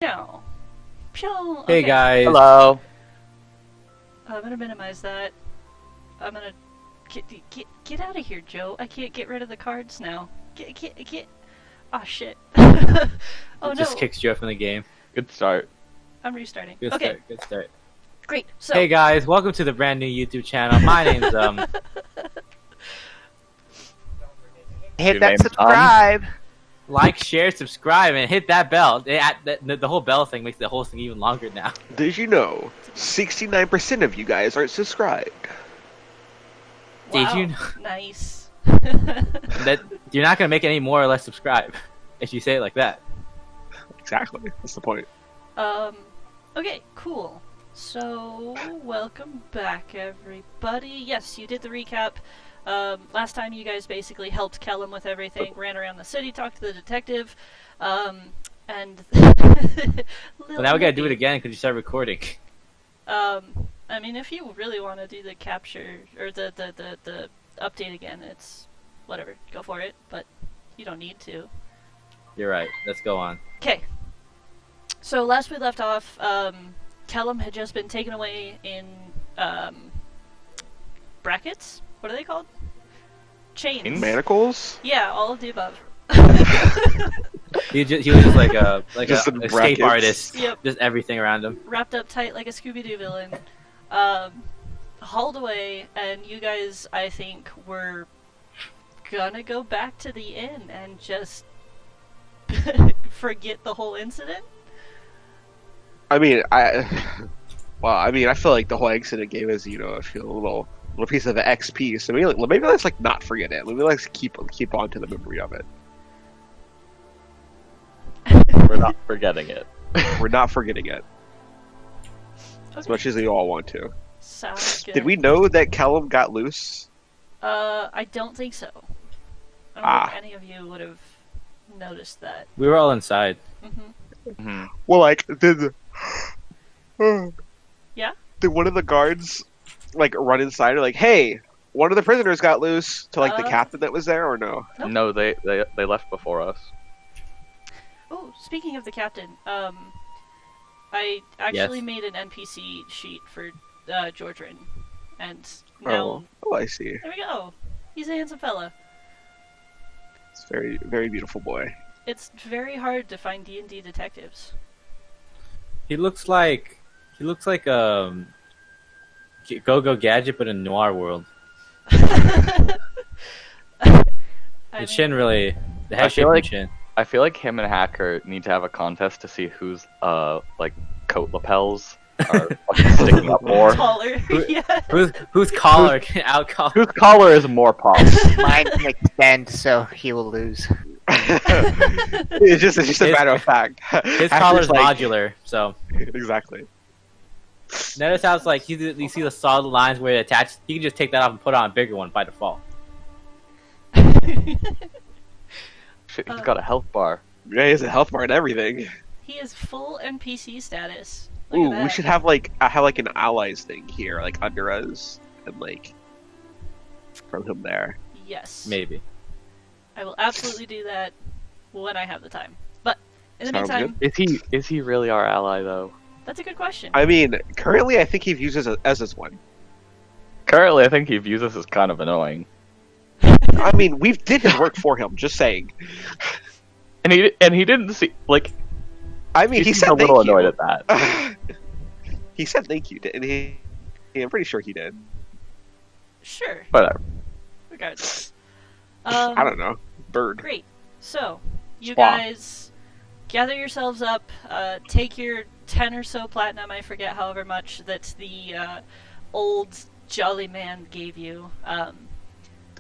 No. Pew. Hey Okay. guys. Hello. I'm gonna minimize that. I'm gonna get out of here, Joe. I can't get rid of the cards now. Get. Oh shit. Oh no. Just kicks you from the game. Good start. I'm restarting. Good Okay. start. Good start. Great. So. Hey guys, welcome to the brand new YouTube channel. My name's Hit Your that name's subscribe. like, share, subscribe, and hit that bell. The whole bell thing makes the whole thing even longer now. Did you know 69% of you guys aren't subscribed? Did Wow. you know Nice. that you're not gonna make any more or less subscribe if you say it like that? Exactly. That's the point. Okay, cool. So, welcome back, everybody. Yes, you did the recap. Last time you guys basically helped Kellum with everything, ran around the city, talked to the detective, and... So now we gotta do it again because you started recording. I mean, if you really want to do the capture, or the update again, it's... whatever, go for it, but you don't need to. You're right. Let's go on. Okay. So last we left off, Kellum had just been taken away in brackets. What are they called? Chains. Manacles? Yeah, all of the above. He was just like a Just in escape brackets. artist. Yep. Just everything around him. Wrapped up tight like a Scooby-Doo villain. Hauled away, and you guys, I think, were gonna go back to the inn and just forget the whole incident. I mean, I feel like the whole incident gave us, a little piece of the XP. So maybe let's not forget it. Maybe let's keep on to the memory of it. We're not forgetting it. We're not forgetting it as Okay. much as we all want to. Sounds good. Did we know that Kellum got loose? I don't think so. I don't think any of you would have noticed that. We were all inside. Hmm. Well, did Yeah? did one of the guards run inside and hey, one of the prisoners got loose to the captain that was there, or no? Nope. No, they left before us. Oh, speaking of the captain, I actually made an NPC sheet for Georgian, and now Oh, I see. there we go. He's a handsome fella. It's a very, very beautiful boy. It's very hard to find D&D detectives. He looks like Go-Go Gadget, but in noir world. I The chin really, the I head shape feel and like- chin. I feel like him and Hacker need to have a contest to see whose coat lapels are fucking sticking up more. taller. Yeah. Whose collar can out-collar? Whose collar is more popped? Mine can extend, so he will lose. It's just a matter of fact. His Hacker's collar's modular, so Exactly. notice how it's you see the solid lines where it attached. You can just take that off and put on a bigger one by default. Shit, he's got a health bar. Yeah, he has a health bar and everything. He is full NPC status. Look Ooh, at that. we should have an allies thing here, under us, and throw him there. Yes. Maybe. I will absolutely do that when I have the time. But in the Sounds meantime, Is he really our ally though? that's a good question. I mean, currently, I think he views us as his one. Currently, I think he views us as kind of annoying. I mean, we did his work for him. Just saying. And he didn't see I mean, he seemed said a little thank you. annoyed at that. He said thank you, didn't he? Yeah, I'm pretty sure he did. Sure. Whatever. Regardless. I don't know. Bird. Great. So, you Swap. guys gather yourselves up, take your 10 or so platinum, I forget however much, that the old jolly man gave you.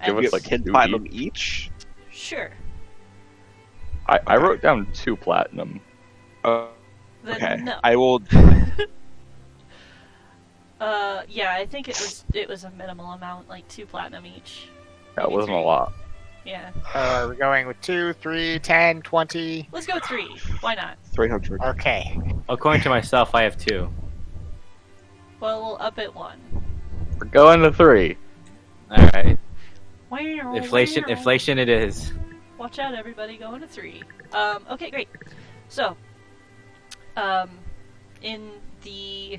Give We us get 10 2 platinum each. each. Sure. I wrote down 2 platinum. Then Okay. no. I will. Yeah, I think it was a minimal amount, like 2 platinum each. That Maybe wasn't a 3. lot. Yeah. We're going with 2, 3, 10, 20. Let's go 3. Why not? 300. Okay. According to myself, I have 2. Well, we'll up it 1. We're going to 3. All right. Wow, Inflation. wow. Inflation. It is. Watch out, everybody, going to 3. Okay, great. So, In the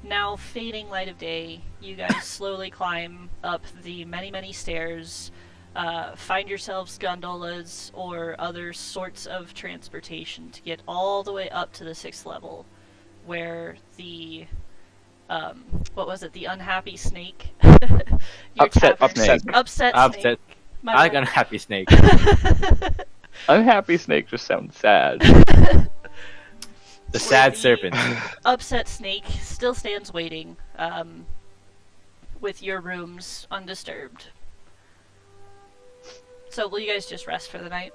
now fading light of day, you guys slowly climb up the many, many stairs, find yourselves gondolas or other sorts of transportation to get all the way up to the 6th level, where the, what was it, the unhappy snake? Upset tavern- snake. Upset Upset. snake. My I like bad. unhappy snake. Unhappy snake just sounds sad. The sad the- serpent. Upset snake still stands waiting, with your rooms undisturbed. So will you guys just rest for the night?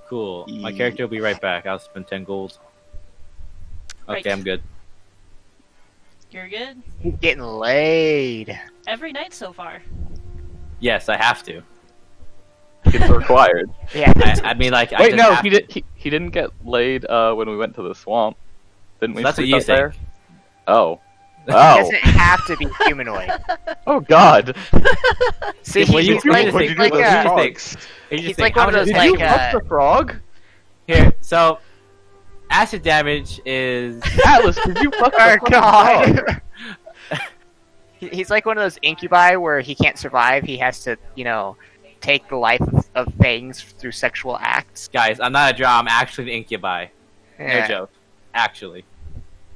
Cool. My character will be right back. I'll spend 10 gold. Okay, Right. I'm good. You're good? He's getting laid. Every night so far. Yes, I have to. It's required. Yeah. I mean, like, I Wait, just no, have he to. did. He didn't get laid when we went to the swamp, didn't we? That's what sleep you out think. there? Oh. He Oh. doesn't have to be humanoid. Oh God. See, Well, he's you- like, what did he's you like, do with a, those frogs? You he's just like think, one of how those, much- Did you like, fuck the frog? Here, so acid damage is Atlas, did you fuck the oh fucking frog? god. He's like one of those incubi where he can't survive. He has to, take the life of things through sexual acts. guys. I'm not a draw. I'm actually the incubi. No Yeah. joke. Actually,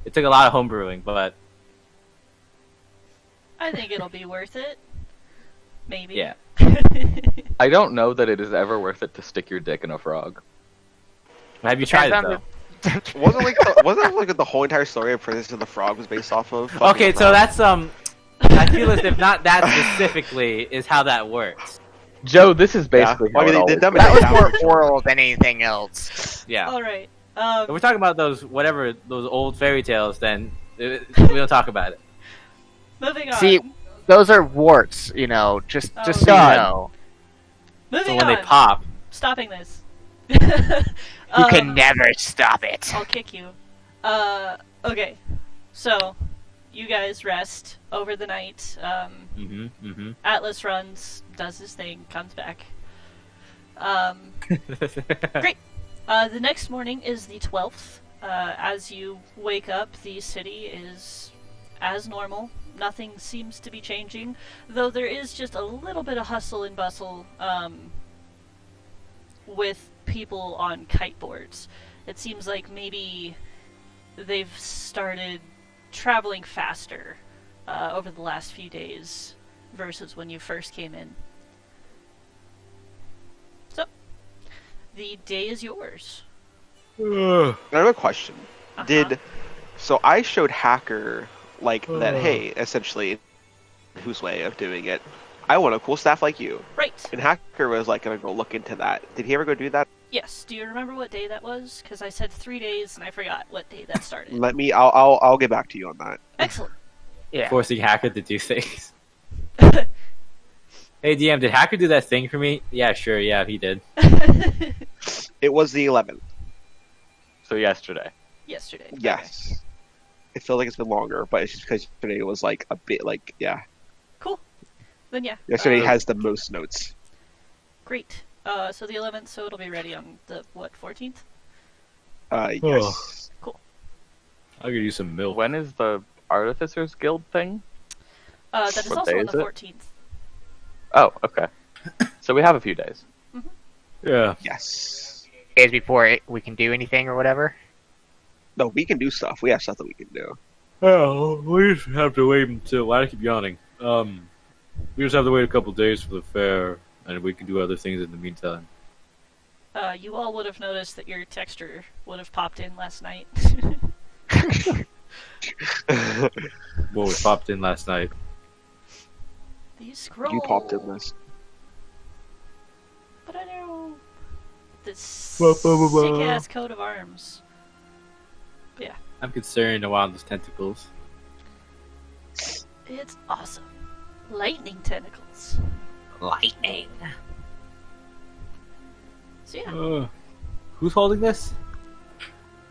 it took a lot of homebrewing, but I think it'll be worth it. Maybe. yeah. I don't know that it is ever worth it to stick your dick in a frog. Have you tried it Depends though? on Wasn't the whole entire story of Princess and the Frog was based off of? fucking Okay, a so frog? that's I feel as if not that specifically is how that works. Joe, this is basically Well, I mean, how it they did always them That in was the more oral than anything else. Yeah. Alright. If we're talking about those old fairy tales, then we don't talk about it. Moving on. See, those are warts, just Oh, so you God. know. Moving So when on. they pop, Stopping this. You can never stop it. I'll kick you. Okay. So, you guys rest over the night. Atlas runs, does his thing, comes back. Great. The next morning is the 12th. As you wake up, the city is as normal. Nothing seems to be changing, though there is just a little bit of hustle and bustle with people on kiteboards. It seems like maybe they've started traveling faster over the last few days versus when you first came in. So, the day is yours. I have a question. Uh-huh. So I showed Hacker that? Hey, essentially, whose way of doing it? I want a cool staff like you. Right. And Hacker was gonna go look into that. Did he ever go do that? Yes. Do you remember what day that was? Because I said 3 days and I forgot what day that started. I'll get back to you on that. Excellent. Yeah. forcing Hacker to do things. Hey DM, did Hacker do that thing for me? Yeah, sure. Yeah, he did. It was the 11th. So yesterday. Yesterday. Okay. Yes. It feels like it's been longer, but it's just because yesterday was a bit yeah. Cool. Then yeah. Yesterday has the most notes. Great. So the 11th, so it'll be ready on the 14th? Yes. I could use some milk. When is the Artificers Guild thing? That is What also day on is the it? 14th. Oh, okay. So we have a few days. Yeah. Yes. Days before we can do anything or whatever. No, we can do stuff. We have stuff that we can do. Oh, we just have to wait until. Why do I keep yawning? We just have to wait a couple days for the fair, and we can do other things in the meantime. You all would have noticed that your texture would have popped in last night. Well, we popped in last night. These scrolls. You popped in this. But I know this Ba, ba, ba, ba. sick ass coat of arms. I'm concerned around those tentacles. It's awesome. Lightning tentacles. Lightning. So yeah. Who's holding this?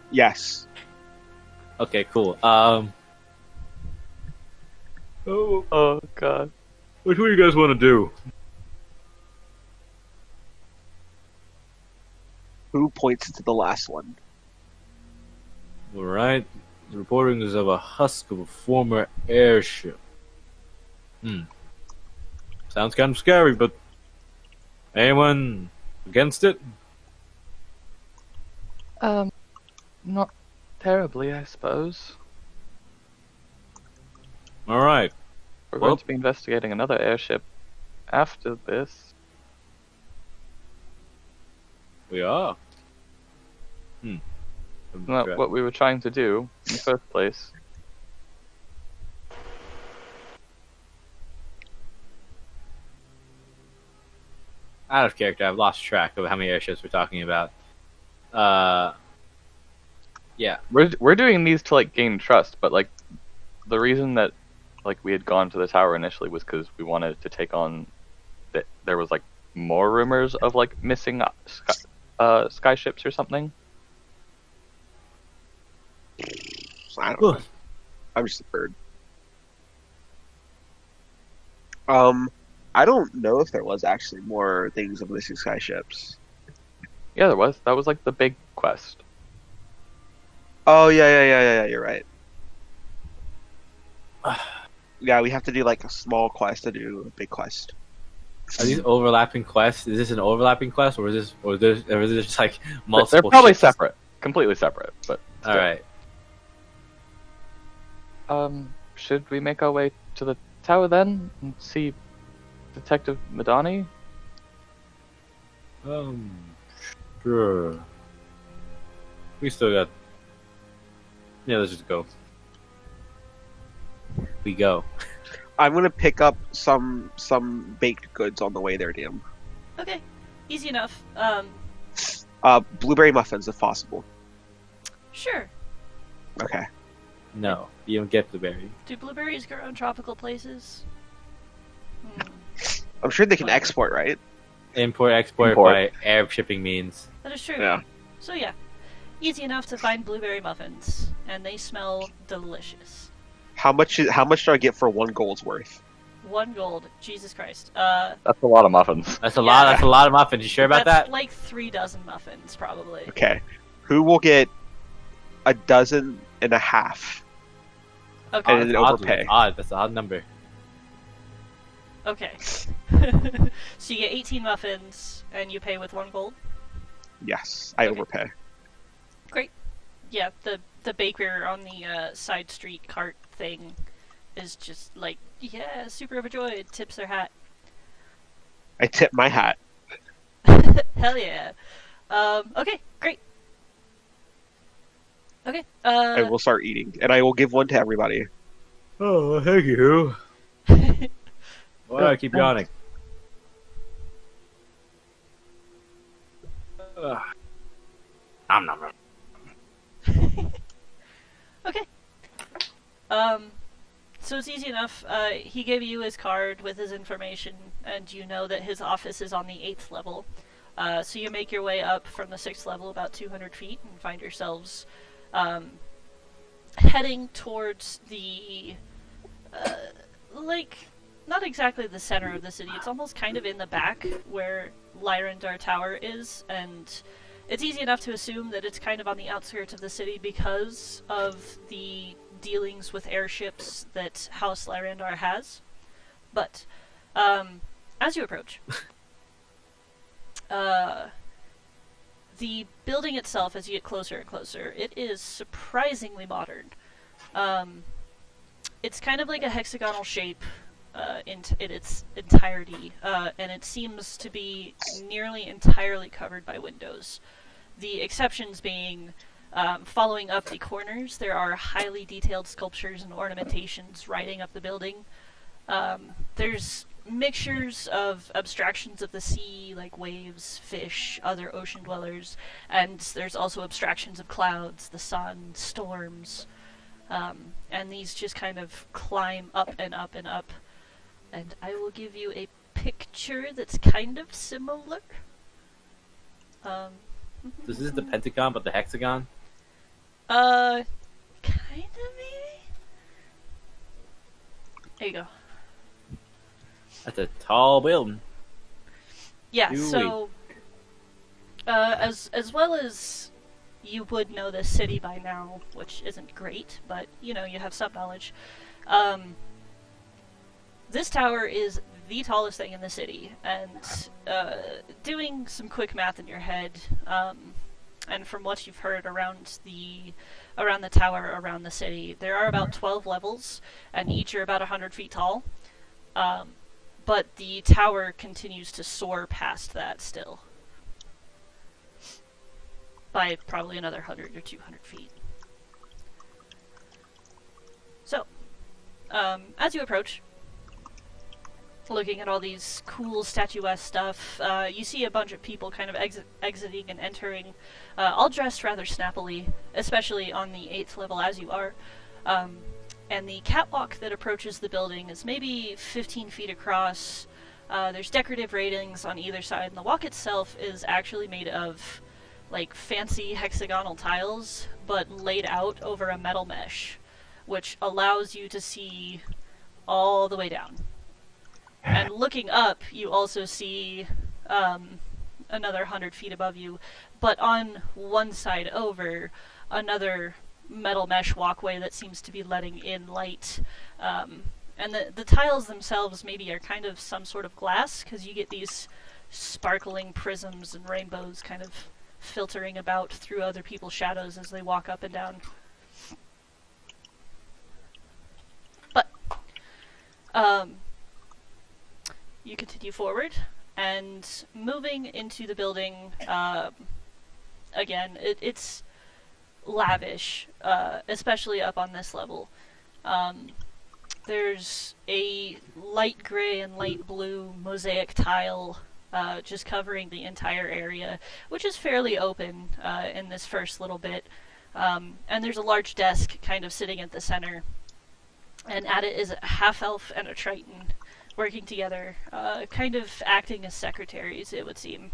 Yes. Okay, cool. Oh God. What do you guys want to do? Who points to the last one? Alright. The reporting is of a husk of a former airship. Sounds kind of scary, but anyone against it? Not terribly, I suppose. Alright. We're Well- going to be investigating another airship after this. We are. Isn't that what we were trying to do in the first place? Out of character, I've lost track of how many airships we're talking about. Yeah. We're doing these to like gain trust, but like the reason that like we had gone to the tower initially was because we wanted to take on that there was like more rumors of like missing sky ships or something. I don't know. I'm just a bird. I don't know if there was actually more things of missing sky ships. Yeah, there was. That was like the big quest. Oh yeah. You're right. Yeah, we have to do like a small quest to do a big quest. Are these overlapping quests? Is this an overlapping quest, or is this just like They're multiple? probably ships? separate, completely separate. But still. All right. Should we make our way to the tower then and see Detective Madani? Sure. We still got. Yeah, let's just go. We go. I'm gonna pick up some baked goods on the way there, Dan. Okay, easy enough. Blueberry muffins if possible. Sure. Okay. No, you don't get blueberry. Do blueberries grow in tropical places? I'm sure they can export, right? Import, export Import. by air shipping means. That is true. Yeah. So yeah, easy enough to find blueberry muffins, and they smell delicious. How much do I get for 1 gold's worth? 1 gold. Jesus Christ. That's a lot of muffins. That's a lot. That's a lot of muffins. You sure about that's that? like 3 dozen muffins, probably. Okay. Who will get 1.5 dozen? Okay. And then overpay. Odd. That's an odd number. Okay. So you get 18 muffins, and you pay with 1 gold? Yes, I Okay. overpay. Great. Yeah, the baker on the side street cart thing is just like, yeah, super overjoyed, tips their hat. I tip my hat. Hell yeah. Okay, great. Okay, I will start eating, and I will give one to everybody. Oh, thank you. Why do I keep yawning? I'm not. Okay. So it's easy enough. He gave you his card with his information, and you know that his office is on the 8th level. So you make your way up from the 6th level about 200 feet and find yourselves heading towards the, not exactly the center of the city. It's almost kind of in the back where Lyrandar Tower is, and it's easy enough to assume that it's kind of on the outskirts of the city because of the dealings with airships that House Lyrandar has. But, as you approach, the building itself, as you get closer and closer, it is surprisingly modern. It's kind of like a hexagonal shape in its entirety, and it seems to be nearly entirely covered by windows. The exceptions being, following up the corners, there are highly detailed sculptures and ornamentations riding up the building. There's mixtures of abstractions of the sea, like waves, fish, other ocean dwellers, and there's also abstractions of clouds, the sun, storms, and these just kind of climb up and up and up. And I will give you a picture that's kind of similar. This is the Pentagon, but the hexagon. Kind of maybe. There you go. That's a tall building. Yeah. Ooh-wee. So, as well as you would know this city by now, which isn't great, but you have some knowledge. This tower is the tallest thing in the city, and doing some quick math in your head, and from what you've heard around the tower, around the city, there are about 12 levels, and each are about 100 feet tall. But the tower continues to soar past that still, by probably another 100 or 200 feet. So, as you approach, looking at all these cool statuesque stuff, you see a bunch of people kind of exiting and entering, all dressed rather snappily, especially on the 8th level as you are. And the catwalk that approaches the building is maybe 15 feet across. There's decorative railings on either side, and the walk itself is actually made of like fancy hexagonal tiles, but laid out over a metal mesh, which allows you to see all the way down. And looking up, you also see another 100 feet above you, but on one side over, another metal mesh walkway that seems to be letting in light. And the tiles themselves maybe are kind of some sort of glass, because you get these sparkling prisms and rainbows kind of filtering about through other people's shadows as they walk up and down. But you continue forward, and moving into the building, again, it's lavish, especially up on this level. There's a light gray and light blue mosaic tile just covering the entire area, which is fairly open in this first little bit. And there's a large desk kind of sitting at the center, and at it is a half-elf and a triton working together, kind of acting as secretaries, it would seem.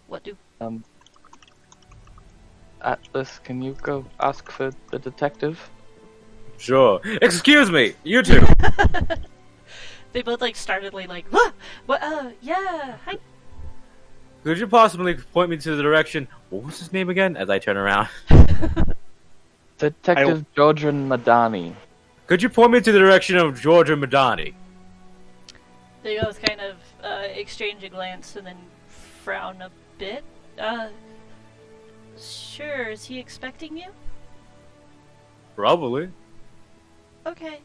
What do? Atlas, can you go ask for the detective? Sure. Excuse me, you two. They both startedly what? Yeah, hi. Could you possibly point me to the direction? What was his name again? As I turn around. Detective Georgian Madani. Could you point me to the direction of Georgia Madani? They both kind of exchange a glance and then frown a bit. Sure, is he expecting you? Probably. Okay.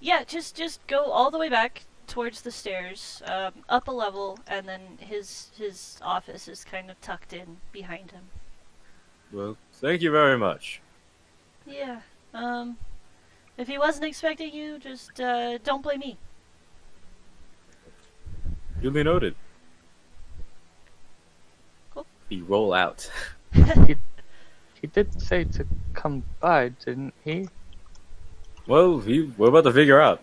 Yeah, just go all the way back towards the stairs, up a level, and then his office is kind of tucked in behind him. Well, thank you very much. Yeah, if he wasn't expecting you, just, don't blame me. Duly noted. Cool. He roll out. He did say to come by, didn't he? Well, we're about to figure out.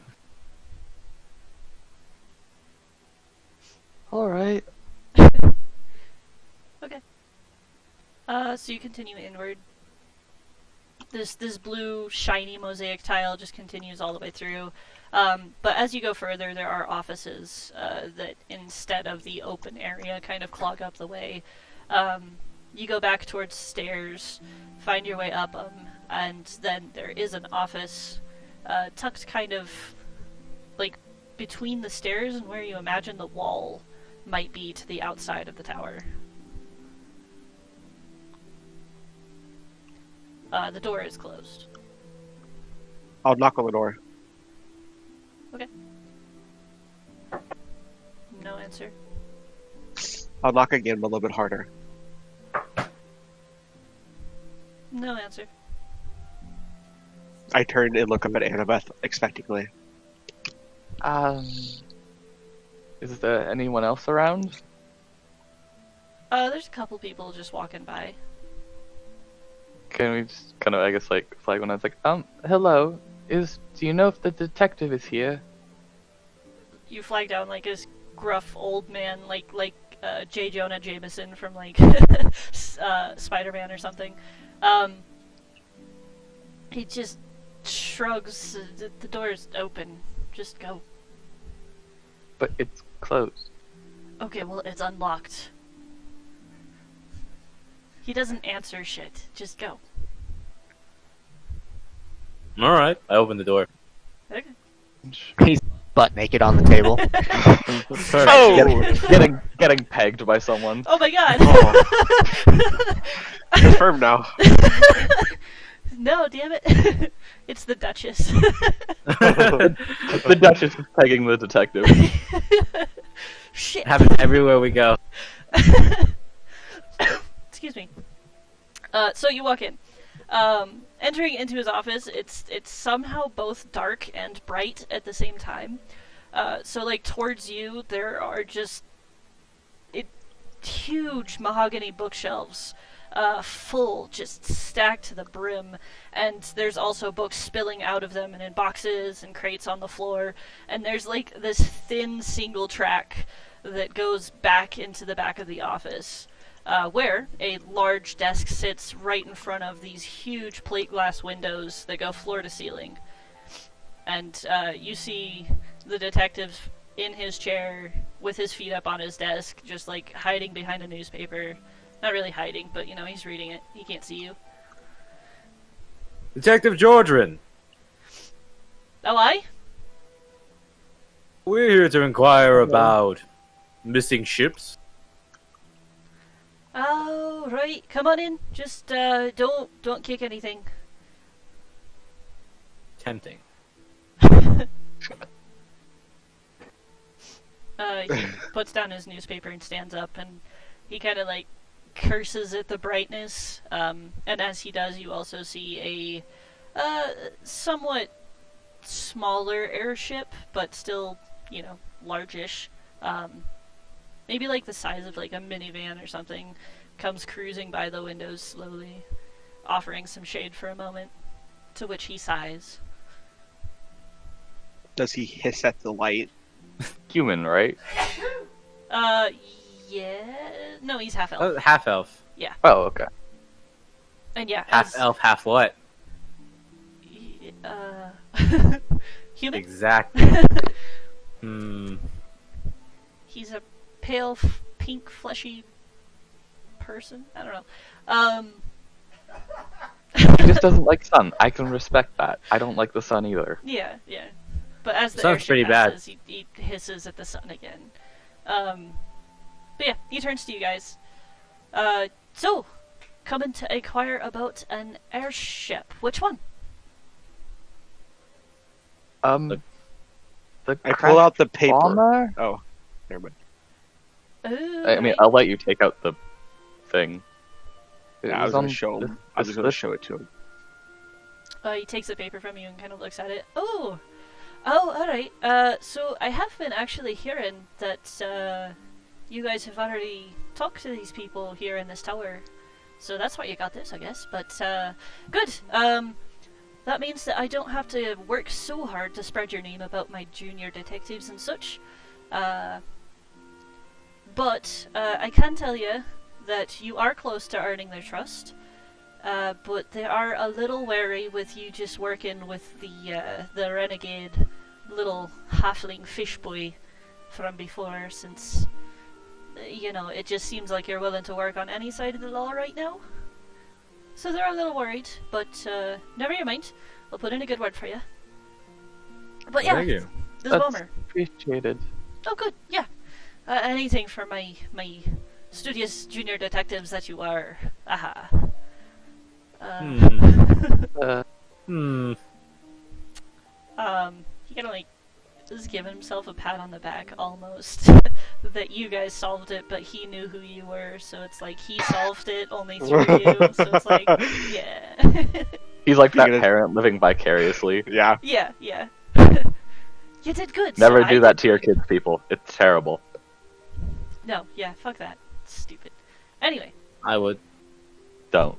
Alright. Okay. So you continue inward. This blue, shiny mosaic tile just continues all the way through. But as you go further, there are offices that, instead of the open area, kind of clog up the way. You go back towards stairs, find your way up them, and then there is an office tucked kind of between the stairs and where you imagine the wall might be to the outside of the tower. The door is closed. I'll knock on the door. Okay. No answer. I'll knock again, but a little bit harder. No answer. I turn and look up at Annabeth expectingly. Is there anyone else around? There's a couple people just walking by. Can we just kind of, I guess, flag when I was hello, do you know if the detective is here? You flag down this gruff old man, J. Jonah Jameson from Spider-Man or something. He just shrugs. The door's open. Just go. But it's closed. Okay, well, it's unlocked. He doesn't answer shit. Just go. All right. I open the door. Okay. He's butt naked on the table. Getting pegged by someone. Oh my god! Confirmed now. No, damn it. It's the Duchess. The Duchess is pegging the detective. Shit. Happens everywhere we go. Excuse me. So you walk in. Entering into his office, it's somehow both dark and bright at the same time. So like towards you, there are just huge mahogany bookshelves, full, just stacked to the brim, and there's also books spilling out of them and in boxes and crates on the floor, and there's like this thin single track that goes back into the back of the office. Where a large desk sits right in front of these huge plate glass windows that go floor to ceiling. And you see the detective in his chair with his feet up on his desk, just like hiding behind a newspaper. Not really hiding, but you know, he's reading it. He can't see you. Detective Jordan. Oh, I? We're here to inquire about missing ships. Oh, right. Come on in. Just don't kick anything. Tempting. He puts down his newspaper and stands up, and he kind of like curses at the brightness. And as he does, you also see a somewhat smaller airship, but still, you know, largish. Maybe like the size of like a minivan or something, comes cruising by the windows slowly, offering some shade for a moment, to which he sighs. Does he hiss at the light? Human, right? Yeah. No, he's half elf. Half elf. Oh, okay. And yeah, Half elf, half what? Human? Exactly. He's a pale, pink, fleshy person. I don't know. He just doesn't like sun. I can respect that. I don't like the sun either. Yeah. But as the Sounds airship pretty bad. passes, he hisses at the sun again. But yeah, he turns to you guys. So, coming to inquire about an airship. Which one? The I pull out the paper. bomber? Oh, never mind. Ooh, I mean, right. I'll let you take out the thing. Yeah, I was gonna show him. I was gonna show it to him. He takes the paper from you and kind of looks at it. Oh, alright. So I have been actually hearing that you guys have already talked to these people here in this tower. So that's why you got this, I guess. But, good. That means that I don't have to work so hard to spread your name about my junior detectives and such. But I can tell you that you are close to earning their trust. But they are a little wary with you just working with the renegade little halfling fish boy from before, since, you know, it just seems like you're willing to work on any side of the law right now. So they're a little worried, but never you mind. I'll put in a good word for you. But yeah, Thank you. this That's bomber. appreciated. Oh, good. Yeah, anything for my studious junior detectives that you are. Aha. He kind of like is giving himself a pat on the back almost that you guys solved it, but he knew who you were, so it's like he solved it only through you. So it's like, yeah, He's like that Speaking of- parent living vicariously. Yeah. yeah. You did good. Never so do I that did to your good. kids, people. It's terrible. No, yeah, fuck that. It's stupid. Anyway. I would. Don't.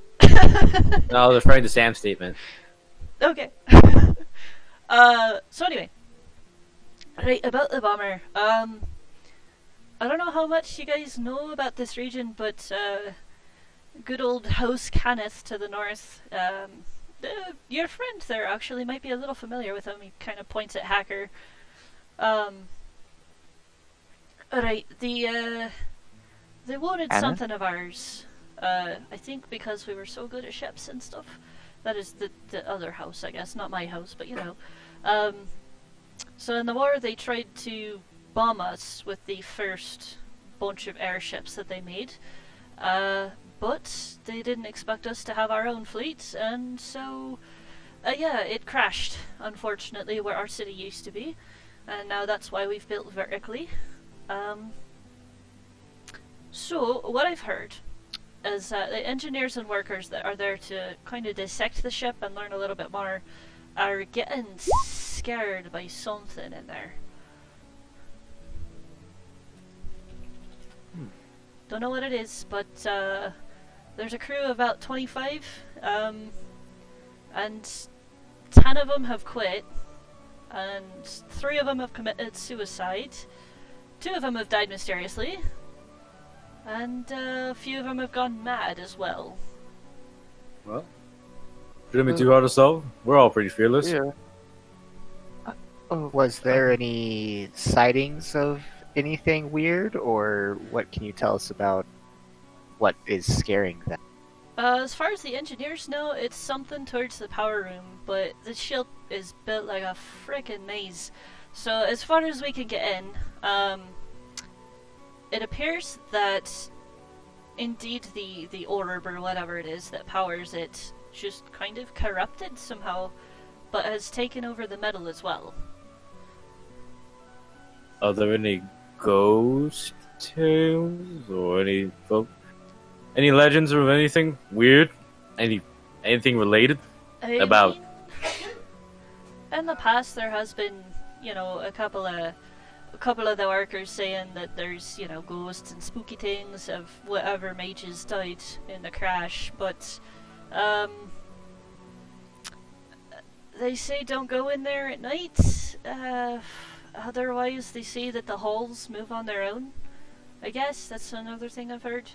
No, I was referring to Sam's statement. Okay. So anyway. Right, about the bomber. I don't know how much you guys know about this region, but, good old House Cannith to the north, your friend there actually might be a little familiar with him. He kind of points at Hacker. Alright, they wanted Anna? something of ours. I think because we were so good at ships and stuff. That is the other house, I guess. Not my house, but you know. So in the war, they tried to bomb us with the first bunch of airships that they made. But they didn't expect us to have our own fleet, and so, yeah, it crashed, unfortunately, where our city used to be. And now that's why we've built vertically. So, what I've heard is that the engineers and workers that are there to kind of dissect the ship and learn a little bit more are getting scared by something in there. Don't know what it is, but there's a crew of about 25, and 10 of them have quit, and 3 of them have committed suicide, 2 of them have died mysteriously, and a few of them have gone mad as well. Well, shouldn't be too hard to solve. We're all pretty fearless. Yeah. Was there any sightings of anything weird, or what can you tell us about what is scaring them? As far as the engineers know, it's something towards the power room, but the ship is built like a frickin' maze. So as far as we can get in, it appears that indeed the orb or whatever it is that powers it just kind of corrupted somehow, but has taken over the metal as well. Are there any ghost tales or any legends of anything weird? Anything related? About? mean, in the past, there has been, you know, a couple of the workers saying that there's, you know, ghosts and spooky things of whatever mages died in the crash, but they say don't go in there at night. Otherwise, they say that the halls move on their own. I guess that's another thing I've heard.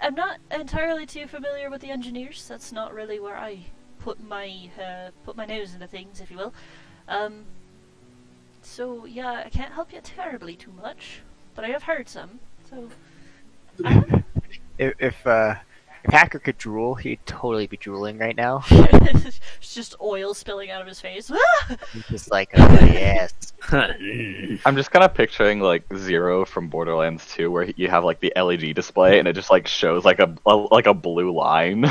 I'm not entirely too familiar with the engineers. That's not really where I put my nose into things, if you will. So yeah, I can't help you terribly too much, but I have heard some. So If Hacker could drool, he'd totally be drooling right now. it's just oil spilling out of his face. He's just like, oh, yes. I'm just kind of picturing like Zero from Borderlands 2, where you have like the LED display and it just like shows like a blue line.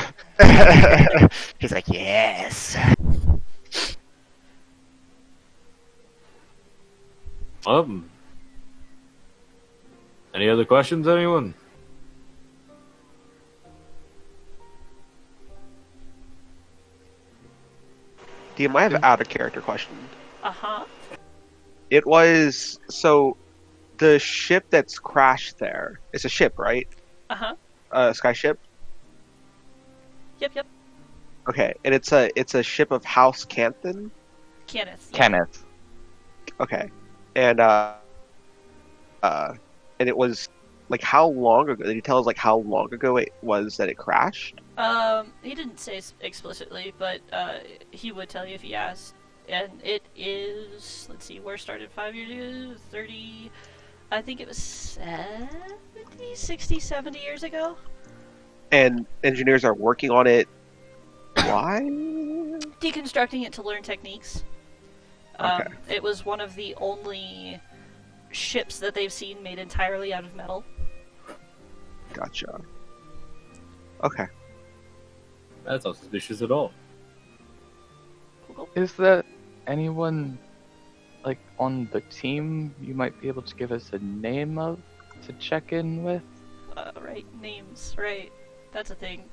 He's like, yes. Any other questions, anyone? DM, I have an out of character question. Uh-huh. It was so the ship that's crashed there. It's a ship, right? Uh-huh. Sky ship. Yep. Okay, and it's a ship of House Canthan. Kenneth. Yeah. Kenneth. Okay, and it was like how long ago? Did he tell us like how long ago it was that it crashed? He didn't say explicitly, but he would tell you if he asked. And it is, let's see, war started 5 years ago, 30, I think it was 60, 70 years ago. And engineers are working on it. Why? Deconstructing it to learn techniques. Okay. It was one of the only ships that they've seen made entirely out of metal. Gotcha. Okay. That's not suspicious at all. Cool. Is there anyone like on the team you might be able to give us a name of to check in with? Right, names, right. That's a thing.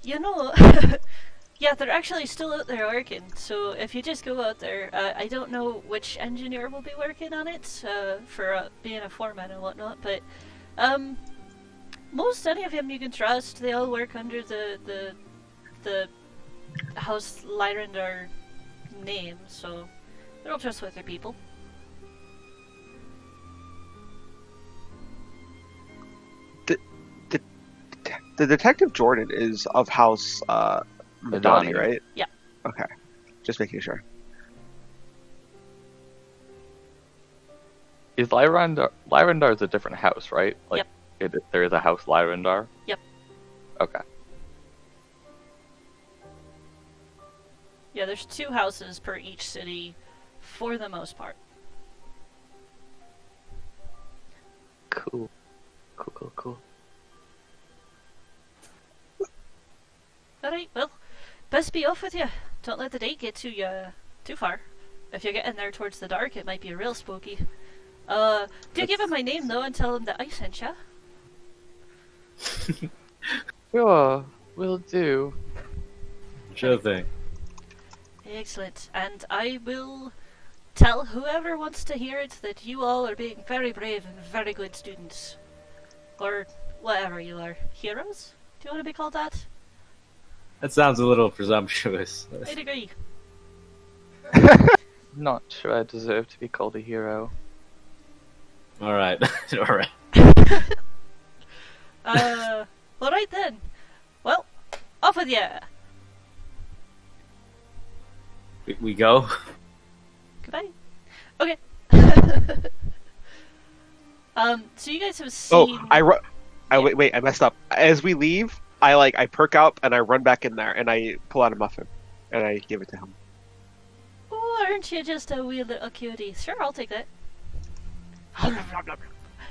You know, yeah, they're actually still out there working, so if you just go out there, I don't know which engineer will be working on it, for being a foreman and whatnot, but, most any of them you can trust. They all work under the House Lyrander name, so they're all trustworthy people. The Detective Jordan is of House Madani, Madani. right? Yeah. Okay. Just making sure. Is Lyrandar is a different house, right? Like, there is a house Lyrandar? Yep. Okay. Yeah, there's 2 houses per each city, for the most part. Cool. Cool. Alright, well, best be off with you. Don't let the date get too far. If you're getting there towards the dark, it might be real spooky. Do give him my name, though, and tell him that I sent ya. Sure, will do. Sure thing. Excellent. And I will tell whoever wants to hear it that you all are being very brave and very good students. Or whatever you are. Heroes? Do you want to be called that? That sounds a little presumptuous. I'd agree. Not sure I deserve to be called a hero. Alright. Alright. Alright then. Well, off with ya! We go? Goodbye. Okay. So you guys have Oh, seen... wait, I messed up. As we leave, I perk out and I run back in there and I pull out a muffin and I give it to him. Oh, aren't you just a wee little cutie? Sure, I'll take that. Do you got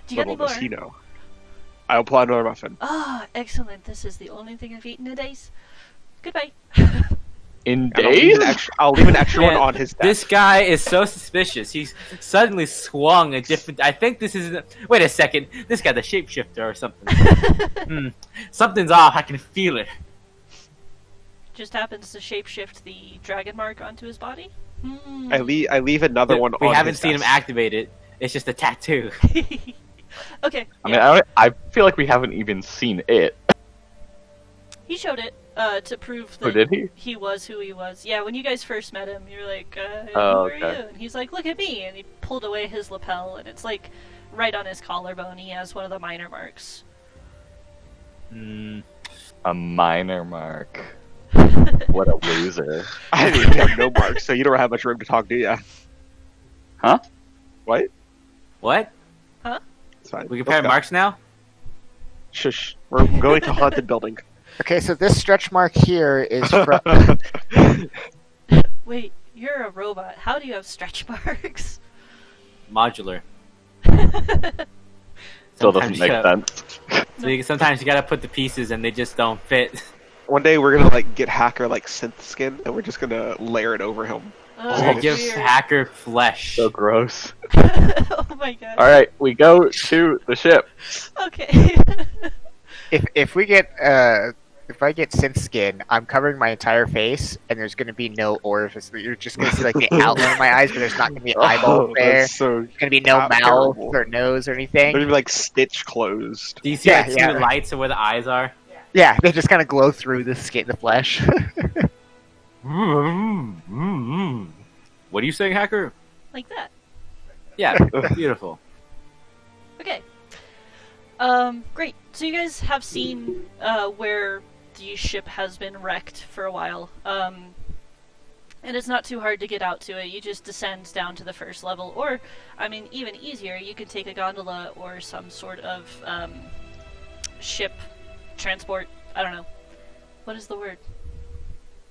any Little more? does he know. I'll pull out another muffin. Ah, excellent. This is the only thing I've eaten in days. Goodbye. In And I'll leave an extra one Man, on his desk. This guy is so suspicious. He's suddenly swung a different. I think this is. Wait a second. This guy's a shapeshifter or something. Something's off. I can feel it. Just happens to shapeshift the dragon mark onto his body. I leave another one on We haven't his seen him desk. activate it. It's just a tattoo. Okay. I mean, I feel like we haven't even seen it. He showed it to prove Oh, that did he? he was who he was. Yeah, when you guys first met him, you were like, who Oh, are okay. you? And he's like, look at me. And he pulled away his lapel, and it's like right on his collarbone. He has one of the minor marks. A minor mark. What a loser. I didn't even have no marks, so you don't have much room to talk, do you? Huh? What? What? It's fine. We Let's compare go. marks now? Shush. We're going to haunted building. Okay, so this stretch mark here is from. Wait, you're a robot. How do you have stretch marks? Modular. Still Sometimes doesn't make you sense. sometimes you gotta put the pieces and they just don't fit. One day we're gonna get hacker synth skin, and we're just gonna layer it over him. Oh, It gives weird. hacker flesh. So gross. Oh my god. Alright, we go to the ship. Okay. If we get if I get synth skin, I'm covering my entire face, and there's gonna be no orifice. You're just gonna see the outline of my eyes, but there's not gonna be eyeballs there. That's so. There's gonna be no mouth terrible. or nose or They're anything. gonna be stitch closed. Do you see Yeah, two yeah. lights of where the eyes are? Yeah, they just kind of glow through the skin, the flesh. What are you saying, hacker? Like that. Yeah, beautiful. Okay. Great. So you guys have seen where the ship has been wrecked for a while. And it's not too hard to get out to it. You just descend down to the first level, or, I mean, even easier, you could take a gondola or some sort of ship transport. I don't know. What is the word?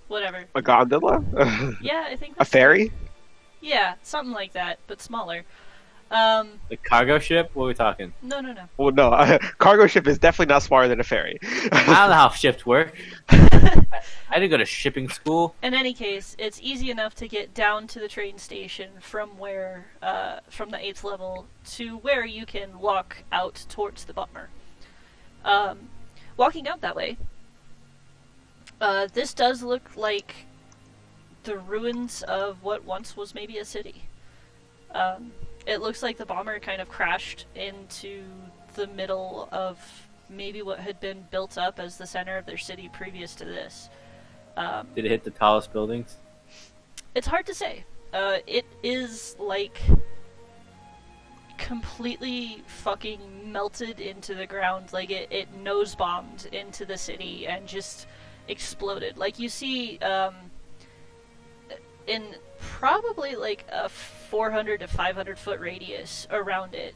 Whatever. A gondola? Yeah, I think A that's ferry? Yeah, something like that, but smaller. The cargo ship? What are we talking? No. Well, no. Cargo ship is definitely not smaller than a ferry. I don't know how ships work. I didn't go to shipping school. In any case, it's easy enough to get down to the train station from where, from the 8th level to where you can walk out towards the bummer. Walking out that way, this does look like the ruins of what once was maybe a city. It looks like the bomber kind of crashed into the middle of maybe what had been built up as the center of their city previous to this. Did it hit the tallest buildings? It's hard to say. It is completely fucking melted into the ground. It nose bombed into the city and just exploded. You see, in probably a 400 to 500 foot radius around it.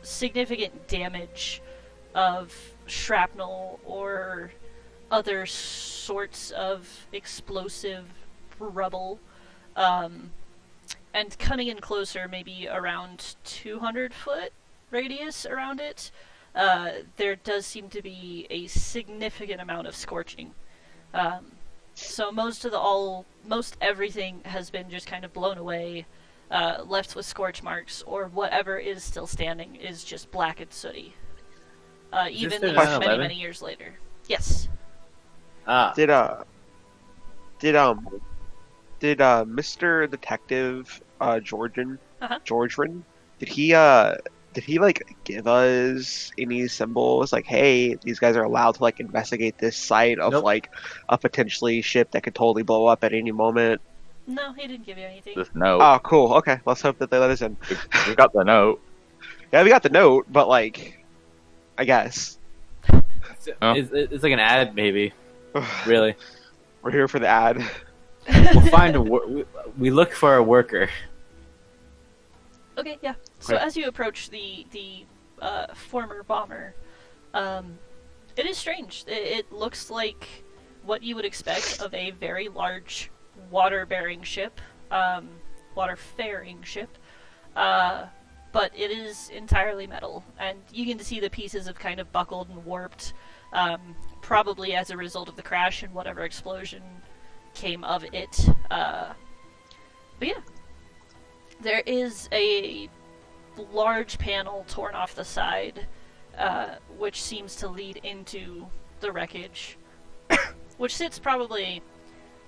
Significant damage of shrapnel or other sorts of explosive rubble. And coming in closer, maybe around 200 foot radius around it, there does seem to be a significant amount of scorching. So most everything has been just kind of blown away, left with scorch marks, or whatever is still standing is just black and sooty. Even the these 9/11? many years later. Yes. Ah, Did Mr. Detective Georgian Uh-huh. Georgian did he like give us any symbols like, hey, these guys are allowed to like investigate this site of Nope. like a potentially ship that could totally blow up at any moment? No, he didn't give you anything. This note. Oh, cool. Okay, let's hope that they let us in. We got the note. Yeah, we got the note, but like, I guess it's like an ad, maybe. Really, we're here for the ad. we'll find we look for a worker. Okay, yeah. So Okay. as you approach the former bomber, it is strange. It looks like what you would expect of a very large water-bearing ship, water-faring ship, but it is entirely metal, and you can see the pieces have kind of buckled and warped, probably as a result of the crash and whatever explosion came of it. But yeah. There is a large panel torn off the side, which seems to lead into the wreckage, which sits probably,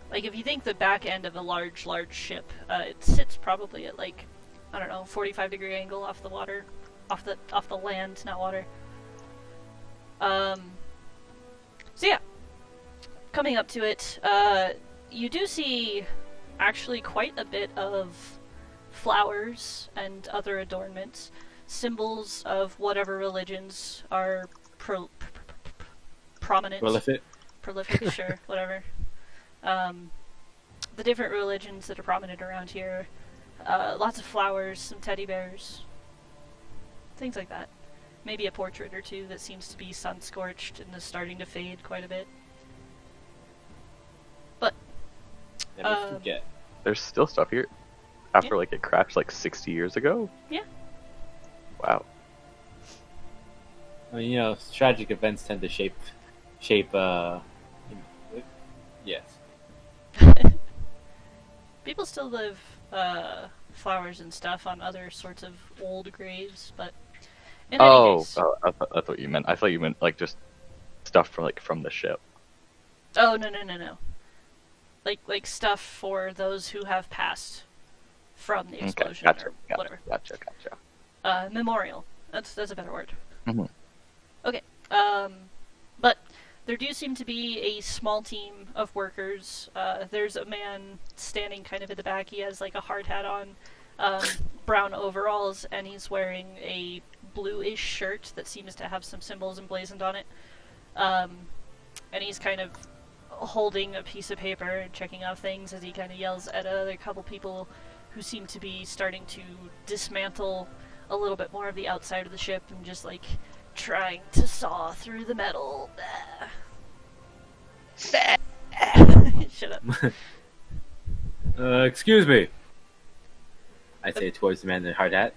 like, if you think the back end of a large ship, it sits probably at, like, I don't know, 45-degree angle off the water, off the land, not water. So yeah, coming up to it, you do see actually quite a bit of flowers and other adornments, symbols of whatever religions are prominent. Prolific, sure, whatever. The different religions that are prominent around here. Lots of flowers, some teddy bears, things like that. Maybe a portrait or two that seems to be sun-scorched and is starting to fade quite a bit. But Never forget. There's still stuff here. After like it crashed like 60 years ago? Yeah. Wow. I mean, tragic events tend to shape. Yes. people still live flowers and stuff on other sorts of old graves, but in any case. That's what you meant. I thought you meant like just stuff from the ship. Oh, no. Like stuff for those who have passed from the explosion or whatever. Gotcha. Memorial. That's a better word. Mhm. Okay. But there do seem to be a small team of workers. There's a man standing kind of in the back. He has like a hard hat on, brown overalls, and he's wearing a bluish shirt that seems to have some symbols emblazoned on it. And he's kind of holding a piece of paper and checking off things as he kind of yells at another couple people who seem to be starting to dismantle a little bit more of the outside of the ship and just like trying to saw through the metal. Shut up. Excuse me. I say towards the man in the hard hat.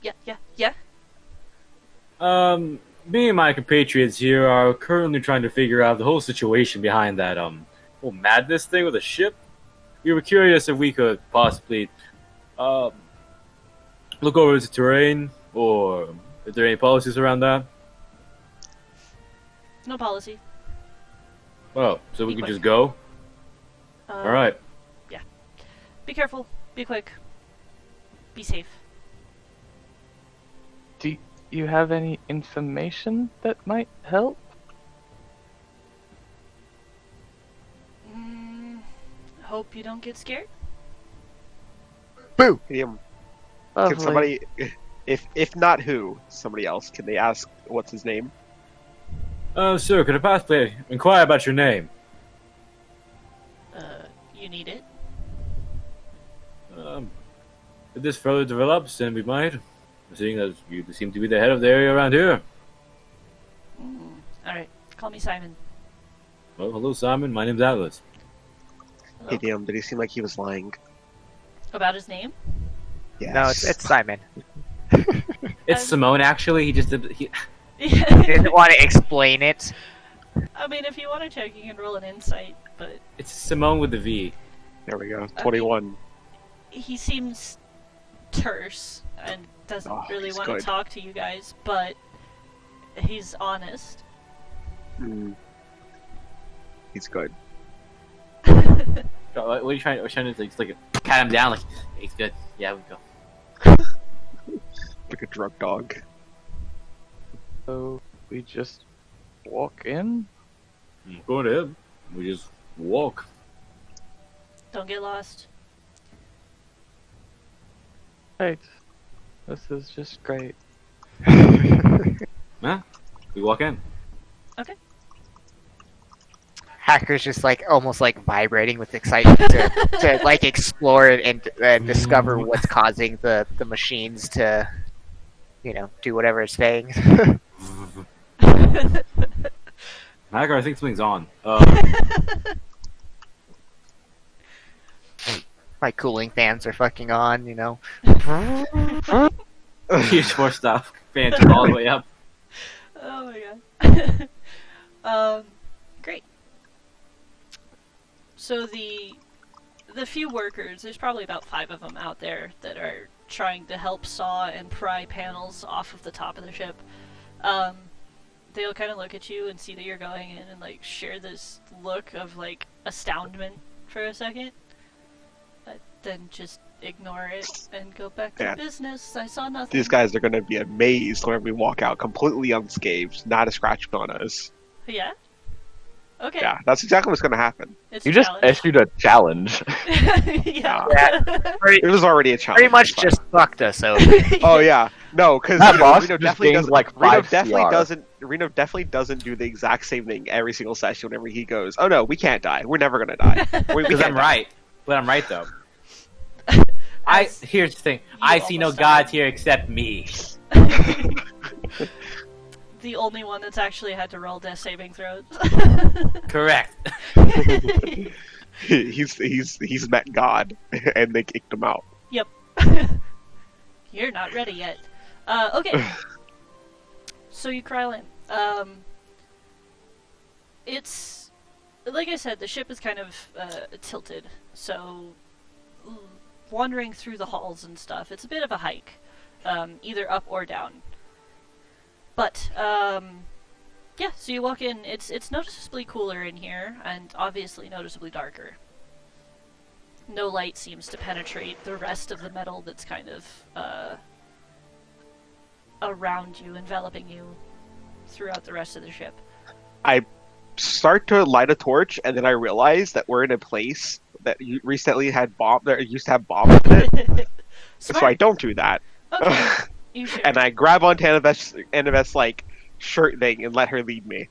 Yeah. Me and my compatriots here are currently trying to figure out the whole situation behind that, whole madness thing with the ship. We were curious if we could possibly, look over the terrain, or if there are any policies around that. No policy. Oh, so we Be can quick. just go? Uh, Alright. Be careful. Be quick. Be safe. Do you have any information that might help? Hope you don't get scared. Boo! Can Lovely. somebody, if not who, somebody else, can they ask what's his name? Sir, could I possibly inquire about your name? You need it. If this further develops, then we might. Seeing as you seem to be the head of the area around here. Alright, call me Simon. Well, hello, Simon. My name's Atlas. Hey, damn, did he seem like he was lying? About his name? Yes. No, it's Simon. It's Simone, actually. He just did. He didn't want to explain it. I mean, if you want to check, you can roll an insight, but It's Simone with the V. There we go. 21. he seems terse and doesn't Oh, really he's want to good. talk to you guys, but he's honest. Mm. He's good. What are you trying? We're trying to like pat him down. Like he's good. Yeah, we go. Like a drug dog. So we just walk in. Go ahead. We just walk. Don't get lost. Right. This is just great. Yeah. We walk in. Hacker's just like almost like vibrating with excitement to like explore and discover what's causing the machines to, do whatever it's saying. Hacker, I think something's on. My cooling fans are fucking on, Huge more stuff. Fans are all the way up. Oh my god. Great. So the few workers, there's probably about 5 of them out there that are trying to help saw and pry panels off of the top of the ship. They'll kind of look at you and see that you're going in and like share this look of like astoundment for a second, but then just ignore it and go back to Yeah. business. I saw nothing. These guys are gonna be amazed when we walk out completely unscathed, not a scratch on us. Yeah. Okay. Yeah, that's exactly what's gonna happen. It's You a just challenge. issued a challenge. Yeah. It was already a challenge. Pretty much it's fine. just fucked us over. Oh yeah, no, because That boss Reno just definitely gained, doesn't. like, Reno 5 definitely CR. doesn't. Reno definitely doesn't do the exact same thing every single session. Whenever he goes, oh no, we can't die. We're never gonna die. We Because can't I'm die." right. But I'm right though. Here's the thing. You I see no almost gods died. here except me. The only one that's actually had to roll death saving throws. Correct. He's met God, and they kicked him out. Yep. You're not ready yet. Okay. So you crawl in. It's like I said, the ship is kind of tilted, so wandering through the halls and stuff, it's a bit of a hike, either up or down. But yeah, so you walk in. It's noticeably cooler in here, and obviously noticeably darker. No light seems to penetrate the rest of the metal that's kind of around you, enveloping you throughout the rest of the ship. I start to light a torch, and then I realize that we're in a place that recently had that used to have bombs in it. So I Smart. don't do that. Okay, you should. And I grab onto Annabeth's like shirt thing and let her lead me.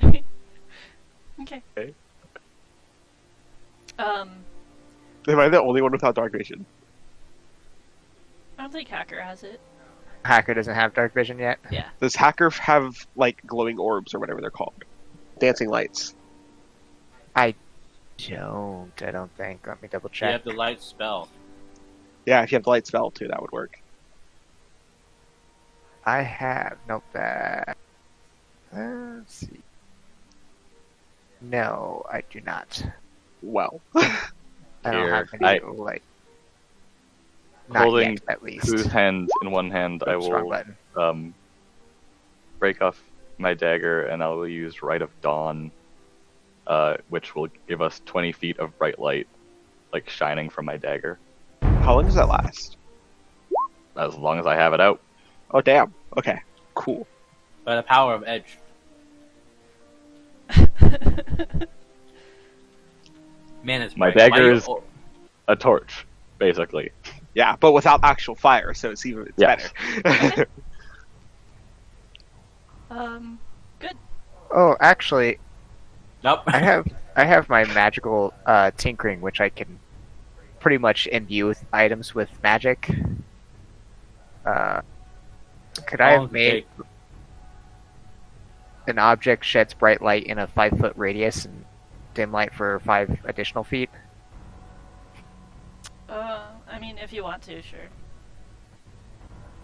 Okay. Okay. Am Am I the only one without dark vision? I don't think Hacker has it. Hacker doesn't have dark vision yet. Yeah. Does Hacker have like glowing orbs or whatever they're called? Dancing lights. I don't think. Let me double You check. have the light spell. Yeah, if you have the light spell too, that would work. I have. Nope. Let's see. No, I do not. Well, I don't Here, have any light. Not Holding yet, at least. Whose hand in one hand I Oops, wrong will button. break off my dagger, and I will use Rite of Dawn, which will give us 20 feet of bright light, like shining from my dagger, how long does that last? as long as I have it out. Oh damn. Okay. Cool. By the power of Edge. Man, it's My bright. dagger Why you- is a torch, basically. Yeah, but without actual fire, so it's Yes. better. Good. Oh, actually, Nope. I have my magical tinkering, which I can pretty much imbue items with magic. Could I How long have does it made an object sheds bright light in a 5-foot radius and dim light for 5 additional feet? I mean, if you want to, sure.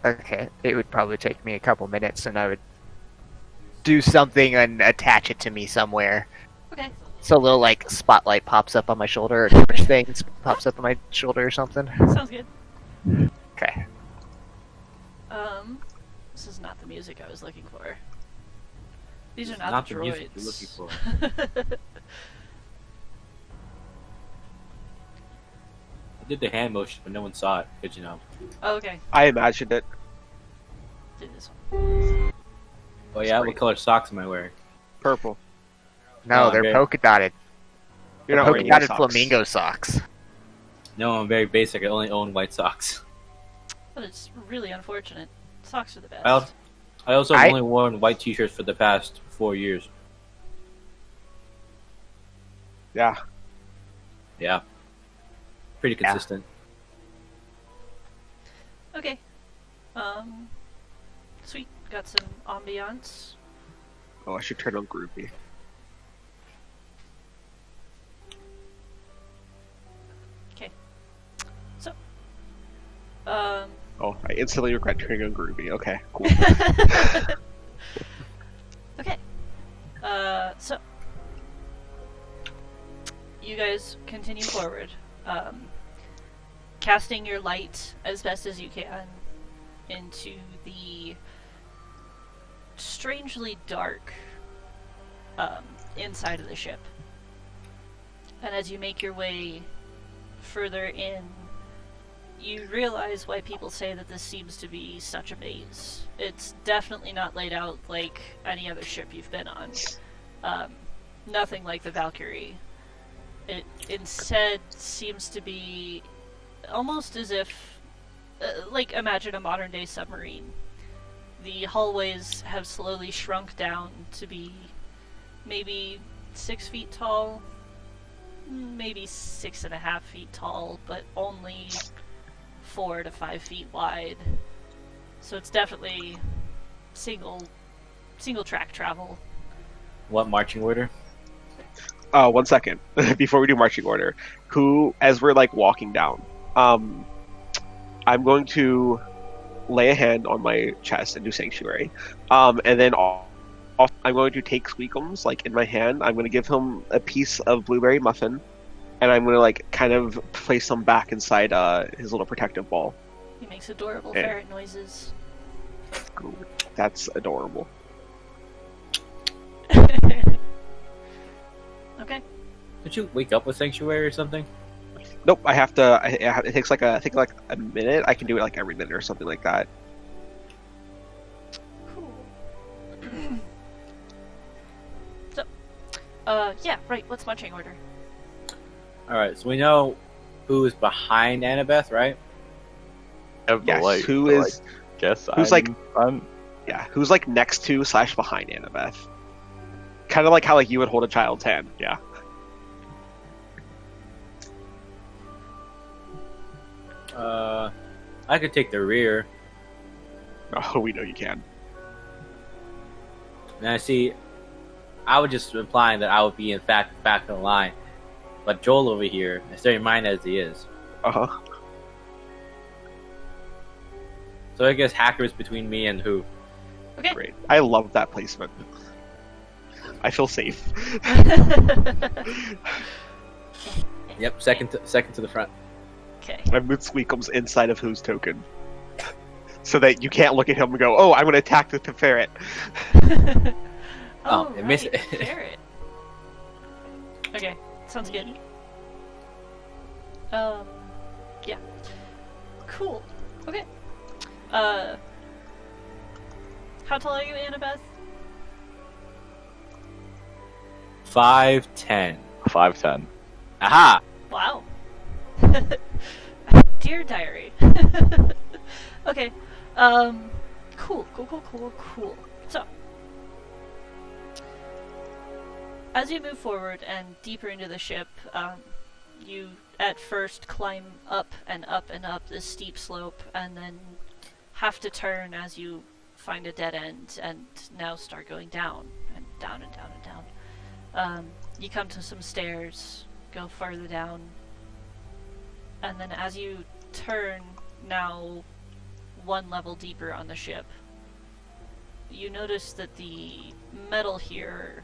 Okay, it would probably take me a couple minutes, and I would do something and attach it to me somewhere. Okay. So a little like spotlight pops up on my shoulder, or torch thing pops up on my shoulder or something. Sounds good. Okay. This is not the music I was looking for. These are Not not, the the music droids. you're looking I did the hand motion, but no one saw it. Because, you know. Oh, okay. I imagined it. Did this one. Oh, yeah? Great. What color socks am I wearing? Purple. No, Oh, they're okay. polka dotted. You're not Polka wearing dotted socks. flamingo socks. No, I'm very basic. I only own white socks. But it's really unfortunate. Socks are the best. I also I- have only worn white t-shirts for the past 4 years. Yeah. Yeah. Pretty Yeah. consistent. Okay. Sweet. Got some ambiance. Oh, I should turn on Groovy. Okay. So. Oh, I instantly regret turning on Groovy. Okay, cool. Okay. So. You guys continue forward. Casting your light as best as you can into the strangely dark inside of the ship. And as you make your way further in, you realize why people say that this seems to be such a maze. It's definitely not laid out like any other ship you've been on. Nothing like the Valkyrie. It instead seems to be almost as if, like, imagine a modern day submarine. The hallways have slowly shrunk down to be maybe 6 feet tall, maybe 6.5 feet tall, but only 4 to 5 feet wide. So it's definitely single track travel. What marching order? 1 second before we do marching order. Who, as we're like walking down, I'm going to lay a hand on my chest and do sanctuary, and then I'm going to take Squeakums like in my hand. I'm going to give him a piece of blueberry muffin, and I'm going to like kind of place him back inside his little protective ball. He makes adorable Yeah. ferret noises. That's adorable. Okay. Did you wake up with Sanctuary or something? Nope, I have to. It takes like I think like a minute. I can do it like every minute or something like that. Cool. So, yeah, right. What's marching order? Alright, so we know who is behind Annabeth, right? Have the Yes, light, who so, is- like, guess who's, I'm Yeah, who's like next to / behind Annabeth? Kind of like how like you would hold a child's hand. Yeah. I could take the rear. Oh, we know you can. And I see, I was just implying that I would be in fact back in the line. But Joel over here, I stay in mind as he is. Uh huh. So I guess Hacker's between me and who? Okay. Great. I love that placement. I feel safe. Yep, second to the front. Okay. I moved Squeakums inside of whose token, so that you can't look at him and go, "Oh, I'm going to attack the ferret." Oh, it missed it. Ferret. Okay, sounds good. Yeah. Cool. Okay. How tall are you, Annabeth? 5'10". 5'10". Aha! Wow. Dear diary. Okay. Cool. So, as you move forward and deeper into the ship, you at first climb up and up and up this steep slope, and then have to turn as you find a dead end, and now start going down and down and down and down. You come to some stairs, go farther down, and then as you turn, now one level deeper on the ship, you notice that the metal here,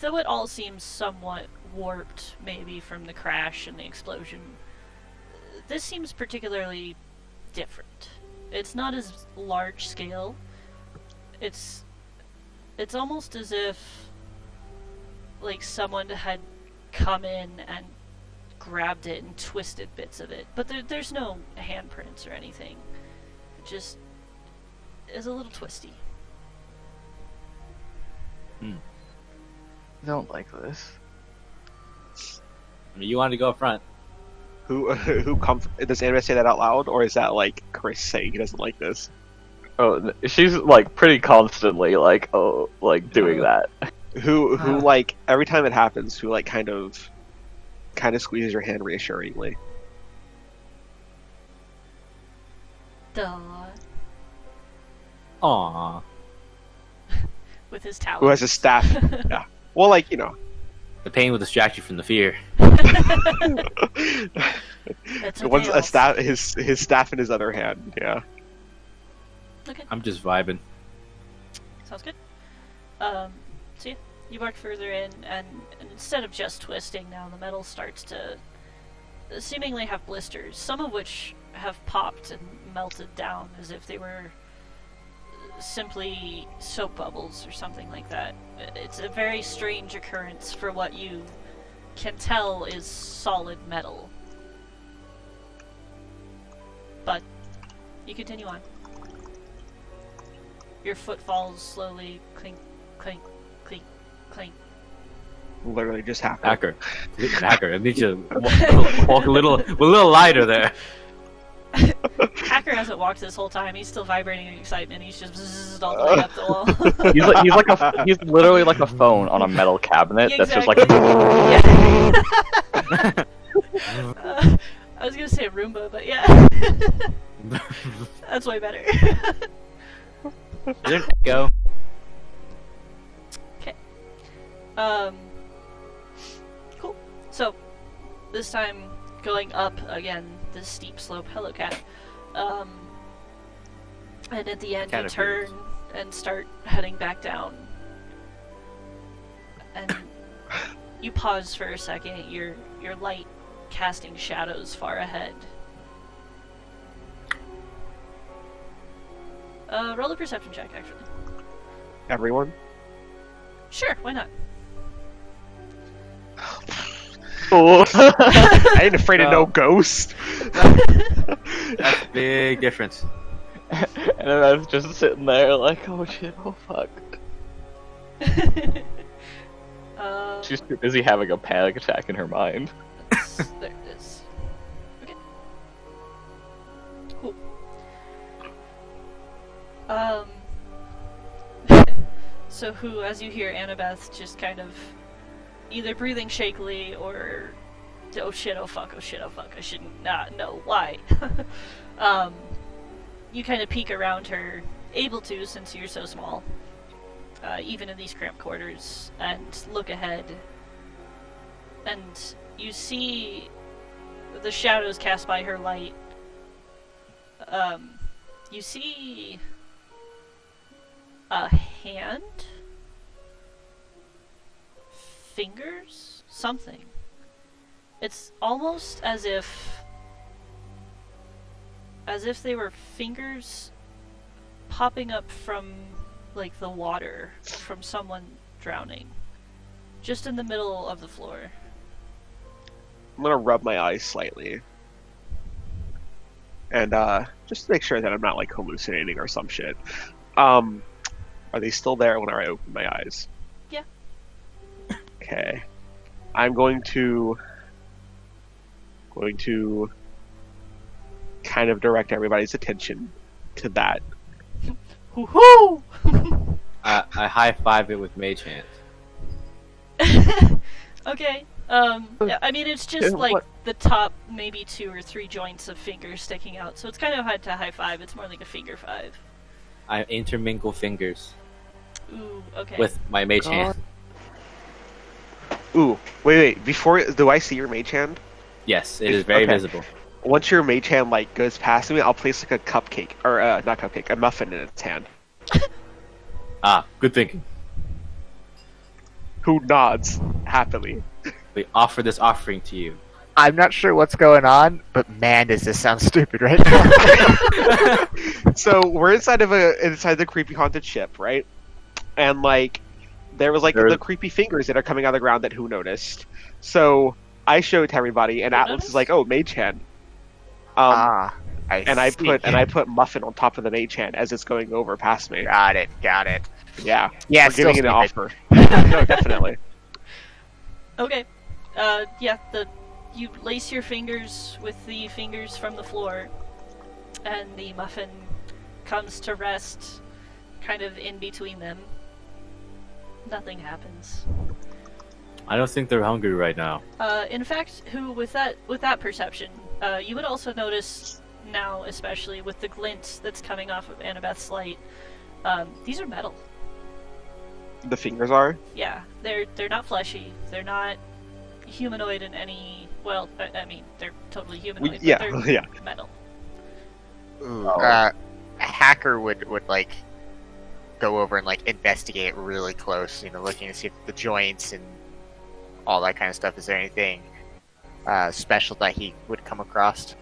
though it all seems somewhat warped, maybe from the crash and the explosion, this seems particularly different. It's not as large scale. It's almost as if like someone had come in and grabbed it and twisted bits of it. But there's no handprints or anything. It just is a little twisty. I don't like this. I mean, you wanted to go up front. Who does Annabeth say that out loud, or is that like Chris saying he doesn't like this? Oh, she's like pretty constantly like doing that. Who like every time it happens, who like kind of squeezes your hand reassuringly? Duh. Aww. With his towel. Who has a staff? Yeah. Well, like, you know. The pain will distract you from the fear. That's One's okay, a staff, his staff in his other hand. Yeah. Okay, I'm just vibing. sounds good. So yeah, you walk further in, and instead of just twisting, now the metal starts to seemingly have blisters, some of which have popped and melted down as if they were simply soap bubbles or something like that. It's a very strange occurrence for what you can tell is solid metal. But you continue on. Your foot falls slowly, clink, clink, clink, clink. Literally just happened. Hacker, I need you to walk a little lighter there. Hacker hasn't walked this whole time. He's still vibrating in excitement. He's just bzzzt all the way up the wall. He's literally like a phone on a metal cabinet that's just like. Yeah. I was gonna say a Roomba, but yeah, that's way better. There you go. Okay. Cool. So this time going up again, this steep slope. Hello, cat. And at the end, you turn and start heading back down. And you pause for a second. Your light casting shadows far ahead. Roll a perception check, actually. Everyone? Sure, why not? I ain't afraid of no ghost. That's a big difference. And then I was just sitting there like, oh shit, oh fuck. She's too busy having a panic attack in her mind. There it is. Okay. Cool. So who, as you hear Annabeth just kind of either breathing shakily or oh shit, oh fuck, I should not know why. You kind of peek around her, able to since you're so small, even in these cramped quarters, and look ahead. And you see the shadows cast by her light. You see a hand? Fingers? Something. It's almost as if they were fingers popping up from, like, the water from someone drowning. Just in the middle of the floor. I'm gonna rub my eyes slightly. And, just to make sure that I'm not, like, hallucinating or some shit. Are they still there when I open my eyes? Yeah. Okay. I'm going to kind of direct everybody's attention to that. Woohoo! I high five it with Mage Hand. Okay. I mean, it's just like the top maybe 2 or 3 joints of fingers sticking out, so it's kind of hard to high five. It's more like a finger five. I intermingle fingers Ooh, okay. with my mage hand. Ooh, wait. Before, do I see your mage hand? Yes, it is very Okay. visible. Once your mage hand like goes past me, I'll place like a cupcake or not cupcake, a muffin in its hand. Ah, good thinking. Who nods happily? We offer this offering to you. I'm not sure what's going on, but man, does this sound stupid right now. So we're inside the creepy haunted ship, right? And like there was like There's- the creepy fingers that are coming out of the ground that who noticed. So I showed to everybody, and Who Atlas noticed? is like, "Oh, mage hand." I put muffin on top of the mage hand as it's going over past me. got it. Yeah, Yeah, we're giving it an stupid. offer. No, definitely. Okay. Yeah, you lace your fingers with the fingers from the floor, and the muffin comes to rest kind of in between them. Nothing happens. I don't think they're hungry right now. In fact, with that perception, you would also notice now, especially with the glint that's coming off of Annabeth's light, these are metal. The fingers are. Yeah, they're not fleshy. They're not humanoid in any. Well, I mean, they're totally humanoid. But Yeah, they're yeah. metal. A hacker would like go over and like investigate really close, looking to see if the joints and all that kind of stuff. Is there anything special that he would come across?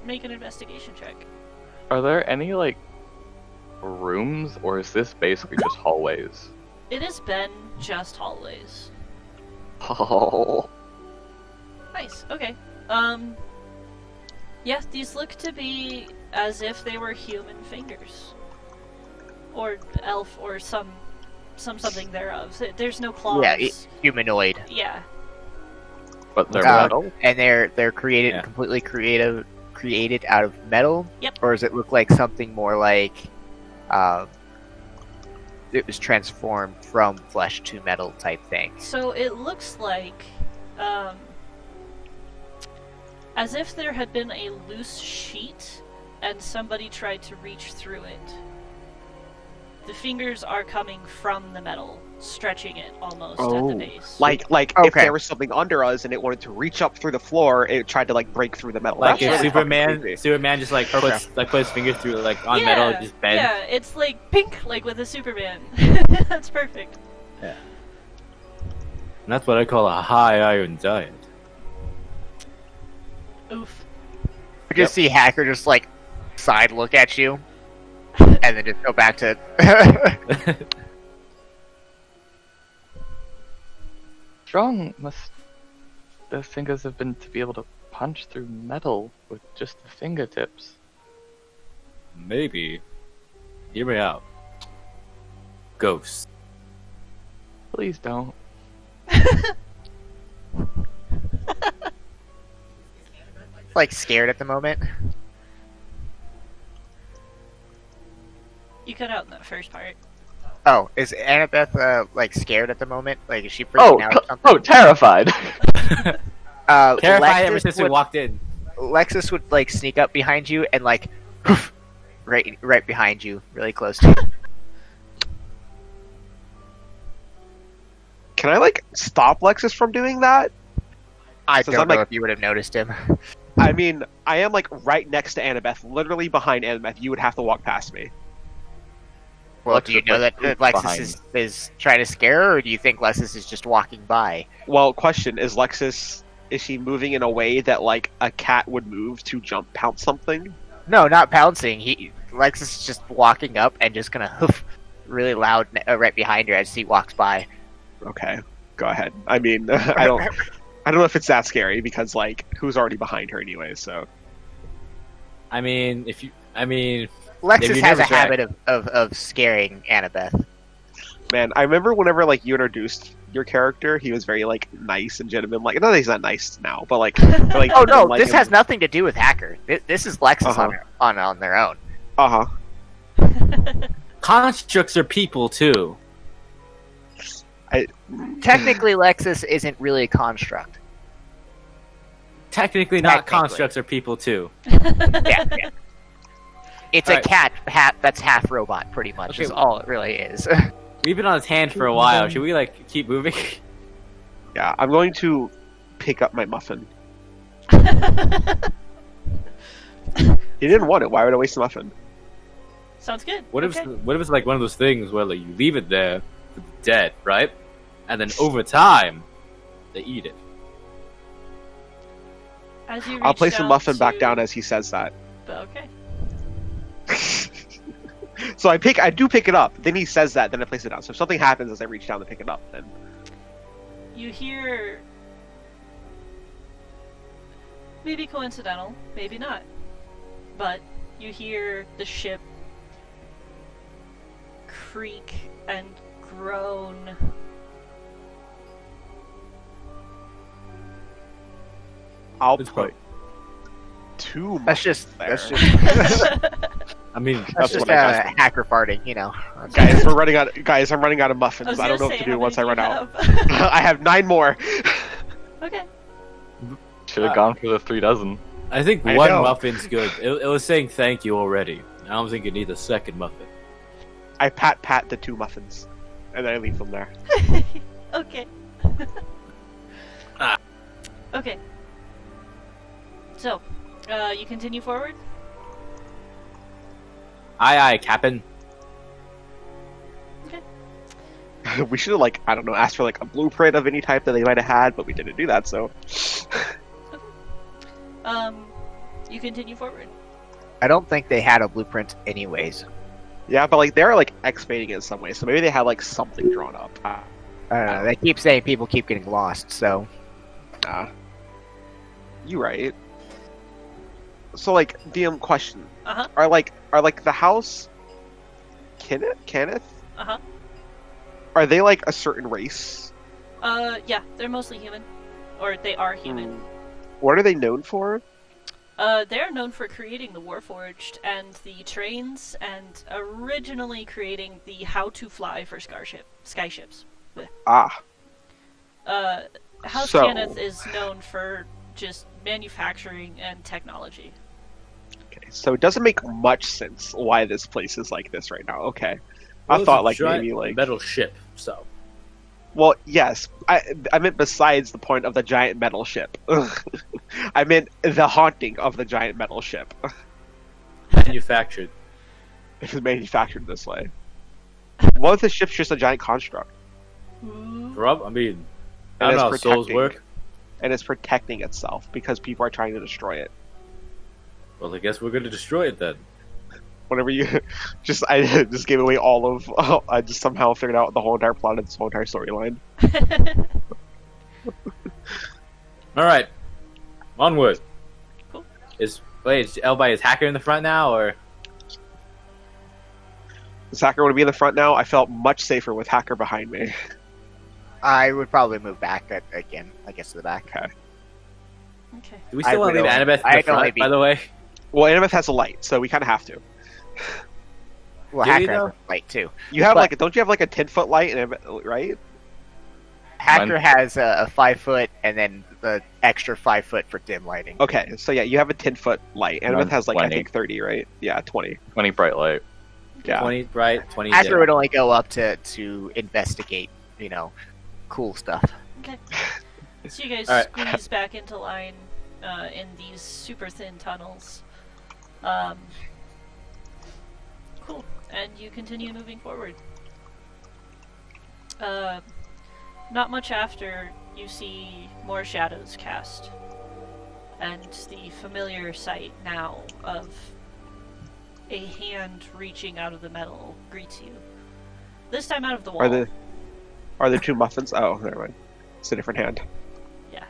Make an investigation check. Are there any like rooms, or is this basically just hallways? It has been just hallways. Oh, Nice. Okay. Yes, these look to be as if they were human fingers, or elf, or something thereof. There's no claws. Yeah, humanoid, Yeah. but they're Uh, metal. and they're created Yeah. completely created out of metal. Yep. Or does it look like something more like it was transformed from flesh to metal type thing? So it looks like, as if there had been a loose sheet and somebody tried to reach through it. The fingers are coming from the metal, stretching it almost at the base. Like if Okay. there was something under us and it wanted to reach up through the floor, it tried to like break through the metal. Like That's if Yeah. really fucking creepy. Superman just like puts his fingers through like on metal, just bend. Yeah, it's like pink, like with a Superman. That's perfect. And that's what I call a high iron diet. Oof. We just see hacker just like side look at you, and then just go back to. Strong must those fingers have been to be able to punch through metal with just the fingertips. Maybe. Hear me out. Ghosts. Please don't. Like scared at the moment. You cut out in that first part. Oh, is Annabeth like scared at the moment? Like is she freaking out? Or something? Oh, terrified. Terrified ever Lexus since we would- walked in. Lexus would like sneak up behind you and like right behind you, really close to you. Can I like stop Lexus from doing that? I Since don't I'm, know like- if you would have noticed him. I mean, I am like right next to Annabeth, literally behind Annabeth. You would have to walk past me. Well, do you Lexus, know like, that behind. Lexus is trying to scare her, or do you think Lexus is just walking by? Well, question is is she moving in a way that like a cat would move to jump pounce something? No, not pouncing. Lexus is just walking up and just gonna hoof really loud right behind her as he walks by. Okay, go ahead. I mean, I don't know if it's that scary because like who's already behind her anyway. So I mean, Lexus you has a never check. habit of scaring Annabeth. man, I remember whenever like you introduced your character, he was very like nice and gentleman. Like, no, he's not nice now, but like, Oh no, like this has nothing to do with Hacker. This is Lexus Uh-huh. on their own. Uh huh. constructs are people too. Technically, Lexus isn't really a construct. Technically, not Technically. constructs are people too. Yeah. It's a Alright. cat that's half robot, pretty much. Okay. Is all it really is. We've been on his hand for a while. Should we like keep moving? Yeah, I'm going to pick up my muffin. He didn't want it. Why would I waste a muffin? Sounds good. What if Okay. what if it's like one of those things where like you leave it there for the dead, right? And then over time, they eat it. As you I'll reach place the down muffin back to- down as he says that. Okay. So I do pick it up. Then he says that. Then I place it down. So if something happens as I reach down to pick it up, then You hear. Maybe coincidental, maybe not. But you hear the ship creak and groan. I'll It's put two. That's just muffins that's there. just I mean, that's That's just what I hacker farting, you know. Guys, we're running out. Guys, I'm running out of I muffins. was I don't know gonna what to say, do how once I many run do you out. have? I have 9 more. Okay. Should have gone for the 3 dozen. I think I one know. muffin's good. It was saying thank you already. I don't think it needs a second muffin. I pat the 2 muffins, and then I leave them there. Okay. Ah. Okay. So, you continue forward? Aye, Captain. We should have, like, I don't know, asked for like a blueprint of any type that they might have had, but we didn't do that. So You continue forward. I don't think they had a blueprint anyways. yeah, but like they're like excavating it in some way. So maybe they had like something drawn up. I don't know. They keep saying people keep getting lost, so You right. So like DM question: Uh-huh. Are like the house Kenneth? Uh-huh. Are they like a certain race? Yeah, they're mostly human. Or they are human. What are they known for? They're known for creating the Warforged and the trains, and originally creating the how to fly for skyships. Ah, House So- Kenneth is known for just manufacturing and technology. okay. So it doesn't make much sense why this place is like this right now. Okay. Well, I it's thought a like giant maybe like metal ship. So well, yes. I meant besides the point of the giant metal ship. I meant the haunting of the giant metal ship. manufactured. It was manufactured this way. What if the ship's just a giant construct Ooh. I mean, I And don't know it's how souls protecting. work. and it's protecting itself because people are trying to destroy it? Well, I guess we're going to destroy it then. Whenever you I just gave away all of, I just somehow figured out the whole entire plot of this whole entire storyline. All right, onward. Cool. Is everybody is hacker in the front now, or Does Hacker want to be in the front now? I felt much safer with Hacker behind me. I would probably move back again, I guess, to the back. Okay. do we I still want to would leave only- Annabeth in I'd the only front? be- By the way, Well, Annabeth has a light, so we kind of have to. Well, Do we, Hacker has though? a light too. You have But- don't you have like a 10-foot light, right? Hacker has a 5-foot and then the extra 5-foot for dim lighting. Okay, so yeah, you have a 10-foot light. Annabeth Mine's has like I 20. think 30, right? Yeah, 20. 20 bright light. Yeah. 20 bright, 20 Hacker dim. would only go up to investigate, cool stuff. Okay. So you guys All right. squeeze back into line in these super thin tunnels. Cool. And you continue moving forward. Not much after, you see more shadows cast. And the familiar sight now of a hand reaching out of the metal greets you. This time out of the wall. Are there 2 muffins? Oh, never mind. It's a different hand. Yeah.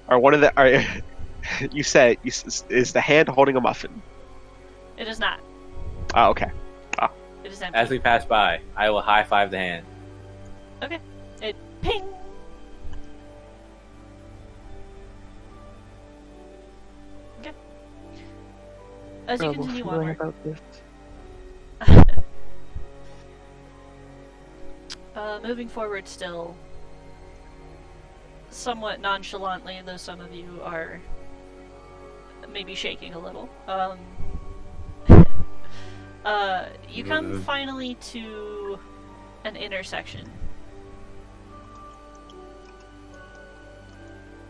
Are one of the you said is the hand holding a muffin? It is not. Oh, okay. It is empty. As we pass by, I will high five the hand. Okay. It ping. Okay. As you continue onward, moving forward still, somewhat nonchalantly, though some of you are maybe shaking a little. You come finally to an intersection.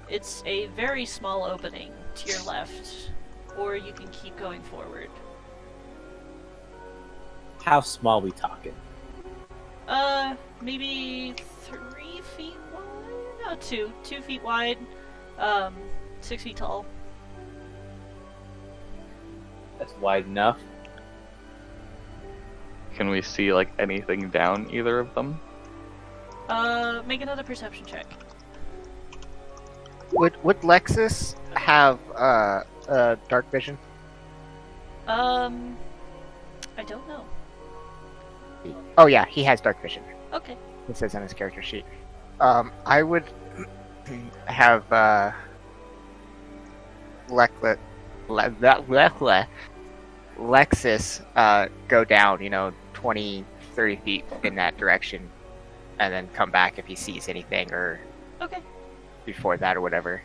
It's a very small opening to your left, or you can keep going forward. How small we talking? Maybe 3 feet wide? No, 2. 2 feet wide, 6 feet tall. That's wide enough. Can we see like anything down either of them? Make another perception check. Would Lexus have dark vision? I don't know. Oh yeah, he has dark vision. Okay. It says on his character sheet. I would have Lexus go down, 20, 30 feet in that direction, and then come back if he sees anything or Okay. before that or whatever.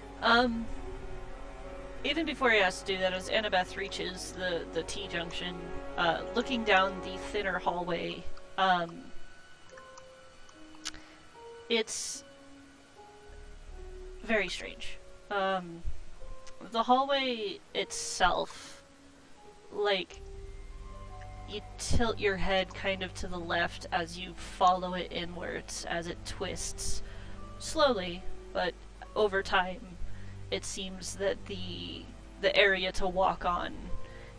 Even before he has to do that, as Annabeth reaches the T-junction, looking down the thinner hallway, it's very strange. The hallway itself, like, you tilt your head kind of to the left as you follow it inwards, as it twists slowly, but over time, it seems that the area to walk on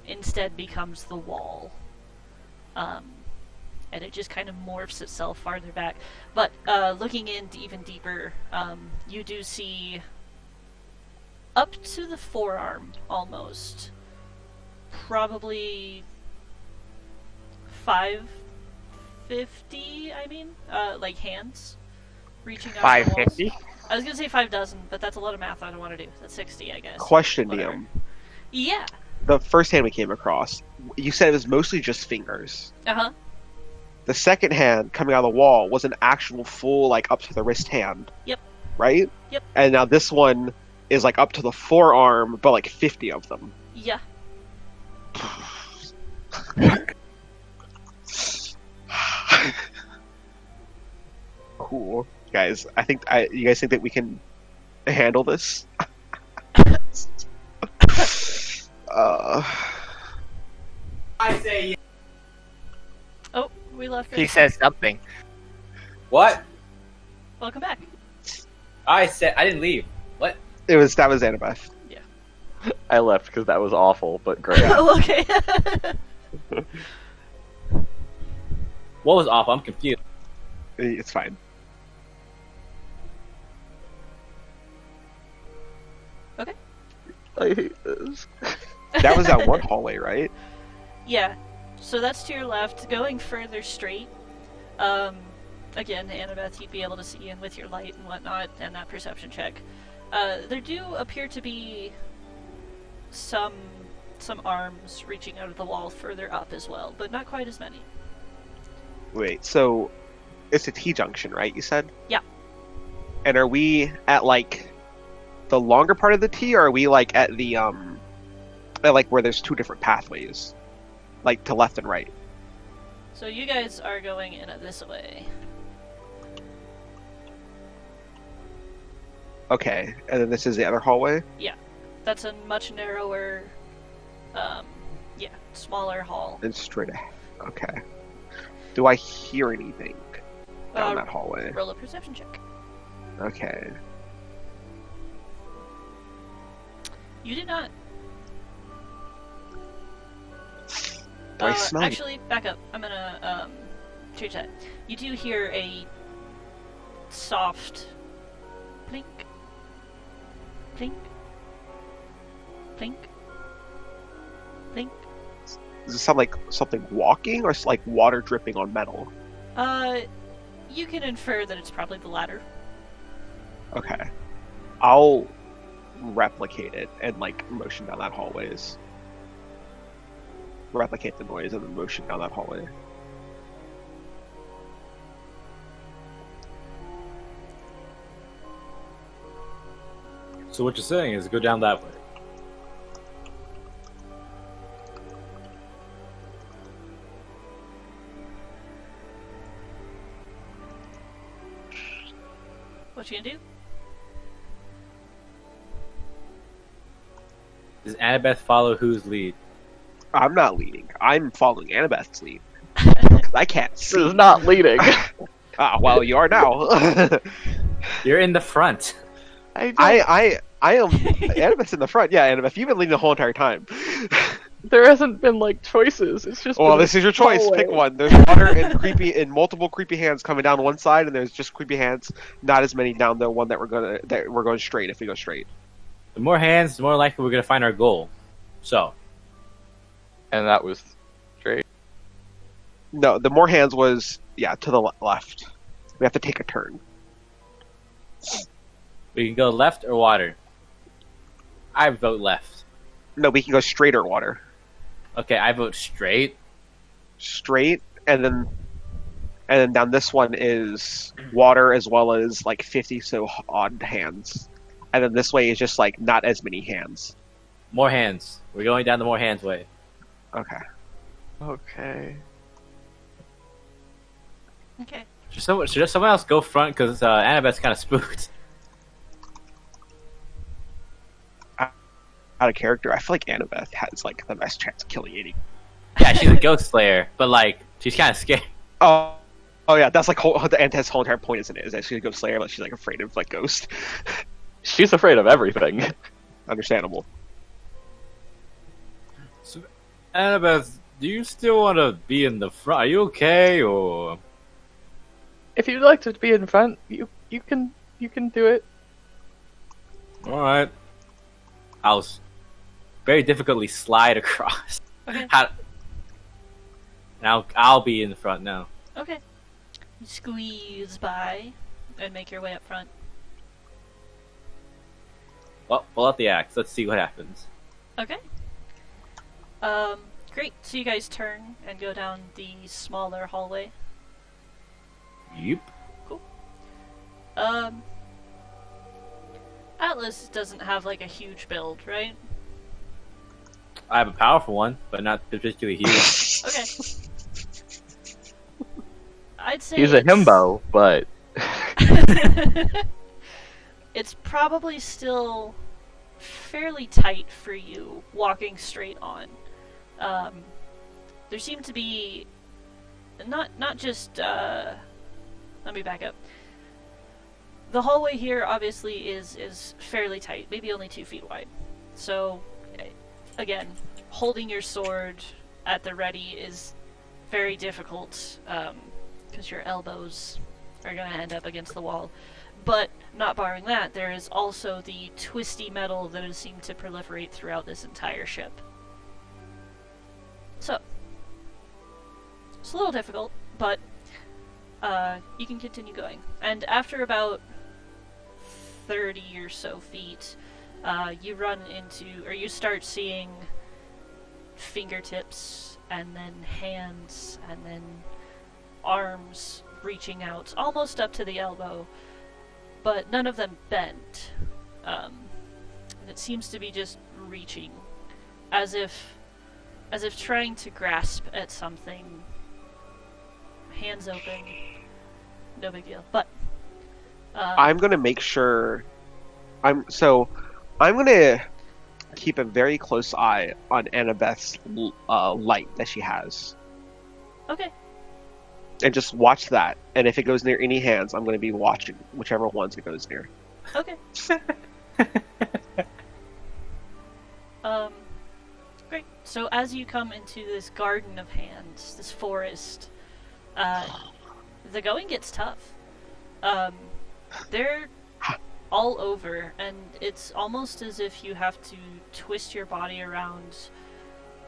instead becomes the wall. And it just kind of morphs itself farther back. But looking in even deeper, you do see up to the forearm, almost. Probably 550, like hands reaching out. 550? I was gonna say 5 dozen, but that's a lot of math I don't want to do. That's 60, I guess. Question, Whatever. Liam. Yeah. The first hand we came across, you said it was mostly just fingers. Uh-huh. The second hand coming out of the wall was an actual full, like, up to the wrist hand. Yep. Right? Yep. And now this one is, like, up to the forearm, but, like, 50 of them. Yeah. Cool. Guys, you guys think that we can handle this? I say Oh, we left. He says something. what? Welcome back. I said I didn't leave. What? that was Annabeth. I left because that was awful, but great. Oh, okay. What was off? I'm confused. It's fine. Okay. I hate this. That was that one hallway, right? Yeah. So that's to your left. Going further straight. Again, Annabeth, you'd be able to see in with your light and whatnot, and that perception check. There do appear to be some arms reaching out of the wall further up as well, but not quite as many. Wait, so it's a T-junction, right? You said? Yeah. And are we at, like, the longer part of the T, or are we, like, at the, at, like, where there's two different pathways? Like, to left and right? So you guys are going in it this way. Okay, and then this is the other hallway? That's a much narrower, smaller hall. And straight ahead. Okay. Do I hear anything down that hallway? Roll a perception check. Okay. You did not. Do I smell Actually, back up. I'm gonna change that. You do hear a soft plink, plink, plink, plink. Does it sound like something walking, or it's like water dripping on metal? You can infer that it's probably the latter. Okay. I'll replicate it and, like, motion down that hallways. Replicate the noise and then motion down that hallway. So what you're saying is go down that way. What you gonna do? Does Annabeth follow whose lead? I'm not leading. I'm following Annabeth's lead. 'Cause I can't This see. is not leading. Ah, well, you are now. You're in the front. I am. Annabeth's in the front. Yeah, Annabeth, you've been leading the whole entire time. There hasn't been like choices. It's just. Well, been this is your choice. hallway. Pick one. There's water and multiple creepy hands coming down one side, and there's just creepy hands. Not as many down the one that we're going straight. If we go straight, The more hands, the more likely we're gonna find our goal. So, And that was straight. no. The more hands was to the left. We have to take a turn. we can go left or water. I vote left. No, we can go straight or water. Okay, I vote straight. Straight, and then down this one is water as well as like 50 so odd hands, and then this way is just like not as many hands. More hands. We're going down the more hands way. Okay. Okay. Okay. Should someone else go front? Because Annabeth's kind of spooked. Out of character, I feel like Annabeth has like the best chance of killing any. Yeah, she's a ghost slayer, but like she's kind of scared. Oh yeah, that's like the Ant's whole entire point, isn't it? Is that she's a ghost slayer, but she's like afraid of like ghosts. She's afraid of everything. Understandable. So, Annabeth, do you still want to be in the front? Are you okay, or If you'd like to be in front, you can do it. all right? I'll very difficultly slide across. Okay. Now I'll be in the front now. Okay. You squeeze by and make your way up front. Well, pull out the axe. Let's see what happens. Okay. Great. So you guys turn and go down the smaller hallway. Yep. Atlas doesn't have like a huge build, right? I have a powerful one, but not particularly huge. Okay. I'd say He's a himbo, but it's probably still fairly tight for you walking straight on. There seem to be not just let me back up. The hallway here obviously is fairly tight, maybe only 2 feet wide. So again, holding your sword at the ready is very difficult because your elbows are going to end up against the wall. But not barring that, there is also the twisty metal that has seemed to proliferate throughout this entire ship. So, it's a little difficult, but you can continue going. And after about 30 or so feet, you run into, or you start seeing fingertips, and then hands, and then arms reaching out, almost up to the elbow, but none of them bent. It seems to be just reaching, as if trying to grasp at something. Hands open, no big deal. But I'm gonna make sure. I'm gonna keep a very close eye on Annabeth's light that she has, okay. and just watch that. And if it goes near any hands, I'm gonna be watching whichever ones it goes near. Okay. Great. So as you come into this garden of hands, this forest, the going gets tough. They're all over, and it's almost as if you have to twist your body around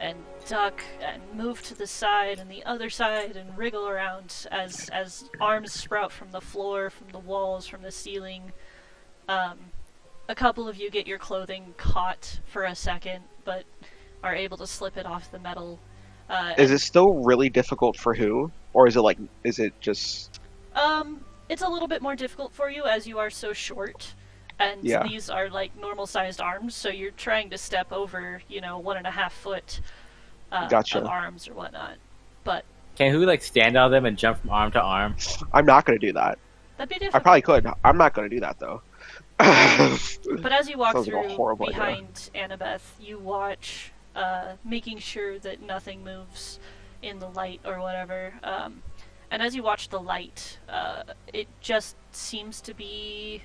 and duck and move to the side and the other side and wriggle around as arms sprout from the floor, from the walls, from the ceiling. A couple of you get your clothing caught for a second, but are able to slip it off the metal. Is it still really difficult for who, or is it just? It's a little bit more difficult for you as you are so short. And Yeah. these are like normal sized arms, so you're trying to step over, 1.5 foot Gotcha. of arms or whatnot. But Can who like stand on them and jump from arm to arm? I'm not going to do that. that'd be I difficult. probably could. I'm not going to do that though. But as you walk Sounds like a through horrible idea. behind Annabeth, you watch, making sure that nothing moves in the light or whatever. And as you watch the light, it just seems to be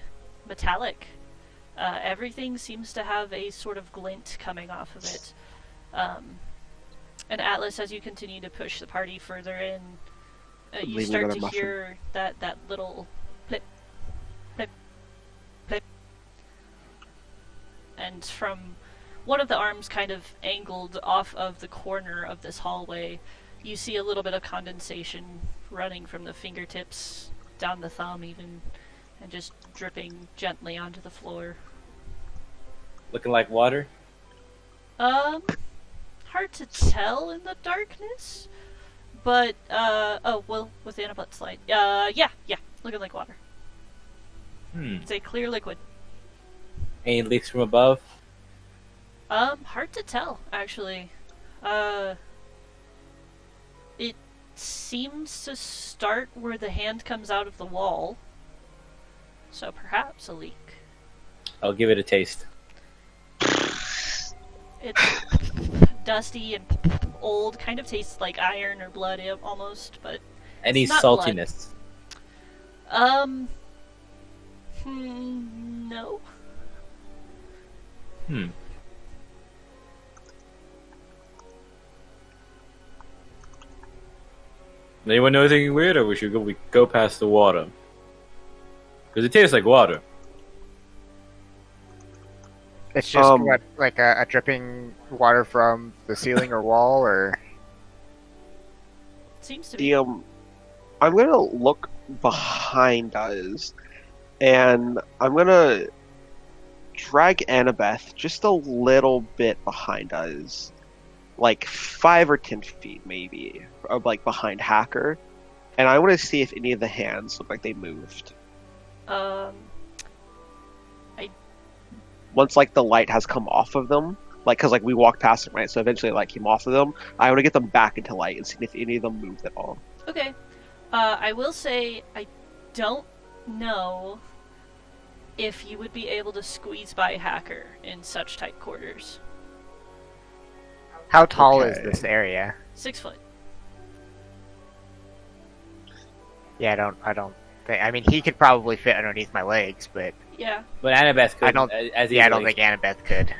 metallic. Everything seems to have a sort of glint coming off of it. And Atlas, as you continue to push the party further in, you Leaving start another to muffin. hear that little plip, plip, plip. And from one of the arms kind of angled off of the corner of this hallway, you see a little bit of condensation running from the fingertips down the thumb even, and just dripping gently onto the floor. Looking like water? Hard to tell in the darkness, but, with Annabeth's light. Yeah, looking like water. It's a clear liquid. Any leaks from above? Hard to tell, actually. It seems to start where the hand comes out of the wall, so perhaps a leak. I'll give it a taste. It's dusty and old, kind of tastes like iron or blood almost, but Any It's not blood. saltiness? No. Anyone know anything weird, or we go past the water? Because it tastes like water. It's just Um, what, like a dripping water from the ceiling or wall, or Seems to be. I'm gonna look behind us, and I'm gonna drag Annabeth just a little bit behind us, like 5 or 10 feet maybe, of like behind Hacker, and I want to see if any of the hands look like they moved. Once like the light has come off of them, like because like we walked past them, right? So eventually light came off of them. I want to get them back into light and see if any of them moved at all. Okay. I will say I don't know if you would be able to squeeze by Hacker in such tight quarters. how tall is Okay. this area? 6 foot. Yeah, I don't think. I mean, he could probably fit underneath my legs, but Yeah. But Annabeth could. I don't. As Yeah, I don't easily. think Annabeth could.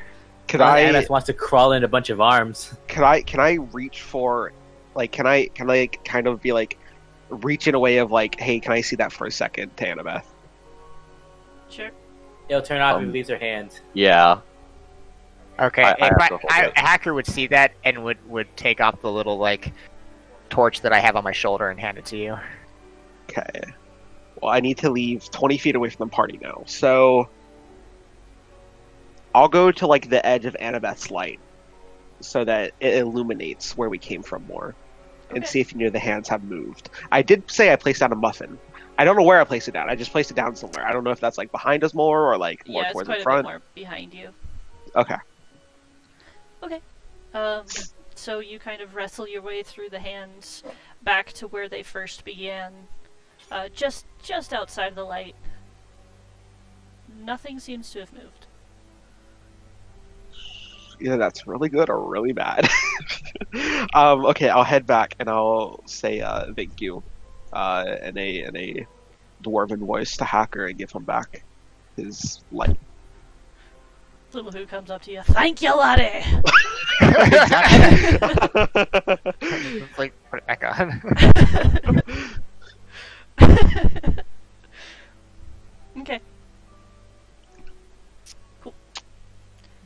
Could I? Annabeth wants to crawl in a bunch of arms. Can I reach for, like, can I like, kind of be like, reach in a way of like, hey, can I see that for a second to Annabeth? Sure. It'll turn off if Um, it leaves her hand. Yeah. Okay, I if have to hold it. a hacker would see that and would take off the little like torch that I have on my shoulder and hand it to you. Okay. Well, I need to leave 20 feet away from the party now, so I'll go to like the edge of Annabeth's light, so that it illuminates where we came from more, and Okay. see if any of the hands have moved. I did say I placed down a muffin. I don't know where I placed it down. I just placed it down somewhere. I don't know if that's like behind us more or like more Yeah, it's towards quite the a front. bit more behind you. Okay. Okay. So you kind of wrestle your way through the hands back to where they first began, just outside the light. Nothing seems to have moved. Either that's really good or really bad. Okay, I'll head back and I'll say thank you in a dwarven voice to Hacker and give him back his light. Little Who comes up to you. Thank you, laddie! It's like put it back on. Okay.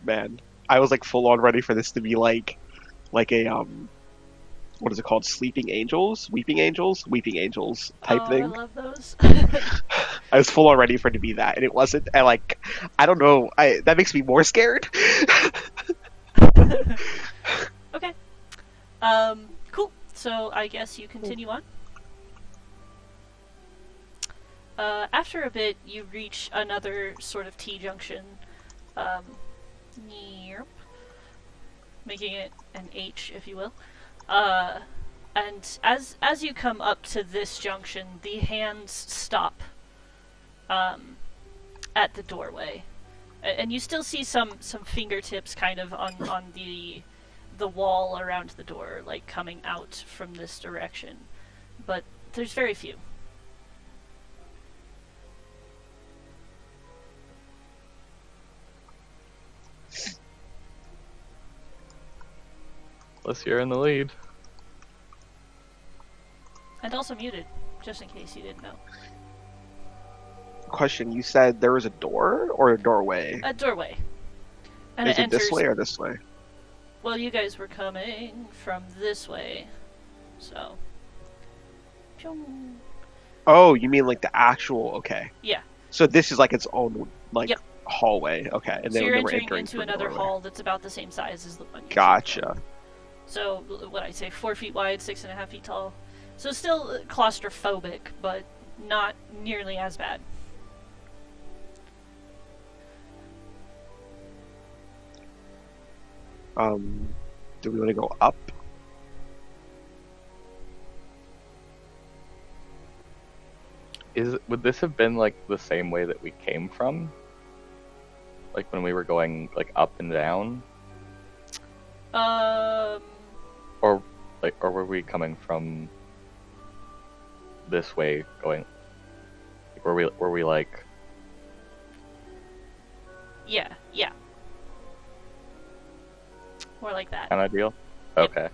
Man, I was like full on ready for this to be like a what is it called? Sleeping angels, weeping angels type Oh, thing. I love those. I was full on ready for it to be that, and it wasn't. And like, I don't know. That makes me more scared. Okay. Cool. So I guess you continue on. After a bit, you reach another sort of T-junction. Yep. Making it an H, if you will. And as you come up to this junction, the hands stop at the doorway. And you still see some fingertips kind of on the wall around the door, like coming out from this direction. But there's very few. Unless you're in the lead. And also muted, just in case you didn't know. Question: you said there was a door or a doorway? A doorway. And Is it enters... this way or this way? Well, you guys were coming from this way, so... Pyong. Oh, you mean like the actual? Okay. Yeah. So this is like its own like Yep. hallway. Okay, and So then you're we're entering entering into from the another doorway. hall that's about the same size as the one you came Gotcha. from. So, what I say, 4 feet wide, 6.5 feet tall. So still claustrophobic, but not nearly as bad. Do we want to go up? Would this have been like the same way that we came from? Like when we were going like up and down? Or were we coming from this way going like, were we like Yeah. More like that. kind of deal? Yep. Okay.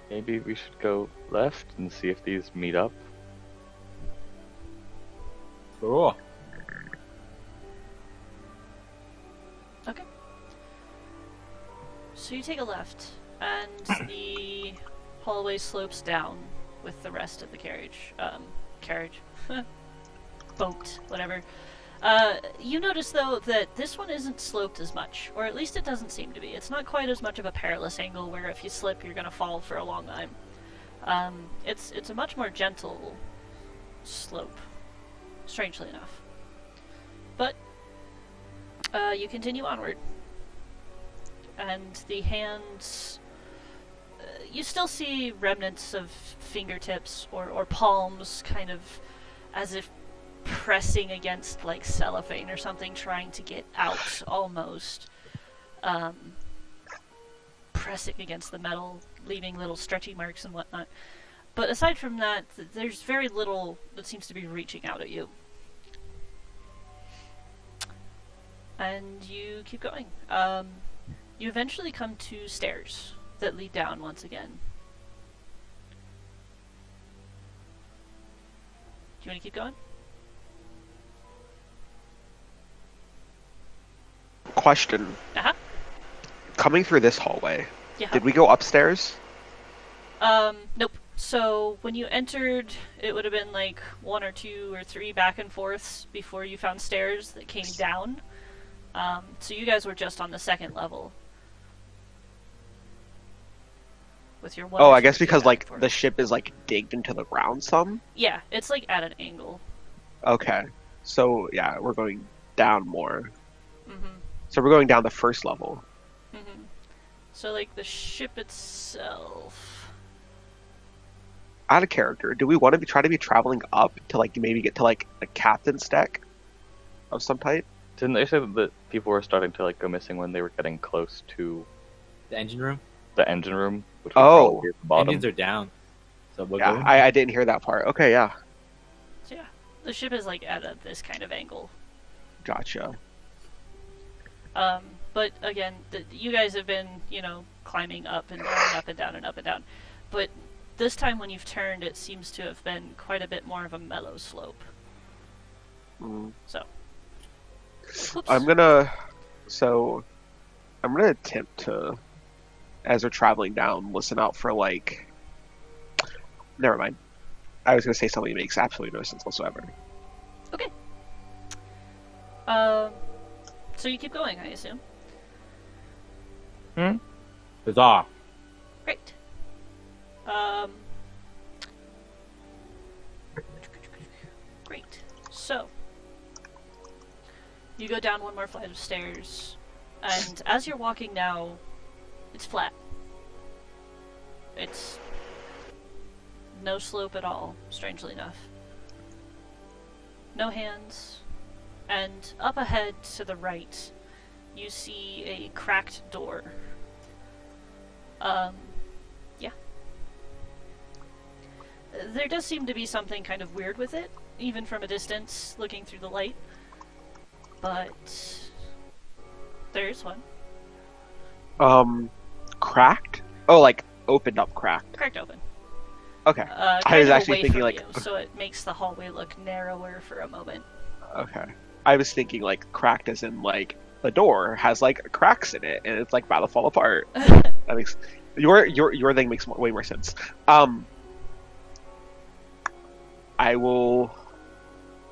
Maybe we should go left and see if these meet up. Cool. Okay. So you take a left, and the hallway slopes down with the rest of the carriage. Boat, whatever. You notice, though, that this one isn't sloped as much, or at least it doesn't seem to be. It's not quite as much of a perilous angle where if you slip, you're going to fall for a long time. It's a much more gentle slope, strangely enough. But you continue onward, and the hands... you still see remnants of fingertips or palms, kind of as if pressing against like cellophane or something, trying to get out almost. Pressing against the metal, leaving little stretchy marks and whatnot. But aside from that, there's very little that seems to be reaching out at you. And you keep going. You eventually come to stairs that lead down once again. Do you want to keep going? Question: Uh-huh. coming through this hallway, Yeah. did we go upstairs? Nope. So when you entered, it would have been like 1 or 2 or 3 back and forths before you found stairs that came down. So you guys were just on the second level. With your 1 Oh, or I 2 guess feet because back like and forth. the ship is like digged into the ground some. Yeah, it's like at an angle. Okay, so yeah, we're going down more. Mm-hmm. So we're going down the first level. Mm-hmm. So like the ship itself... Out of character, do we want to try to be traveling up to like maybe get to like a captain's deck of some type? Didn't they say that people were starting to like go missing when they were getting close to The engine room. the engine room, which would Oh. probably be at the bottom? Engines are down. So we'll Yeah, go. I didn't hear that part. Okay, yeah, So yeah, the ship is like at this kind of angle. gotcha. But again, you guys have been, climbing up and down, up and down, and up and down. But this time when you've turned, it seems to have been quite a bit more of a mellow slope. Mm. So. Whoops. I'm gonna attempt to, as we're traveling down, listen out for like. Never mind. I was gonna say something that makes absolutely no sense whatsoever. Okay. So you keep going, I assume. Huzzah! Great. You go down one more flight of stairs, and as you're walking now, it's flat. It's no slope at all, strangely enough. No hands. And up ahead to the right, you see a cracked door. Yeah. There does seem to be something kind of weird with it, even from a distance, looking through the light. But there's one. Cracked? Oh, like opened up cracked. Cracked open. Okay. I Kind was of actually away thinking from like you, so it makes the hallway look narrower for a moment. okay. I was thinking like cracked as in like the door has like cracks in it and it's like about to fall apart. That makes your thing makes way more sense. I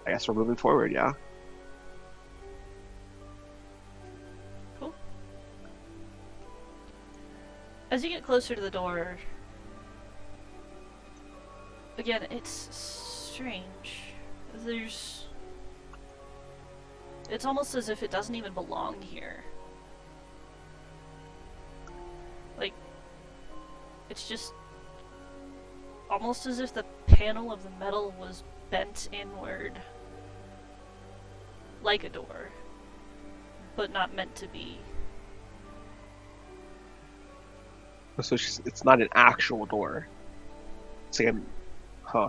guess we're moving forward, yeah. Cool. As you get closer to the door, again, it's strange. It's almost as if it doesn't even belong here. Like, it's just almost as if the panel of the metal was bent inward. Like a door. But not meant to be. So it's not an actual door. It's like huh.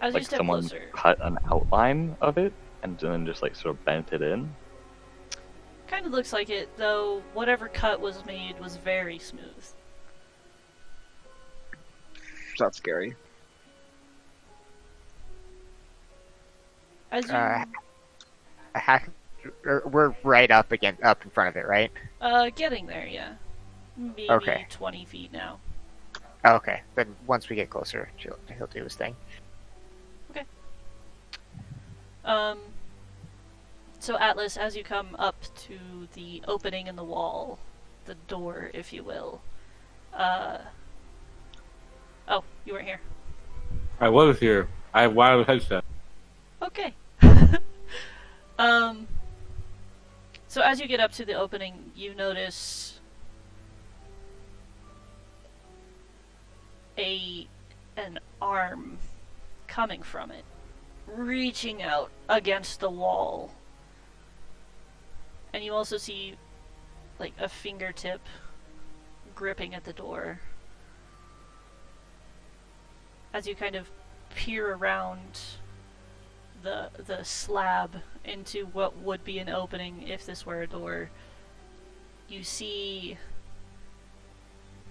As you Like step someone closer, cut an outline of it and then just like sort of bent it in. kind of looks like it, though whatever cut was made was very smooth. That's scary. As you, We're right up in front of it, right? getting there, yeah. Maybe Okay. 20 feet now. Okay, then once we get closer, he'll do his thing. So Atlas, as you come up to the opening in the wall, the door, if you will, oh, you weren't here. I was here. I have wireless headset. Okay. So as you get up to the opening, you notice an arm coming from it, reaching out against the wall. And you also see, like, a fingertip gripping at the door. As you kind of peer around the slab into what would be an opening if this were a door, you see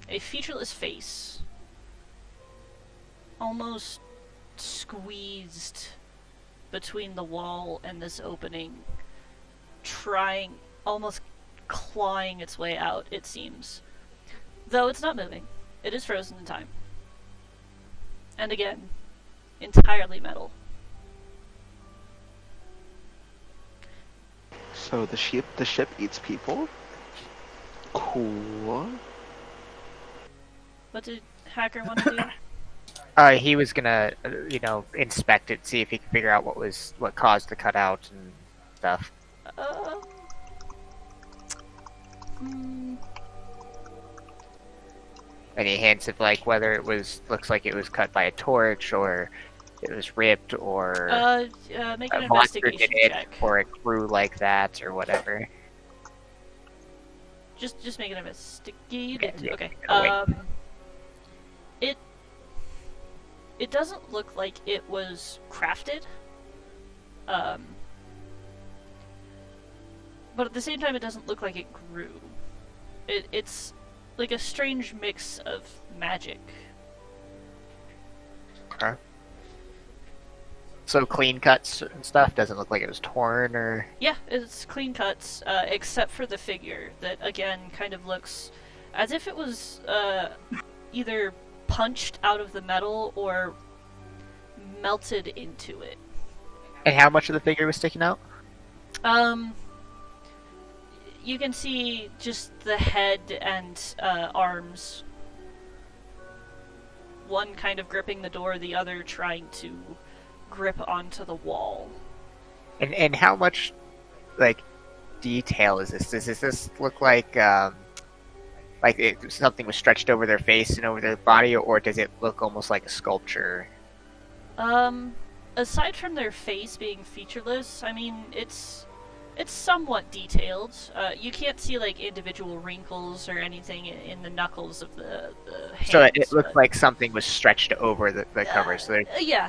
a featureless face, almost squeezed between the wall and this opening, trying, almost clawing its way out, it seems. Though it's not moving. It is frozen in time. And again, entirely metal. So the ship eats people? Cool. What did Hacker want to do? He was gonna, inspect it, see if he could figure out what caused the cutout and stuff. Hmm. Any hints of whether looks like it was cut by a torch or it was ripped or Make an a monster did investigation it check. or it grew like that or whatever. Just make an investigation. Yeah, Okay. wait. It doesn't look like it was crafted. But at the same time, it doesn't look like it grew. It's like a strange mix of magic. Okay. So clean cuts and stuff doesn't look like it was torn or. Yeah, it's clean cuts, except for the figure that again kind of looks as if it was either punched out of the metal or melted into it. And how much of the figure was sticking out? You can see just the head and arms. One kind of gripping the door, the other trying to grip onto the wall. And how much like detail is this? Does this look like something was stretched over their face and over their body, or does it look almost like a sculpture? Aside from their face being featureless, I mean, it's somewhat detailed. You can't see like individual wrinkles or anything in the knuckles of the hands. So it looks but- like something was stretched over the cover. So yeah.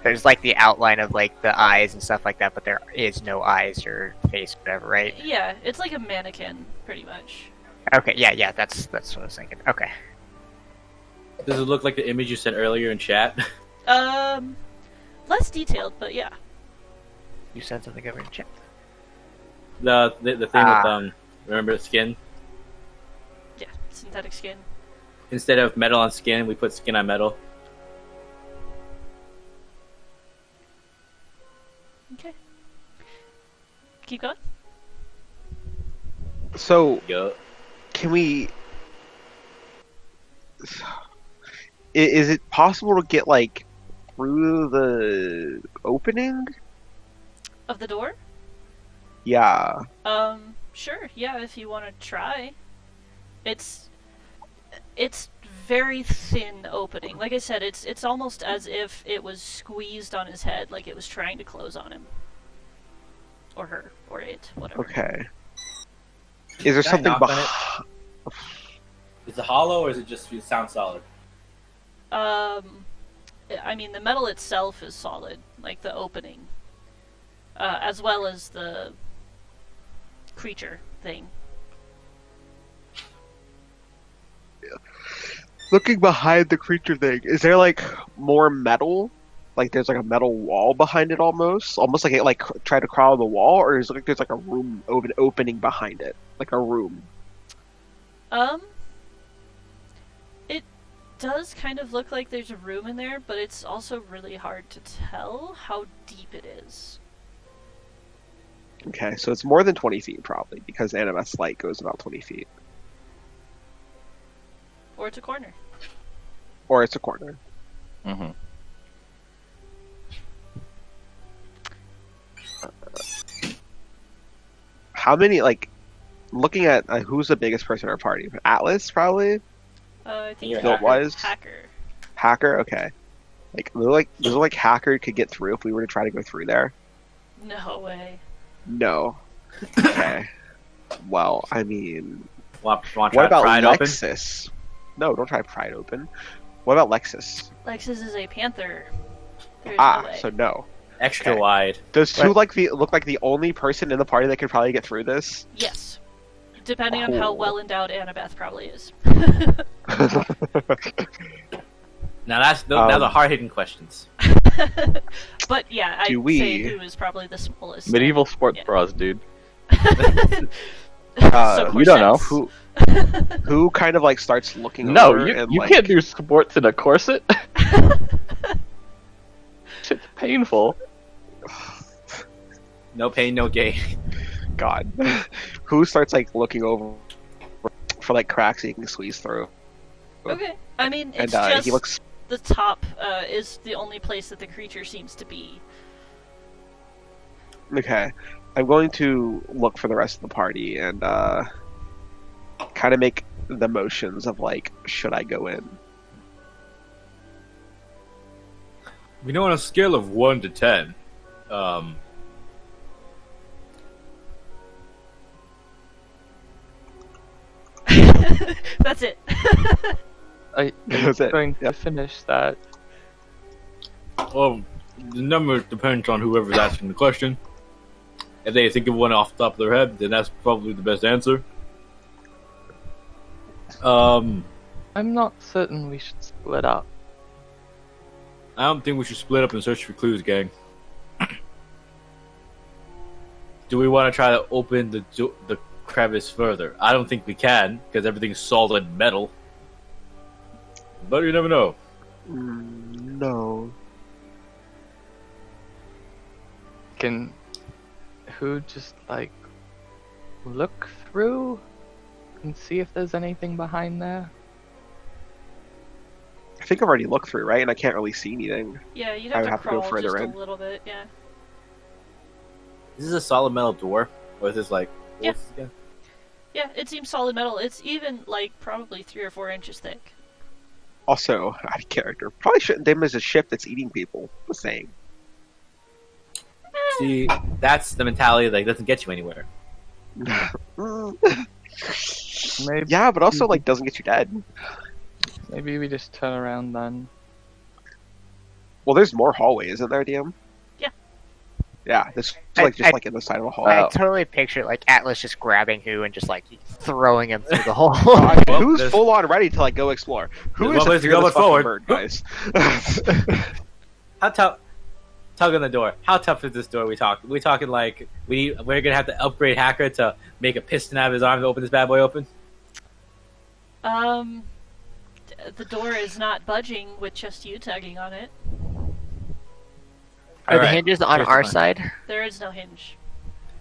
there's like the outline of like the eyes and stuff like that, but there is no eyes or face, whatever, right? Yeah, it's like a mannequin, pretty much. Okay, yeah, that's what I was thinking. Okay. Does it look like the image you sent earlier in chat? Less detailed, but yeah. You said something over in chat. The thing with remember the skin? Yeah, synthetic skin. Instead of metal on skin, we put skin on metal. Okay. Keep going. So Yo. can we? Is it possible to get like through the opening? Of the door? Yeah. Sure, yeah, if you want to try. It's very thin opening. Like I said, it's almost as if it was squeezed on his head, like it was trying to close on him. Or her, or it, whatever. Okay. Is there Can I something knock on behind? Is it hollow or is it just sound solid? I mean, the metal itself is solid, like the opening. As well as the creature thing. Looking behind the creature thing, is there like more metal? Like there's like a metal wall behind it, almost like it like tried to crawl on the wall, or is it like there's like a room opening behind it, like a room? It does kind of look like there's a room in there, but it's also really hard to tell how deep it is. Okay, so it's more than 20 feet probably, because NMS light goes about 20 feet, Or it's a corner. or it's a corner. Mm-hmm. How many like? Looking at who's the biggest person in our party? Atlas probably. I think You're Build-wise? hacker. Hacker, okay. There's like Hacker could get through if we were to try to go through there. No way. No. Okay. Well, I mean, Want to what try about Pride open? Lexus? No, don't try Pride open. What about Lexus? Lexus is a panther. There's Ah, no way. so no. Extra Okay. wide. Does What? two look like the only person in the party that could probably get through this? Yes. Depending on how Cool. well endowed Annabeth probably is. Now now the Um, hard hitting questions. But yeah, I'd Do we- say who is probably the smallest. Medieval sports Yeah. bras, dude. So You don't know. corsets. Who kind of like starts looking No, over you and you like, can't do sports in a corset. Shit's painful. No pain, no gain. God. Who starts like looking over for like cracks he can squeeze through? Okay. I mean, And it's he just looks the top is the only place that the creature seems to be. okay. I'm going to look for the rest of the party and kind of make the motions of like, should I go in? We know on a scale of 1 to 10, That's it. I'm That's it. going to Yep. finish that. well, the number depends on whoever's asking the question. If they think of one off the top of their head, then that's probably the best answer. I'm not certain we should split up. I don't think we should split up and search for clues, gang. Do we want to try to open the crevice further? I don't think we can, because everything's solid metal. But you never know. No. Can who just like look through and see if there's anything behind there? think I've already looked through, right? And I can't really see anything. Yeah, you'd I have would to have to go crawl further just in. a little bit. Yeah. Is this a solid metal door, or is this like? Yeah. what's this again? Yeah, it seems solid metal. It's even like probably 3 or 4 inches thick. Also, out of character. Probably shouldn't name as a ship that's eating people. Just saying. See, that's the mentality that doesn't get you anywhere. Maybe, Yeah, but also like doesn't get you dead. maybe we just turn around then. Well, there's more hallway, isn't there, DM? Yeah. Yeah, this is I- like just I- like in the side of a hall. I totally picture like Atlas just grabbing Who and just like throwing him through the hole. I mean, who's there's- full on ready to like go explore? Who there's is one a place to go fearless but fucking forward. bird, guys? How tough? Tug on the door. How tough is this door? We talking like we're gonna have to upgrade Hacker to make a piston out of his arm to open this bad boy open. The door is not budging with just you tugging on it. Are the Alright, hinges on here's the our plan. side? There is no hinge.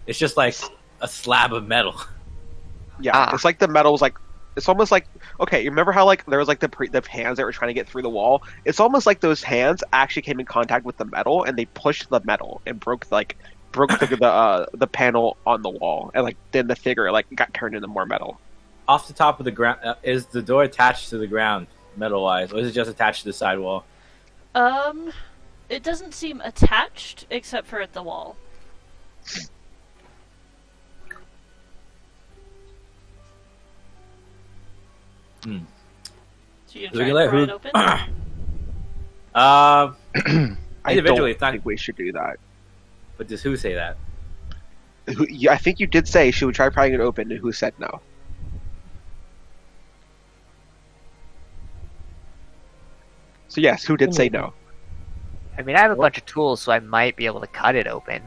It's just like a slab of metal. Yeah, Ah. it's like the metal's like it's almost like okay. You remember how like there was like the hands that were trying to get through the wall? It's almost like those hands actually came in contact with the metal and they pushed the metal and broke the panel on the wall, and like then the figure like got turned into more metal. Off the top of the ground, is the door attached to the ground metal wise, or is it just attached to the side wall? It doesn't seem attached except for at the wall. Hmm. So you're So we trying can let to pry who- it open? I Individually, it's don't not. think we should do that. But does who say that? Yeah, I think you did say she would try prying it open, and who said no? So yes, who did say no? I mean, I have a bunch of tools, so I might be able to cut it open.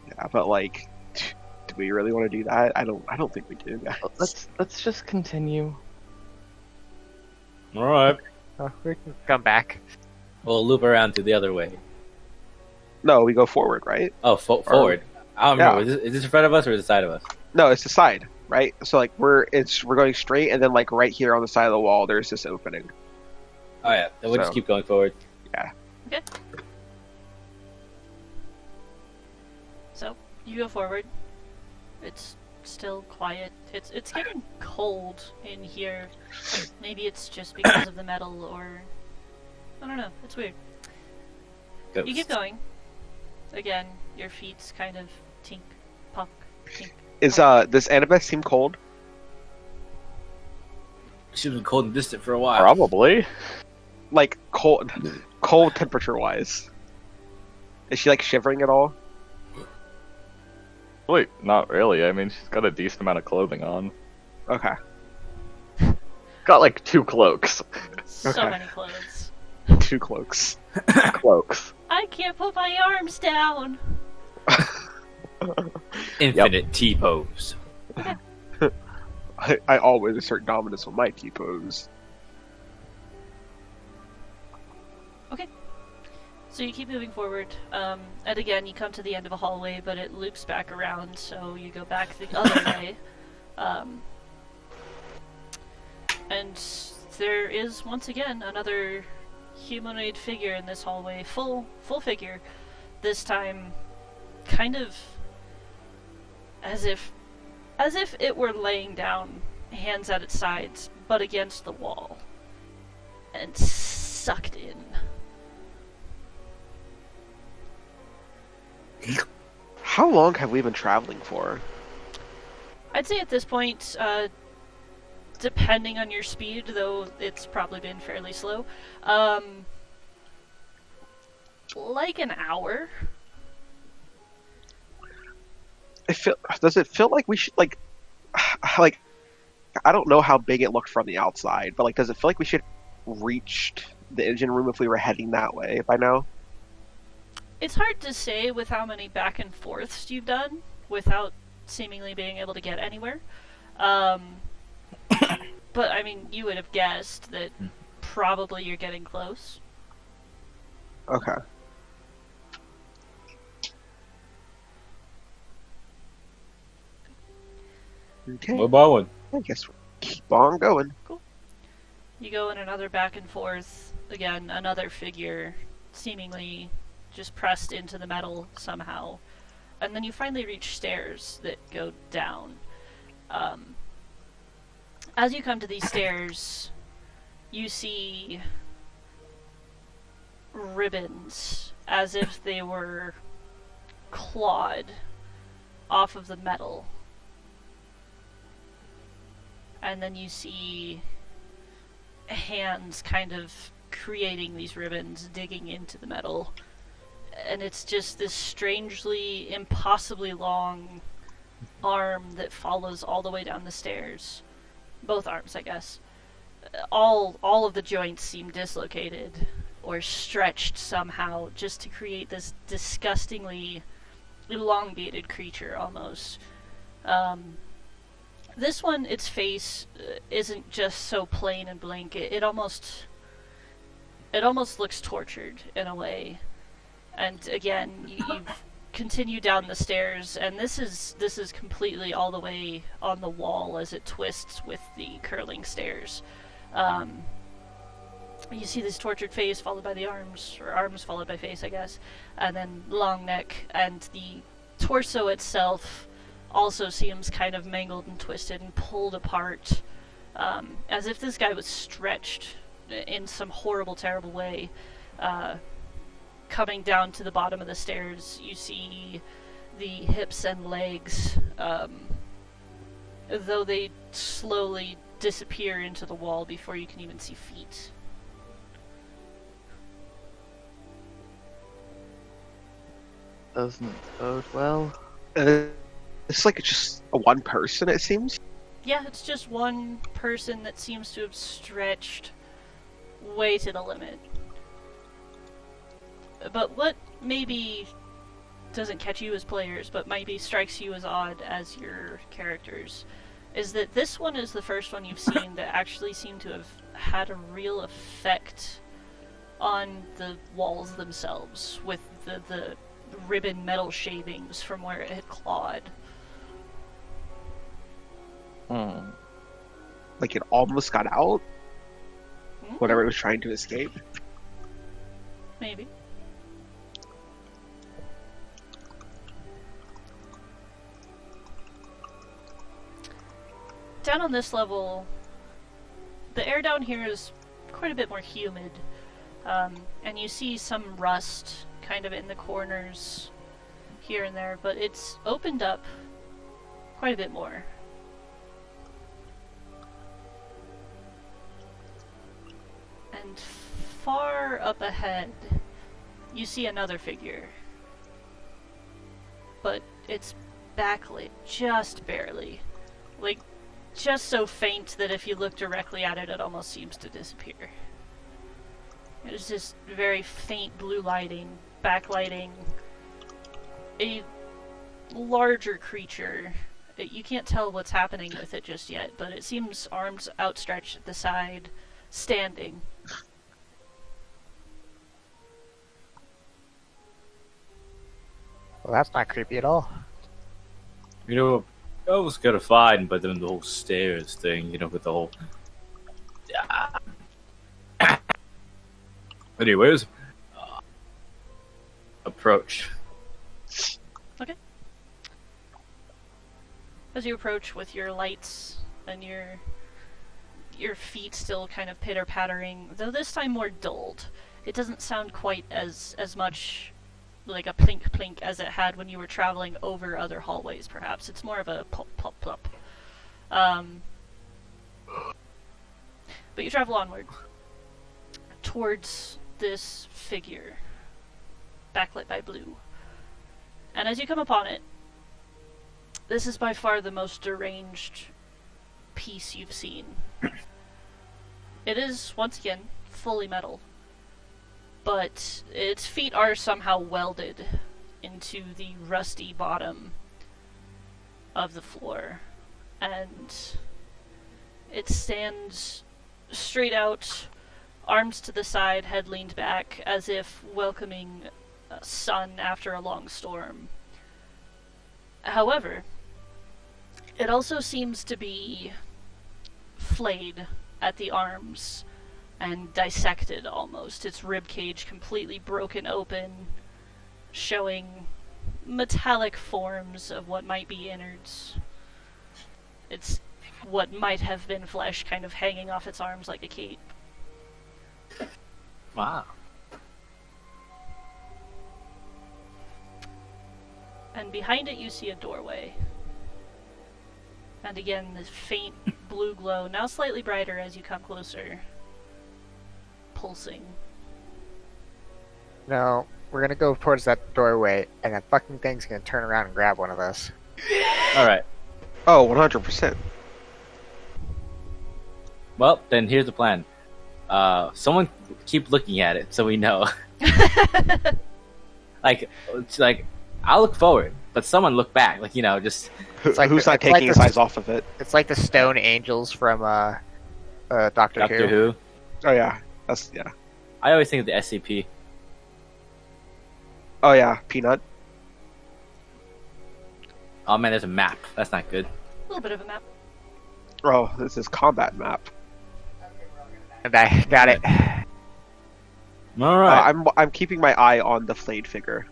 Yeah, but like, do we really want to do that? I don't think we do, guys. Let's just continue. All right. We can come back. We'll loop around to the other way. No, we go forward, right? Oh, forward. I don't Yeah. remember. Is this in front of us or is it the side of us? No, it's the side, right? So like we're going straight, and then like right here on the side of the wall, there's this opening. Oh yeah. Then we'll just So- keep going forward. Okay. So you go forward. It's still quiet. It's getting cold in here. Maybe it's just because of the metal, or I don't know. It's weird. You keep going. Again, your feet's kind of tink, punk, tink. Is does Annabeth seem cold? She's been cold and distant for a while. Probably. Like cold temperature wise? Is she like shivering at all? Wait, not really. I mean, she's got a decent amount of clothing on. Okay. Got like 2 cloaks. So Okay. many clothes. 2 cloaks. Cloaks. I can't put my arms down. Infinite T-pose. I always assert dominance with my T-pose. So you keep moving forward, and again you come to the end of a hallway, but it loops back around, so you go back the other way. And there is once again another humanoid figure in this hallway, full figure. This time, kind of as if it were laying down, hands at its sides, but against the wall, and sucked in. How long have we been traveling for? I'd say at this point, depending on your speed, though it's probably been fairly slow, like an hour. Does it feel like we should like I don't know how big it looked from the outside, but like does it feel like we should reached the engine room if we were heading that way by now? It's hard to say with how many back and forths you've done without seemingly being able to get anywhere. But I mean, you would have guessed that probably you're getting close. Okay. Okay. We're going. I guess we'll keep on going. You go in another back and forth. Again, another figure, seemingly just pressed into the metal somehow. And then you finally reach stairs that go down. As you come to these stairs, you see ribbons as if they were clawed off of the metal. And then you see hands kind of creating these ribbons, digging into the metal. And it's just this strangely, impossibly long arm that follows all the way down the stairs. Both arms, I guess. All of the joints seem dislocated or stretched somehow just to create this disgustingly elongated creature almost. This one, its face isn't just so plain and blank. It almost looks tortured in a way. And again, you've continued down the stairs, and this is completely all the way on the wall as it twists with the curling stairs. You see this tortured face followed by the arms, or arms followed by face, I guess, and then long neck, and the torso itself also seems kind of mangled and twisted and pulled apart, as if this guy was stretched in some horrible, terrible way. Coming down to the bottom of the stairs, you see the hips and legs, though they slowly disappear into the wall before you can even see feet. Doesn't bode well. It's like it's just a one person, it seems. Yeah, it's just one person that seems to have stretched way to the limit. But what maybe doesn't catch you as players, but maybe strikes you as odd as your characters, is that this one is the first one you've seen that actually seemed to have had a real effect on the walls themselves, with the ribbon metal shavings from where it had clawed. Like it almost got out Mm-hmm. whenever it was trying to escape. Maybe. Down on this level, the air down here is quite a bit more humid, and you see some rust kind of in the corners here and there, but it's opened up quite a bit more. And far up ahead, you see another figure, but it's backlit just barely. Like, just so faint that if you look directly at it, it almost seems to disappear. It's this very faint blue lighting, backlighting a larger creature. You can't tell what's happening with it just yet, but it seems arms outstretched at the side, standing. Well, that's not creepy at all. You know, I was kind of fine, but then the whole stairs thing, you know, with the whole. Anyways, approach. Okay. As you approach with your lights and your feet still kind of pitter-pattering, though this time more dulled. It doesn't sound quite as much like a plink-plink as it had when you were traveling over other hallways, perhaps. It's more of a plop-plop-plop. But you travel onward towards this figure, backlit by blue. And as you come upon it, this is by far the most deranged piece you've seen. It is, once again, fully metal, but its feet are somehow welded into the rusty bottom of the floor, and it stands straight out, arms to the side, head leaned back, as if welcoming sun after a long storm. However, it also seems to be flayed at the arms and dissected almost. Its rib cage completely broken open, showing metallic forms of what might be innards. It's what might have been flesh kind of hanging off its arms like a cape. Wow. And behind it you see a doorway. And again, this faint blue glow, now slightly brighter as you come closer, pulsing. No, we're gonna go towards that doorway, and that fucking thing's gonna turn around and grab one of us. All right. Oh, 100%. Well, then here's the plan. Someone keep looking at it so we know. It's like I'll look forward, but someone look back. Like, just It's like Who's the- not it's like taking his the- eyes off of it? It's like the stone angels from Doctor Doctor Who. Oh yeah, yeah. I always think of the SCP. Oh yeah, Peanut. Oh man, there's a map. That's not good. A little bit of a map. Oh, this is combat map. And I got it. All right. I'm keeping my eye on the flayed figure.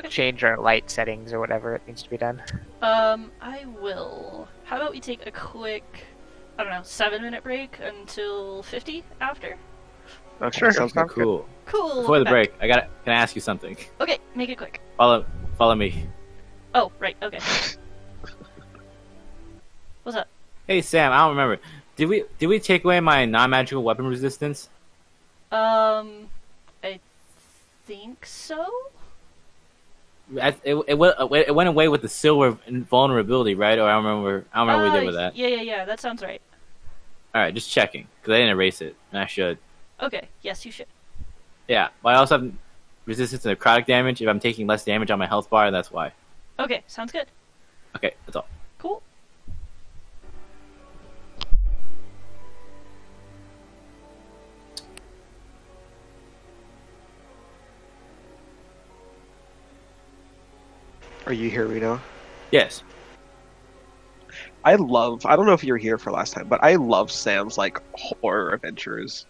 Change our light settings or whatever it needs to be done. I will. How about we take a quick, 7-minute break until 50 after? Okay, Sure, sounds sounds good. Cool. Cool. Before the back. break, can I ask you something? Okay, make it quick. Follow me. Oh, right, okay. What's up? Hey Sam, I don't remember. Did we take away my non-magical weapon resistance? I think so? It went away with the silver vulnerability, right? Or I don't remember what we did with that. Yeah, that sounds right. All right, just checking because I didn't erase it, and I should. Okay, yes, you should. Yeah, but I also have resistance to necrotic damage if I'm taking less damage on my health bar. That's why. Okay, sounds good. Okay, that's all. Cool. Are you here, Reno? Yes. I don't know if you were here for last time, but I love Sam's horror adventures.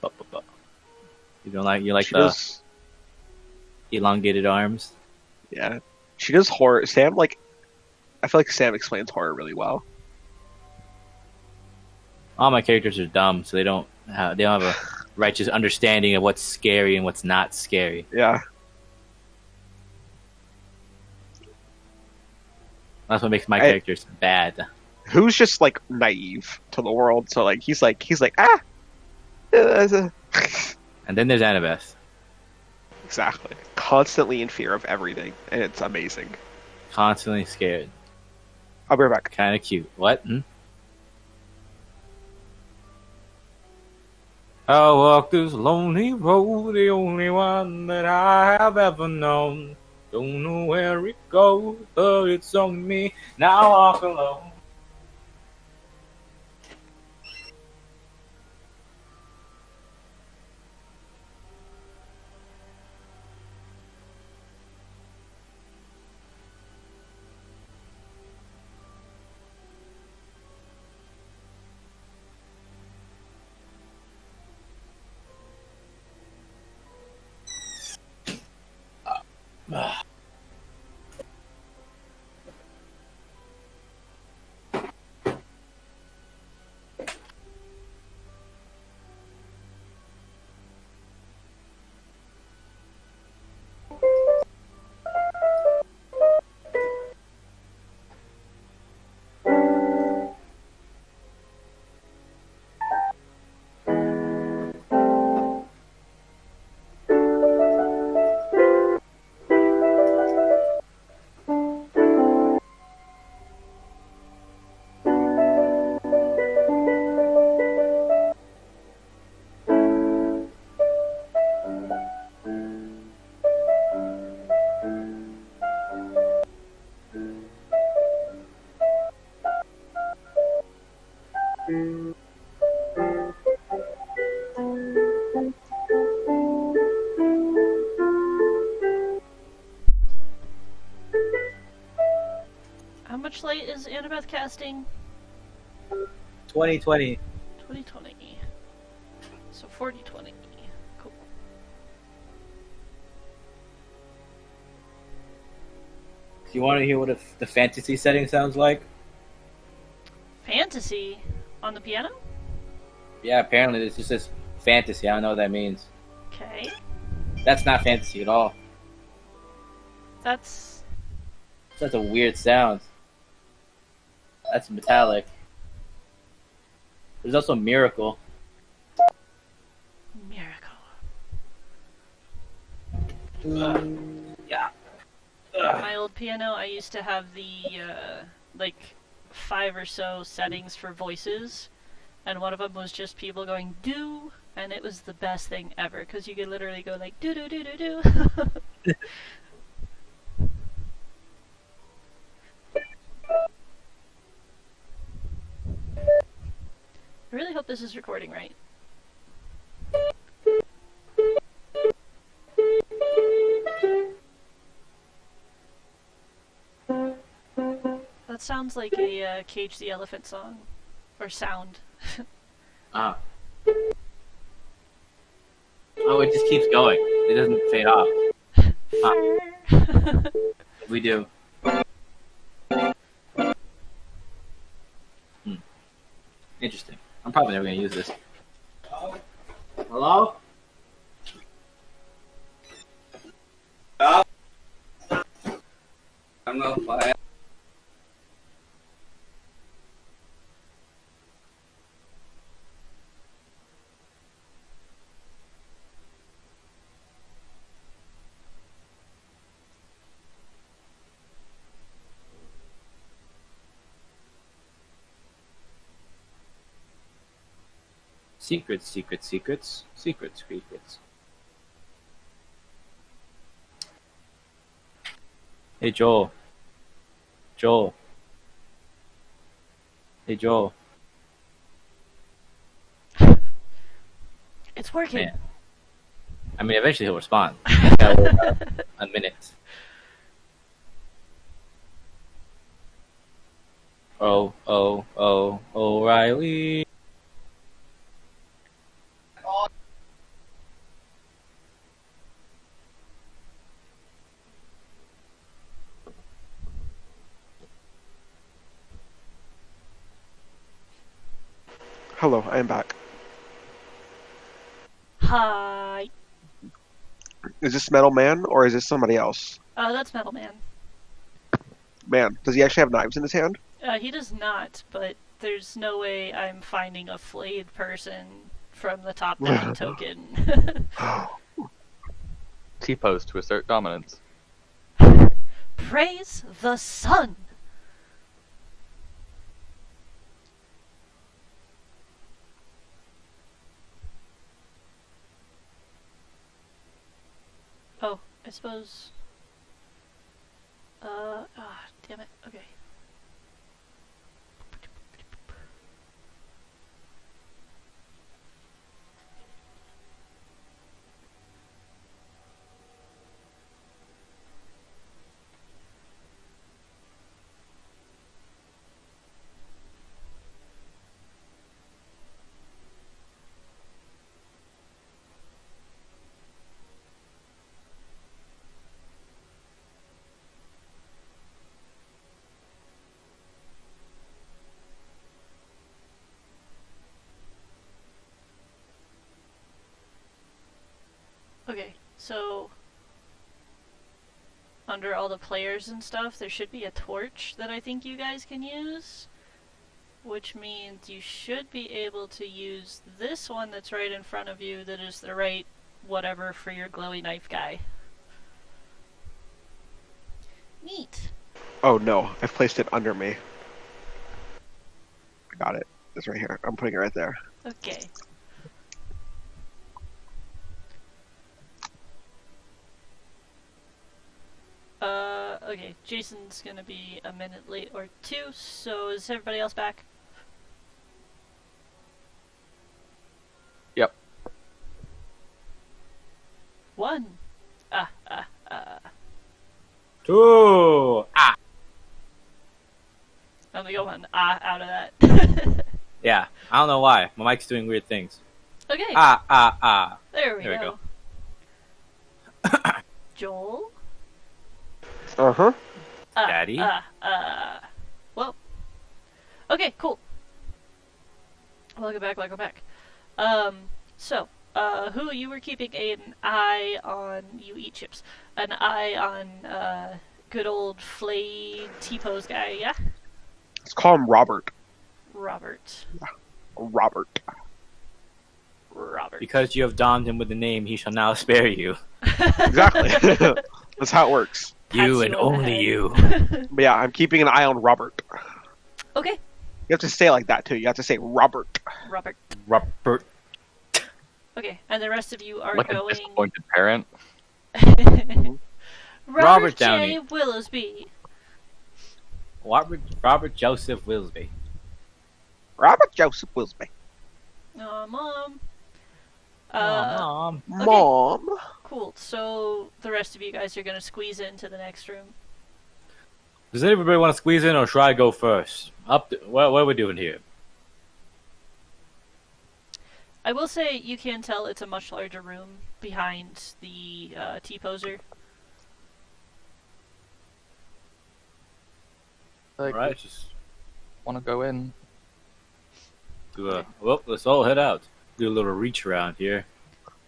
You don't like She the does, elongated arms? yeah. She does horror. Sam I feel like Sam explains horror really well. All my characters are dumb, so they don't have a righteous understanding of what's scary and what's not scary. Yeah. That's what makes my characters bad. Who's just naive to the world, so he's like And then there's Annabeth. exactly. Constantly in fear of everything, and it's amazing. Constantly scared. I'll be right back. Kind of cute. What? I walk this lonely road, the only one that I have ever known. Don't know where it goes, but it's on me. Now I walk alone. How much light is Annabeth casting? 2020. 2020. So 4020. Cool. Do you want to hear what the fantasy setting sounds like? Fantasy on the piano? Yeah, apparently this just says fantasy. I don't know what that means. Okay. That's not fantasy at all. That's That's a weird sound. That's metallic. There's also miracle. miracle. Yeah. My old piano, I used to have the, like, 5 or so settings for voices, and one of them was just people going, do, and it was the best thing ever, because you could literally go like, do do do do do. I really hope this is recording right. That sounds like a Cage the Elephant song. Or sound. Ah. Oh, it just keeps going. It doesn't fade off. We do. Interesting. I'm probably never going to use this. Hello? I'm not fine. Secrets, secrets, secrets, secrets, secrets. Hey, Joel. Joel. Hey, Joel. It's working. Man. I mean, eventually he'll respond. Gotta wait about a minute. Oh, O'Reilly. Hello, I am back. Hi. Is this Metal Man or is this somebody else? Oh, that's Metal Man. Man, does he actually have knives in his hand? He does not, but there's no way I'm finding a flayed person from the top down token. T-pose to assert dominance. Praise the sun! Oh, I suppose... damn it, okay. Okay, so under all the players and stuff, there should be a torch that I think you guys can use, which means you should be able to use this one that's right in front of you that is the right whatever for your glowy knife guy. Neat. Oh no, I've placed it under me. I got it. It's right here. I'm putting it right there. Okay. Okay, Jason's gonna be a minute late or two, so is everybody else back? Yep. 1. 2. Ah. Only got one out of that. Yeah, I don't know why. My mic's doing weird things. Okay, Ah. there we There we go. Joel? Uh-huh. Daddy? Well. Okay, cool. Welcome back. So, who you were keeping an eye on, you eat chips, an eye on, good old Flay T-Pose guy, yeah? Let's call him Robert. Robert. Robert. Because you have donned him with the name, he shall now spare you. Exactly. That's how it works. You Pats and you on the only head. you. But yeah, I'm keeping an eye on Robert. Okay, You have to say it like that too. You have to say Robert. Robert. Robert. Okay, and the rest of you are Like a going... disappointed parent. Robert J. Downey. Willowsby. Robert Joseph Wilsby. Robert Joseph Wilsby. Mom. Mom. Okay. Mom. Cool. So the rest of you guys are gonna squeeze into the next room. Does anybody want to squeeze in, or should I go first? What are we doing here? I will say you can tell it's a much larger room behind the T-poser. Like, Alright, just want to go in? do a... Well, let's all head out. Do a little reach around here.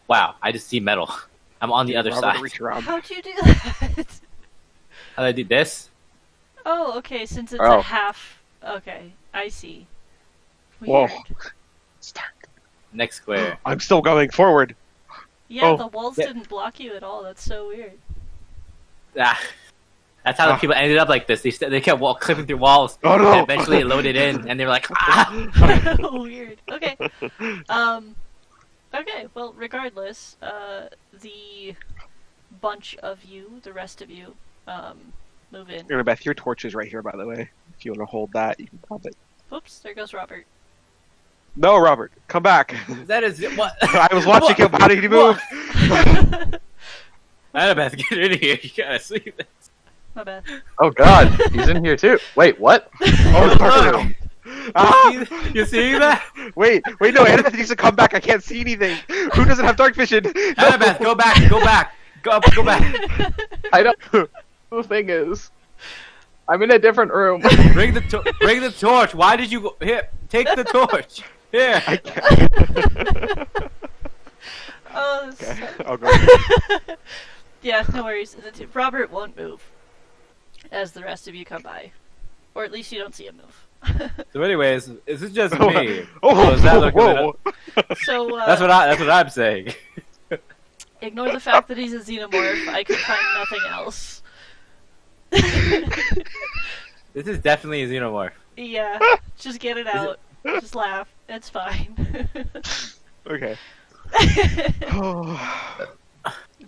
Wow, I just see metal. I'm on the other Robert, side. reach around. How'd you do that? How did I do this? Oh, okay. Since it's Oh. a half. Okay, I see. Whoa. Weird. Next square. I'm still going forward. Yeah, Oh, the walls yeah. didn't block you at all. That's so weird. Ah, that's how the Ah. people ended up like this. They kept clipping through walls. Oh, no. And eventually it loaded in, and they were like, ah! Weird. Okay. Okay. Well, regardless, the bunch of you, the rest of you, move in. Here, Beth, your torch is right here, by the way. If you want to hold that, you can pop it. Oops, there goes Robert. No, Robert, come back. That is what? I was watching him. How did he move? Annabeth, get in here. You gotta see this. My bad. Oh god, he's in here too. Wait, what? Oh, it's dark now. Ah! You seeing that? Wait, no, Annabeth needs to come back. I can't see anything. Who doesn't have dark vision? No. Annabeth, go back. Go back. I don't. The thing is, I'm in a different room. Bring the torch. Why did you go here? Take the torch. Here. I can't. Oh, Okay, so- I'll go. yeah, no worries. Robert won't move as the rest of you come by, or at least you don't see him move. So, anyways, is it just me? Oh, is that looking whoa. So That's what I'm saying. ignore the fact that he's a xenomorph. I could find nothing else. This is definitely a xenomorph. Yeah, just get it out. Just laugh. It's fine. Okay.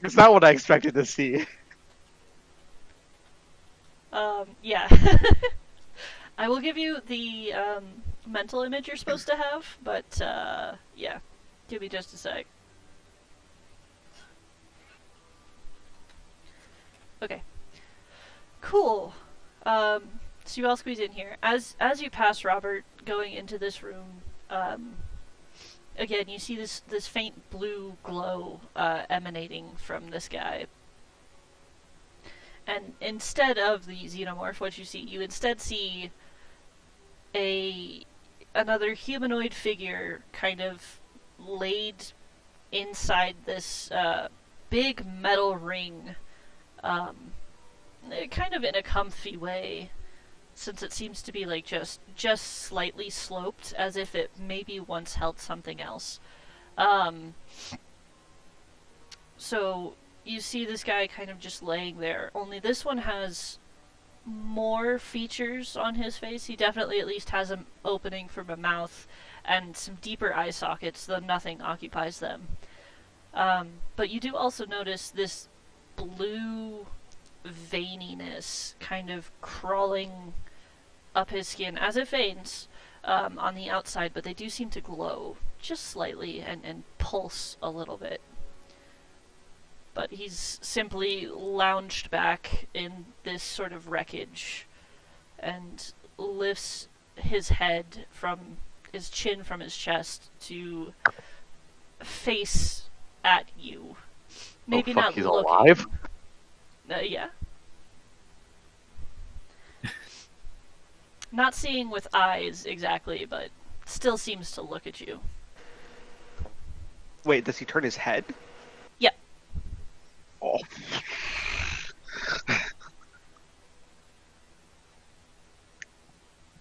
It's not what I expected to see. Yeah. I will give you the mental image you're supposed to have, but yeah. Give me just a sec. Okay. Cool. So you all squeeze in here. As you pass Robert going into this room, again you see this faint blue glow emanating from this guy. And instead of the xenomorph, what you instead see another humanoid figure kind of laid inside this big metal ring, kind of in a comfy way, since it seems to be like just slightly sloped, as if it maybe once held something else. So you see this guy kind of just laying there, only this one has more features on his face. He definitely at least has an opening from a mouth and some deeper eye sockets, though nothing occupies them. But you do also notice this blue veininess kind of crawling up his skin, as if veins on the outside, but they do seem to glow just slightly and pulse a little bit. But he's simply lounged back in this sort of wreckage and lifts his head from his chin from his chest to face at you. Maybe fuck, not he's looking. alive? Yeah. Not seeing with eyes exactly, but still seems to look at you. Wait, does he turn his head? Yeah. Oh.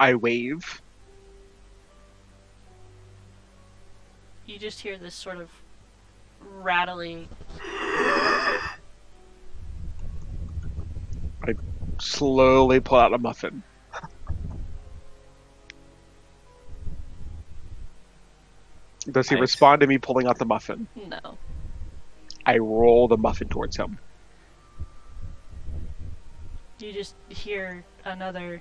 I wave. You just hear this sort of rattling. I slowly pull out a muffin. Does he Nice. respond to me pulling out the muffin? No. I roll the muffin towards him. You just hear another.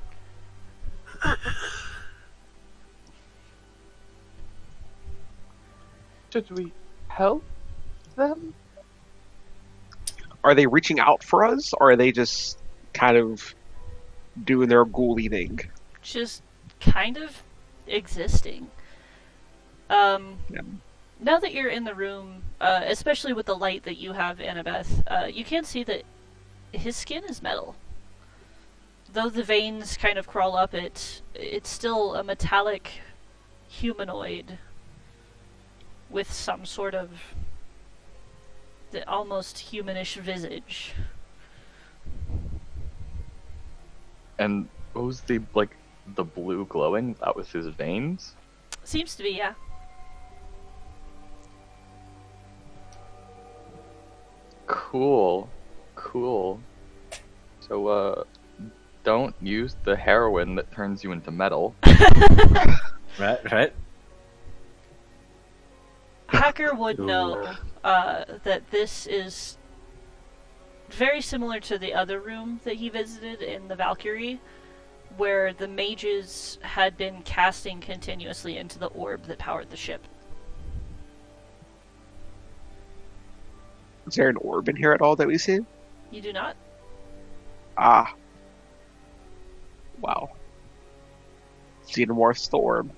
Should we help them? Are they reaching out for us, or are they just kind of doing their ghoulie thing? Just kind of existing. Yeah. Now that you're in the room, especially with the light that you have, Annabeth, you can see that his skin is metal. Though the veins kind of crawl up it, it's still a metallic humanoid with some sort of the almost humanish visage. And what was the blue glowing? That was his veins? Seems to be, yeah. Cool. So, don't use the heroin that turns you into metal. Right. Hacker would Ooh. know that this is very similar to the other room that he visited in the Valkyrie, where the mages had been casting continuously into the orb that powered the ship. Is there an orb in here at all that we see? You do not? Ah. Wow. Xenomorph's the orb.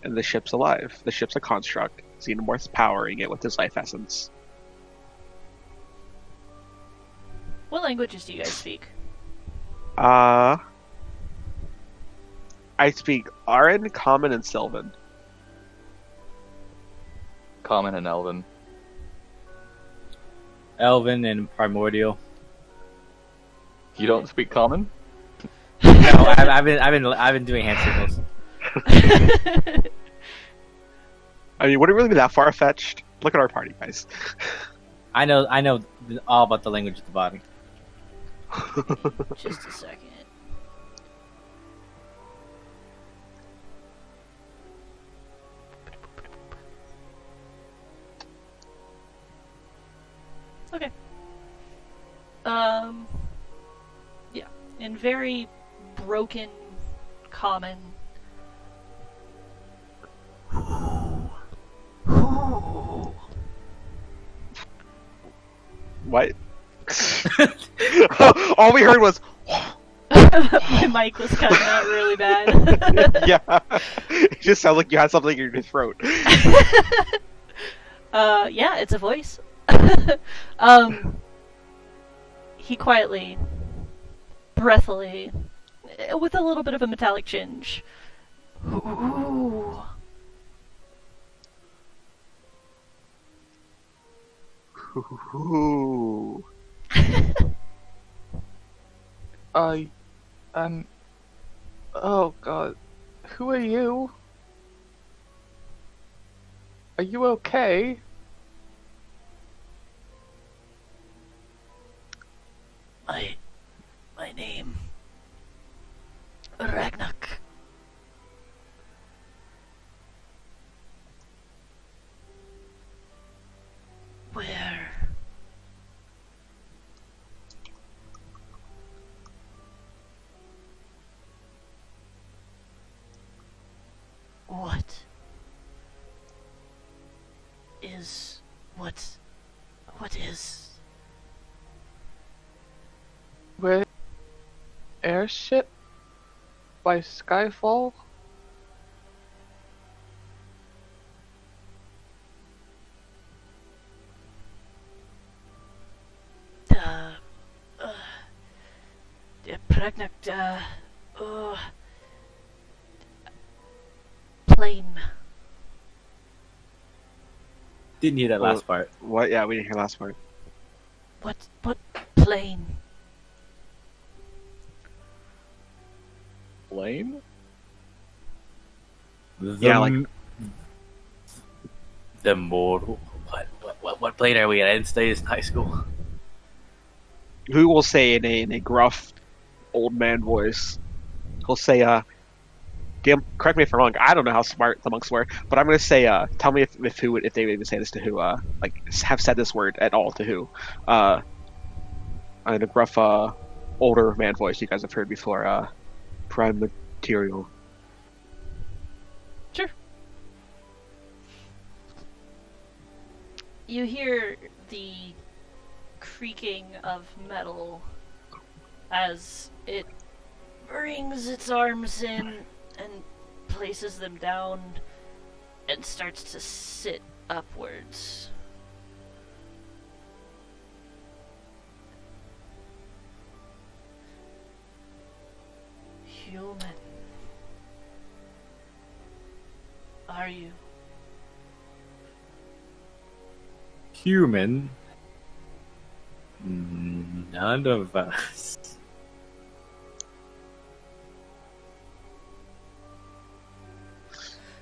And the ship's alive. The ship's a construct. Xenomorph's powering it with his life essence. What languages do you guys speak? I speak Aran, Common, and Sylvan. Common and Elven. Elven and Primordial. You don't speak Common? No, I've been doing hand signals. I mean, would it really be that far-fetched? Look at our party, guys. I know all about the language at the bottom. Just a second. Okay. Yeah. In very broken common. What? All we heard was, My mic was cutting out really bad. yeah. It just sounds like you had something in your throat. Yeah, it's a voice. He quietly, breathily, with a little bit of a metallic tinge. Ooh. Ooh. Oh god. Who are you? Are you okay? My name, Ragnak. Where? What is what is Where? Airship? by Skyfall? Uh, pregnant, plane. Didn't hear that last part. What? Yeah, we didn't hear the last part. What plane? Lane? Yeah, like- the mortal. What plane are we at? I didn't stay in high school. Who will say in a gruff old man voice? He'll say, damn, correct me if I'm wrong. I don't know how smart the monks were, but I'm gonna say, tell me if they would even say this to who, like have said this word at all to who, in a gruff, older man voice you guys have heard before. Prime material. Sure. You hear the creaking of metal as it brings its arms in and places them down and starts to sit upwards. Human. Are you? Human. None of us.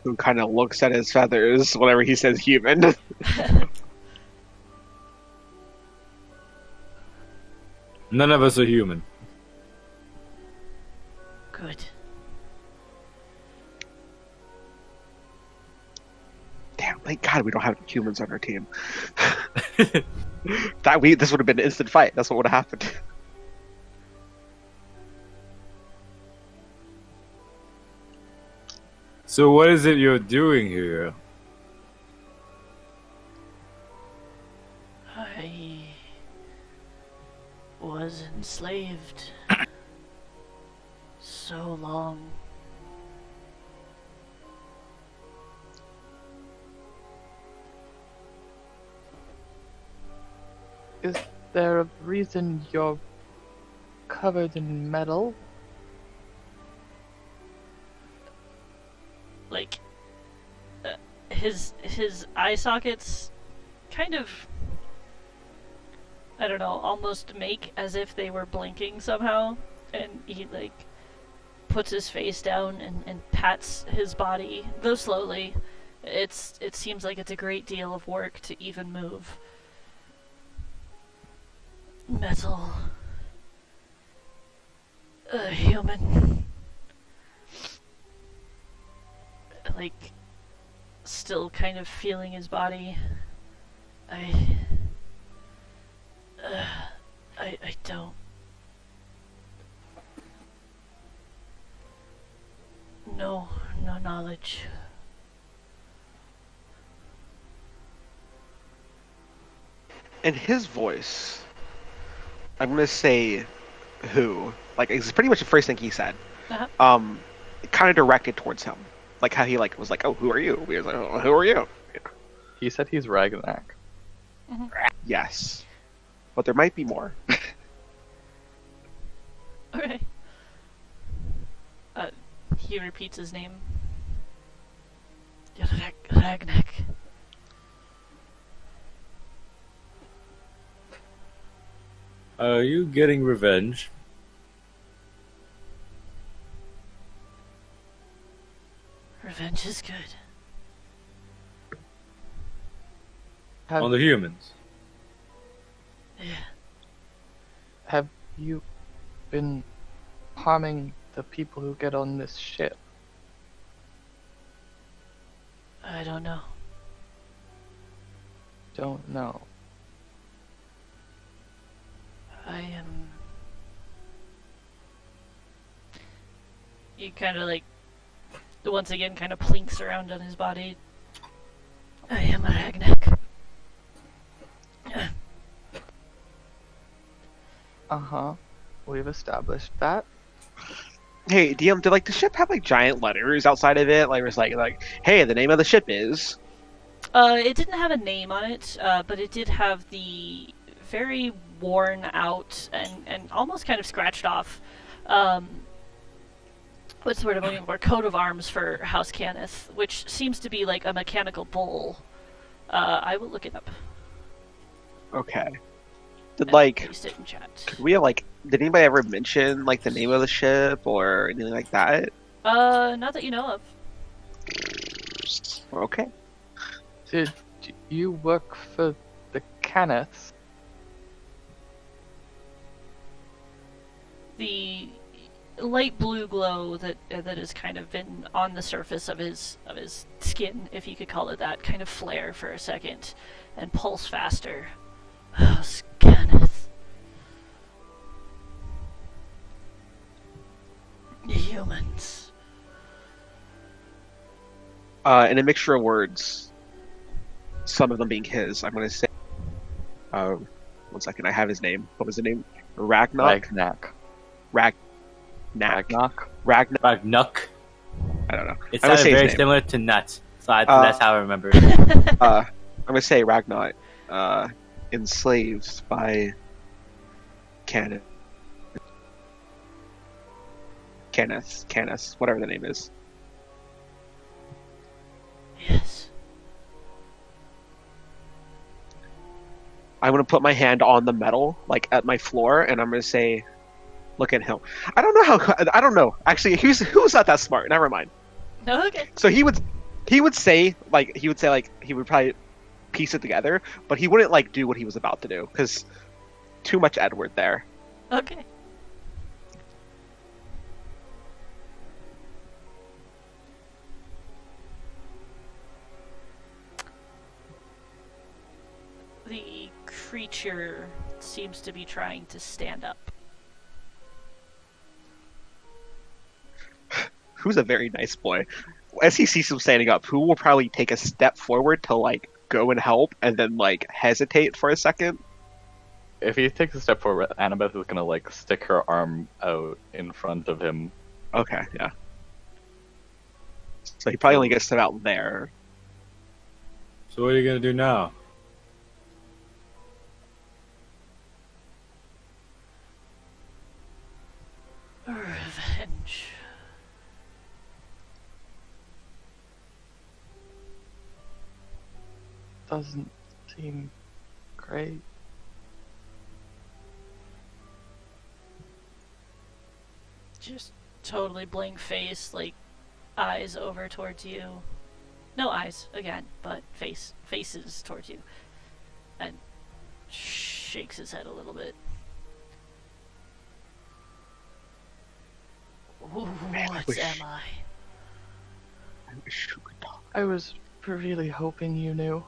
Who kind of looks at his feathers whenever he says human. None of us are human. Good. Damn, thank God we don't have humans on our team. This would have been an instant fight. That's what would have happened. So what is it you're doing here? I was enslaved so long. Is there a reason you're covered in metal? Like, his eye sockets kind of, I don't know, almost make as if they were blinking somehow, and he like puts his face down and pats his body, though slowly. It seems like it's a great deal of work to even move. Metal. A human. Like, still kind of feeling his body. I don't. No knowledge. In his voice, I'm gonna say who. Like, it's pretty much the first thing he said. Uh-huh. Kind of directed towards him. Like how he was like, oh, who are you? We was like, oh, who are you? He said he's Ragnak. Yes. But there might be more. Okay. He repeats his name. Ragnak. Are you getting revenge? Revenge is good. On the humans? Yeah. Have you been harming the people who get on this ship? I don't know. Don't know. I am. He kind of like, once again, kind of plinks around on his body. I am a Ragnak. Uh-huh. We've established that. Hey, DM, did like the ship have like giant letters outside of it? Like, it was like, hey, the name of the ship is. It didn't have a name on it, but it did have the very worn out and almost kind of scratched off. What's the word I'm looking for? Coat of arms for House Cannith, which seems to be like a mechanical bull. I will look it up. Okay. Did And like paste it in chat. could we have like did anybody ever mention like the name of the ship or anything like that? Not that you know of. Okay. Did you work for the Canniths? The light blue glow that has kind of been on the surface of his skin, if you could call it that, kind of flare for a second and pulse faster. Oh, Scanneth. Humans. In a mixture of words, some of them being his, I'm gonna say. One second, I have his name. What was the name? Ragnak. Ragnak. Ragnak. Ragnuk. I don't know. It I'm gonna sounded say his very name. similar to nuts, so that's how I remember it. I'm gonna say Ragnar, enslaved by Kenneth, whatever the name is. Yes. I'm gonna put my hand on the metal, like at my floor, and I'm gonna say, "Look at him." I don't know how. I don't know. Actually, who's not that smart? Never mind. No, okay. So he would say like he would probably piece it together, but he wouldn't like do what he was about to do because too much Edward there. Okay. The creature seems to be trying to stand up. Who's a very nice boy. As he sees him standing up, who will probably take a step forward to like go and help, and then like hesitate for a second. If he takes a step forward, Annabeth is gonna like stick her arm out in front of him. Okay, yeah. So he probably only gets to out there. So what are you gonna do now? Revenge. Doesn't seem great. Just totally blank face, like eyes over towards you. No eyes again, but faces towards you. And shakes his head a little bit. Man, I What wish- am I? I wish you could talk. I was really hoping you knew.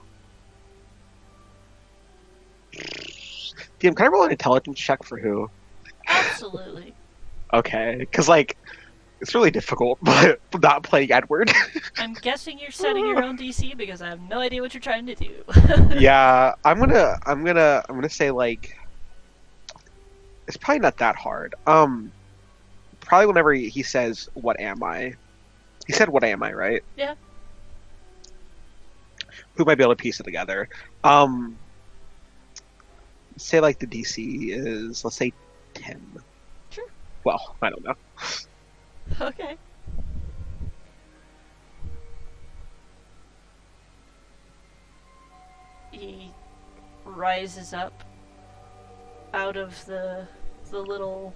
DM, can I roll an intelligence check for who? Absolutely. Okay, because like it's really difficult, but not playing Edward. I'm guessing you're setting your own DC because I have no idea what you're trying to do. Yeah, I'm gonna say like it's probably not that hard. Probably whenever he says, "What am I?" He said, "What am I?" Right? Yeah. Who might be able to piece it together? Say like the DC is, let's say 10. Sure. Well, I don't know. Okay. He rises up out of the little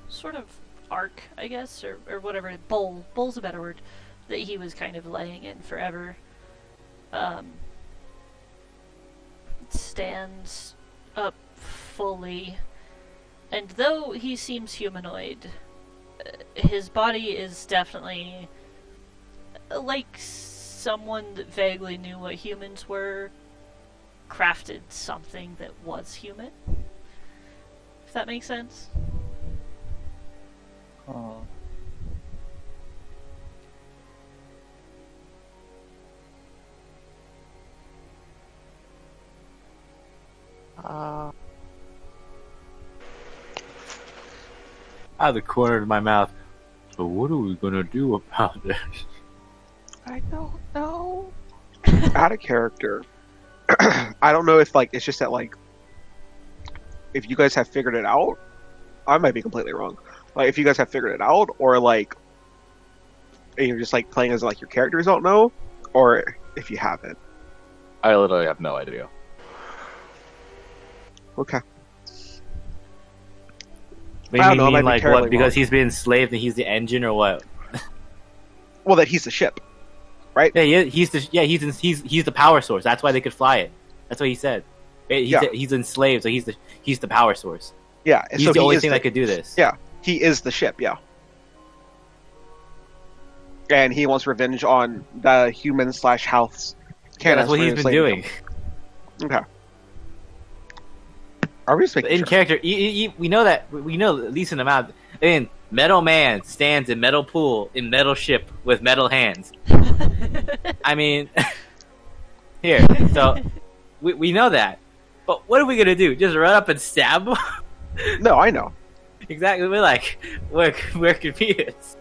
sort of arc, I guess, or whatever, bowl's a better word, that he was kind of laying in forever. Stands up fully, and though he seems humanoid, his body is definitely like someone that vaguely knew what humans were, crafted something that was human. If that makes sense. Oh. out of the corner of my mouth. But what are we gonna do about this? I don't know. Out of character. I don't know if like it's just that like if you guys have figured it out. I might be completely wrong. Like if you guys have figured it out, or like you're just like playing as like your characters don't know, or if you haven't. I literally have no idea. Okay. What do I you don't know, I might mean, be like terribly what? Because wrong. he's been enslaved and he's the engine, or what? Well, that he's the ship, right? Yeah, he's the power source. That's why they could fly it. That's what he said. He's enslaved, so he's the power source. Yeah. He's so the he only is thing that could do this. Yeah, he is the ship. Yeah. And he wants revenge on the human / house. Yeah, that's what he's been doing. Okay. Are we just making In sure? character, we know that we know at least an amount. And Metal Man stands in metal pool in metal ship with metal hands. I mean, here. So we know that, but what are we gonna do? Just run up and stab him? No, I know. Exactly. We're confused.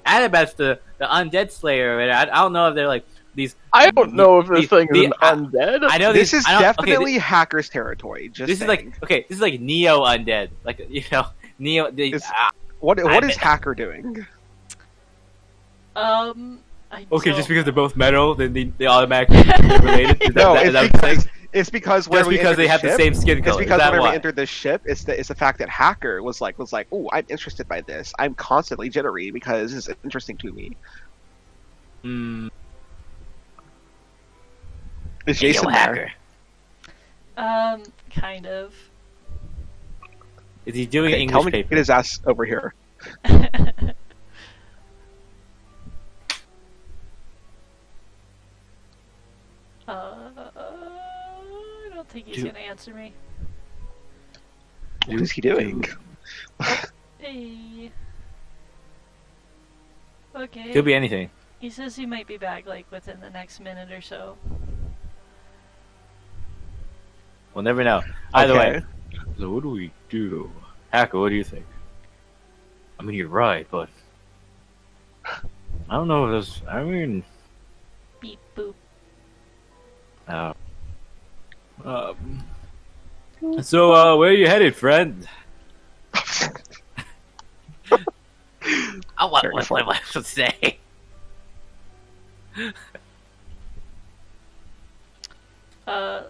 Annabeth's the undead slayer. I don't know if they're like these. I don't know if this thing is the- undead. I know This is I don't- okay, definitely hackers territory. Just this saying. This is like Neo undead. Like Neo. What I- is hacker doing? Okay, just because they're both metal, then they automatically are related. Is No, is it's what you're saying? because Just because they have the same skin It's color. because is that whenever why? we entered this ship, it's the fact that hacker was like, oh, I'm interested by this. I'm constantly jittery because this is interesting to me. Is Jason Yo, there? hacker. Kind of. Is he doing Okay, tell English me to paper? get his ass over here. I don't think he's Dude. gonna answer me. What is he doing? Hey. Okay. Could be anything. He says he might be back like within the next minute or so. We'll never know. Either Okay. way. So what do we do? Hacker, what do you think? I mean, you're right, but I don't know if this. I mean, Beep boop. so where are you headed, friend? What to say? I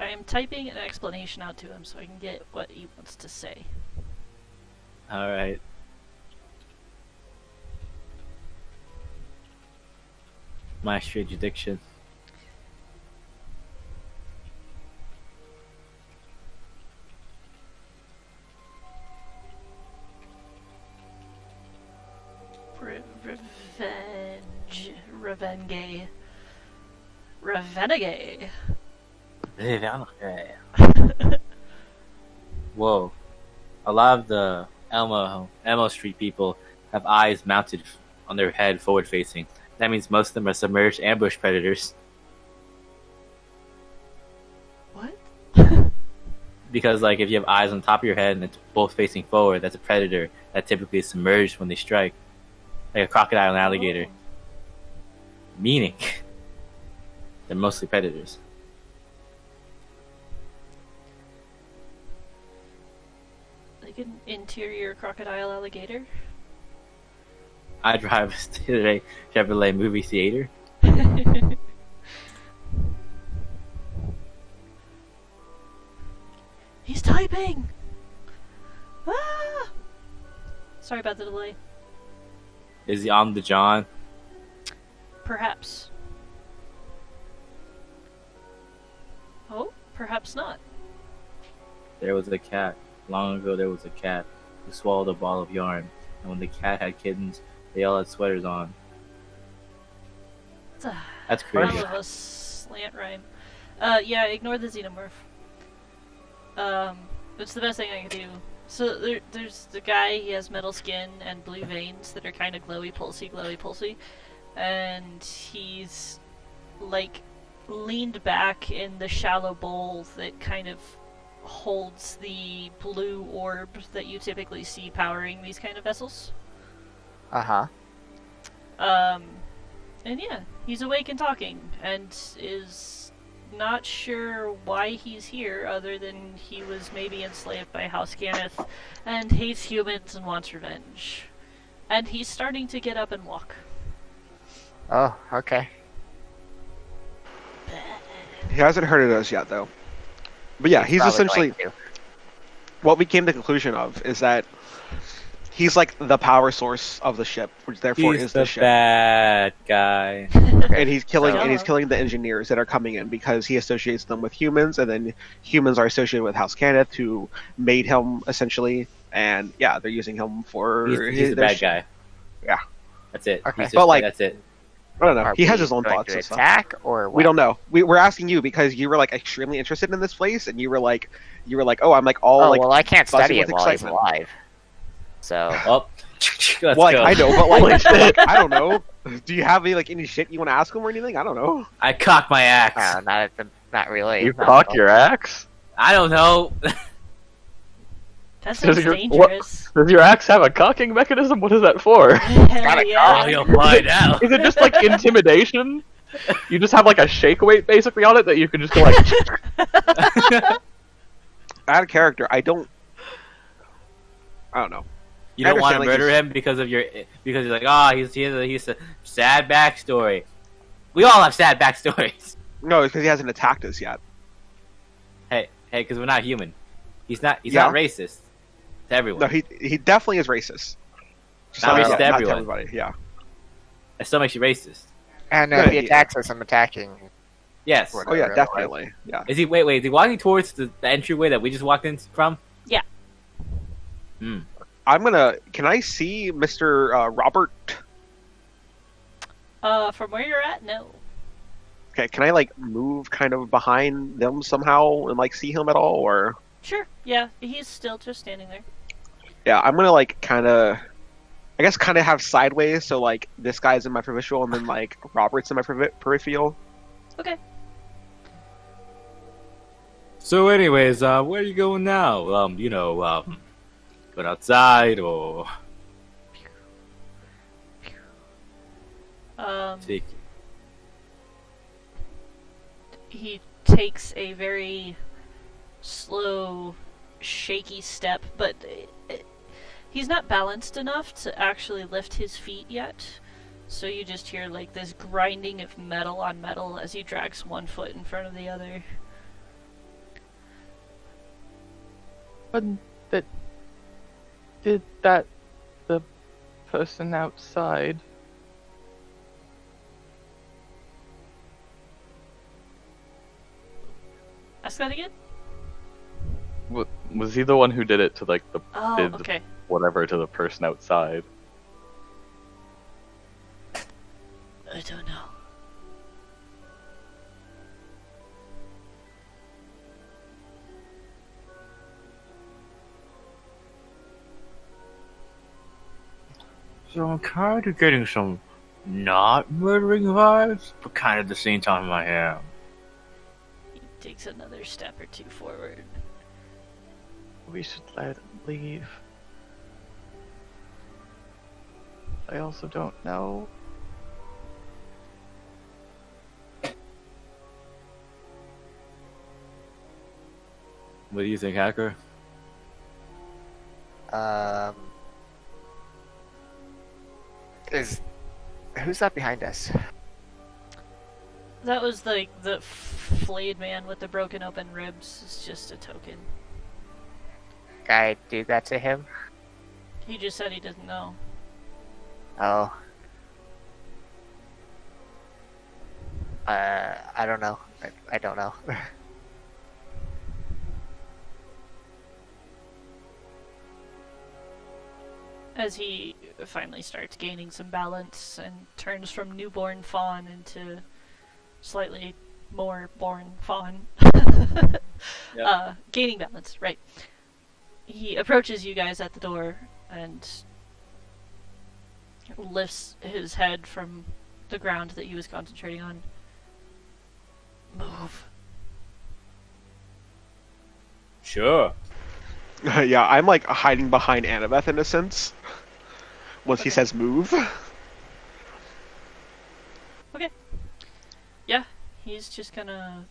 am typing an explanation out to him so I can get what he wants to say. All right. My strange addiction. Revenge. Revenegay. Whoa. A lot of the Elmo Street people have eyes mounted on their head forward facing. That means most of them are submerged ambush predators. What? Because like if you have eyes on top of your head and it's both facing forward, that's a predator that typically is submerged when they strike. Like a crocodile and alligator. Oh. Meaning they're mostly predators. Like an interior crocodile alligator? I drive today Chevrolet movie theater. He's typing! Ah! Sorry about the delay. Is he on the John? Perhaps. Oh, perhaps not. There was a cat. Long ago there was a cat who swallowed a ball of yarn. And when the cat had kittens, they all had sweaters on. It's a That's hell crazy. of a slant rhyme. Yeah, ignore the xenomorph. It's the best thing I can do. So there's the guy, he has metal skin and blue veins that are kind of glowy pulsy. And he's, like, leaned back in the shallow bowl that kind of holds the blue orb that you typically see powering these kind of vessels. Uh-huh. And yeah, he's awake and talking, and is not sure why he's here, other than he was maybe enslaved by House Ganeth, and hates humans and wants revenge. And he's starting to get up and walk. Oh, okay. He hasn't hurted us yet, though. But yeah, he's Probably essentially going to. what we came to the conclusion of is that he's like the power source of the ship, which therefore He's is the the ship. bad guy. And he's killing So- the engineers that are coming in because he associates them with humans, and then humans are associated with House Kenneth, who made him essentially, and yeah, they're using him for He's the their bad guy. Yeah. That's it. Okay. He's just, But, like, that's it. I don't know. Are He has we his own going thoughts to and stuff. attack, or what? We don't know. We're asking you because you were like extremely interested in this place, and you were like, oh, I'm like all Oh, like. well, I can't buzzing study with him while he's excitement. alive. So, Oh, let's Well, like, go. I know, but like, I don't know. Do you have any shit you want to ask him or anything? I don't know. I cock my axe. not really. You Not cock at all. your axe? I don't know. That sounds your- dangerous. Does your axe have a cocking mechanism? What is that for? Hell Oh, yeah. you'll find out. Is it just like intimidation? You just have like a shake weight basically on it that you can just go like. Out of character. I don't know. You I don't want to understand, like, murder him because you're like, oh, he's a sad backstory. We all have sad backstories. No, because he hasn't attacked us yet. Hey, because we're not human. He's not Yeah. racist to everyone. No, he definitely is racist. Just Not not- racist to not everyone. everybody. Yeah. That still makes you racist. And Yeah, if he yeah. attacks us, I'm attacking. Yes. Or- Oh yeah, Otherwise. definitely. Yeah. Is he is he walking towards the entryway that we just walked in from? Yeah. Hmm. Can I see Mr. Robert? From where you're at, no. Okay, can I like move kind of behind them somehow and like see him at all, or? Sure, yeah, he's still just standing there. Yeah, I'm gonna like kind of, I guess, kind of have sideways, so like this guy's in my peripheral and then like Robert's in my peripheral. Okay. So, anyways, where are you going now? Going outside or take? He takes a very slow, shaky step, but he's not balanced enough to actually lift his feet yet. So you just hear like this grinding of metal on metal as he drags one foot in front of the other. But did that the person outside? Ask that again? Was he the one who did it to like the Oh, did okay. whatever to the person outside? I don't know. So I'm kind of getting some not murdering vibes, but kind of at the same time I am. He takes another step or two forward. We should let him leave. I also don't know. What do you think, Hacker? Who's that behind us? That was the flayed man with the broken open ribs. It's just a token. I do that to him? He just said he doesn't know. Oh. I don't know. I don't know. As he finally starts gaining some balance and turns from newborn fawn into slightly more born fawn. Gaining balance, right. He approaches you guys at the door and lifts his head from the ground that he was concentrating on. Move. Sure. Yeah, I'm like hiding behind Annabeth in a sense. Once he Okay. says move. Okay. Yeah, he's just gonna,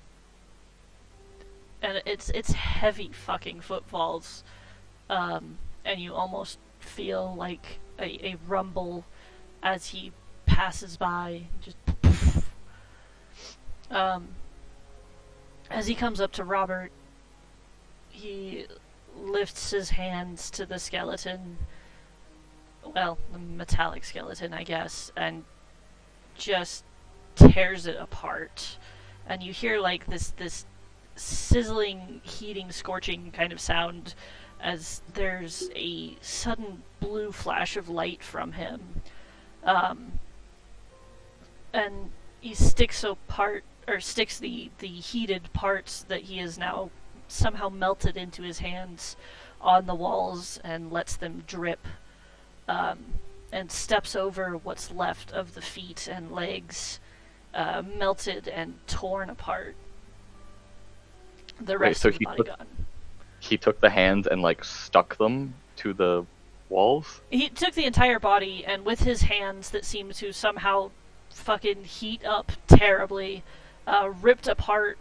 and it's heavy fucking footfalls, and you almost feel like a rumble as he passes by. Just um, as he comes up to Robert, he lifts his hands to the skeleton, well, the metallic skeleton, I guess, and just tears it apart. And you hear like this sizzling, heating, scorching kind of sound as there's a sudden blue flash of light from him. And he sticks the heated parts that he has now somehow melted into his hands on the walls and lets them drip, and steps over what's left of the feet and legs, melted and torn apart. The rest so of the body gone. He took the hands and like stuck them to the walls. He took the entire body and with his hands that seemed to somehow fucking heat up terribly, ripped apart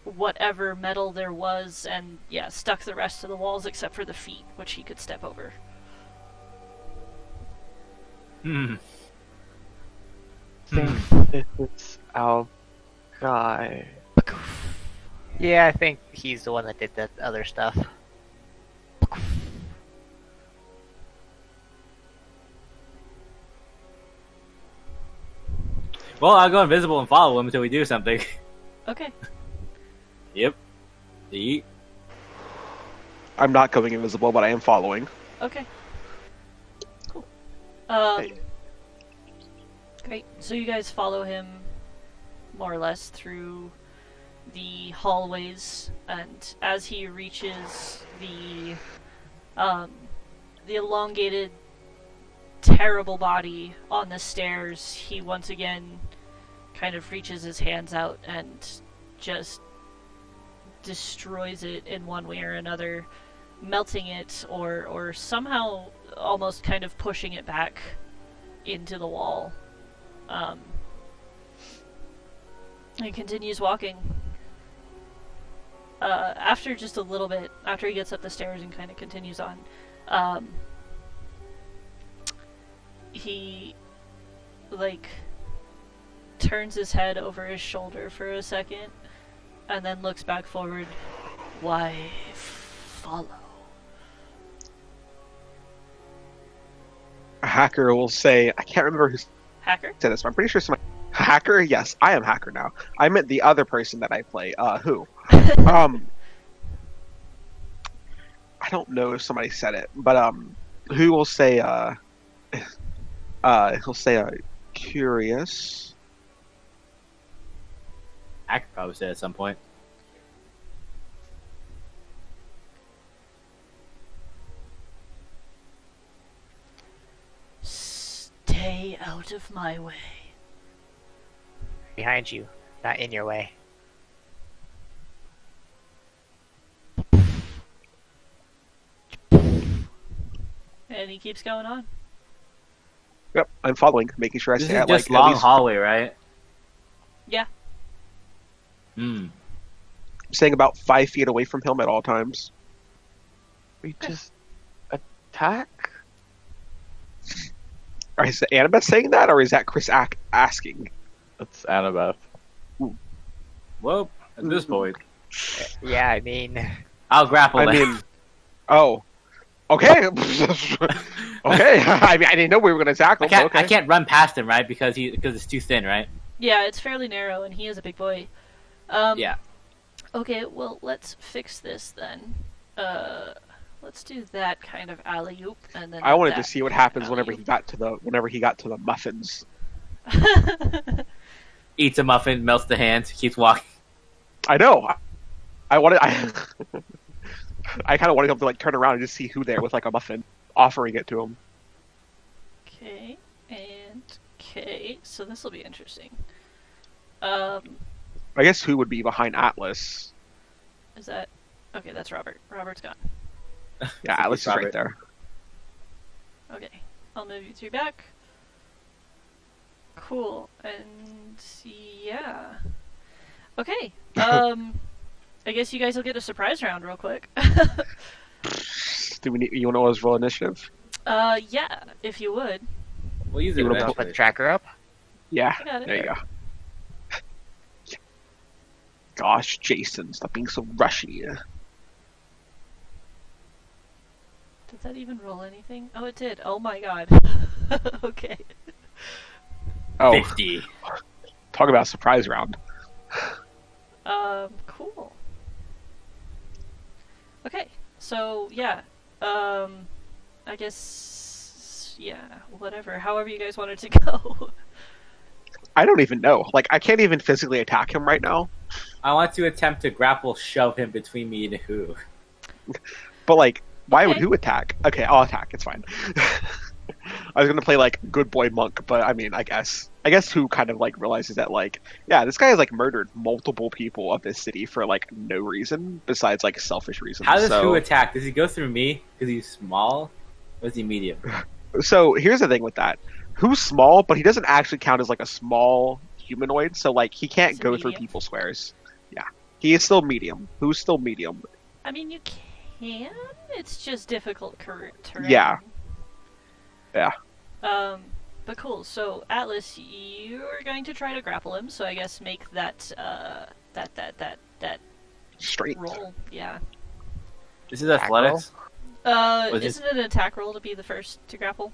whatever metal there was and, yeah, stuck the rest of the walls except for the feet, which he could step over. Hmm. Think this is our guy. Yeah, I think he's the one that did that other stuff. Well, I'll go invisible and follow him until we do something. Okay. Yep. Yeet. I'm not going invisible, but I am following. Okay. Cool. Hey. Great. So you guys follow him more or less through the hallways, and as he reaches the elongated, terrible body on the stairs, he once again kind of reaches his hands out and just destroys it in one way or another, melting it or somehow almost kind of pushing it back into the wall. He continues walking. After just a little bit, after he gets up the stairs and kind of continues on, he, like, turns his head over his shoulder for a second, and then looks back forward. Why follow? A hacker will say, I can't remember who Hacker? said this, but I'm pretty sure somebody... Hacker? Yes, I am hacker now. I meant the other person that I play. Who? I don't know if somebody said it, but who will say he'll say curious. I could probably say at some point. Stay out of my way. Behind you, not in your way. And he keeps going on. Yep, I'm following, making sure I This stay is at just like at long least hallway, right? Yeah. Hmm. staying about 5 feet away from him at all times. We just attack? Is Annabeth saying that, or is that Chris asking? That's Annabeth. Well, at this point, Yeah, I mean, I'll grapple. I them. mean, oh, okay, okay. I mean, I didn't know we were going to tackle. I can't. Okay. I can't run past him, right? Because it's too thin, right? Yeah, it's fairly narrow, and he is a big boy. Yeah. Okay, well, let's fix this then. Let's do that kind of alley-oop, and then I wanted to that see what kind of happens whenever he got to the muffins. alley-oop. Eats a muffin, melts the hands, keeps walking. I know. I kind of wanted him to like turn around and just see who there with like a muffin, offering it to him. Okay, and okay, so this will be interesting. I guess who would be behind Atlas? Is that Okay, that's Robert. Robert's gone. Yeah, Atlas is right Robert. there. Okay, I'll move you three back. Cool, and yeah. Okay, I guess you guys will get a surprise round real quick. Do we need? You want to always roll initiative? Yeah, if you would. We'll use it You wanna Put the eventually. tracker up. Yeah. I got it. There you go. Gosh, Jason, stop being so rushy. Did that even roll anything? Oh, it did. Oh my god. Okay. Oh, 50. talk about surprise round. Cool. Okay, so yeah, I guess, yeah, whatever. However you guys wanted to go. I don't even know. Like, I can't even physically attack him right now. I want to attempt to grapple shove him between me and who. But like, why would Okay. who attack? Okay, I'll attack. It's fine. I was gonna play like good boy monk, but I mean, I guess who kind of like realizes that like, yeah, this guy has like murdered multiple people of this city for like no reason besides like selfish reasons. How does so, who attack? Does he go through me because he's small? Or is he medium? So here's the thing with that: who's small, but he doesn't actually count as like a small humanoid. So like, he can't Is he go through medium? people's squares. Yeah, he is still medium. Who's still medium? I mean, you can. It's just difficult terrain. Yeah. Yeah. But cool. So Atlas, you're going to try to grapple him. So I guess make that that Straight. roll. Yeah. This is athletics. Was Isn't it an attack roll to be the first to grapple?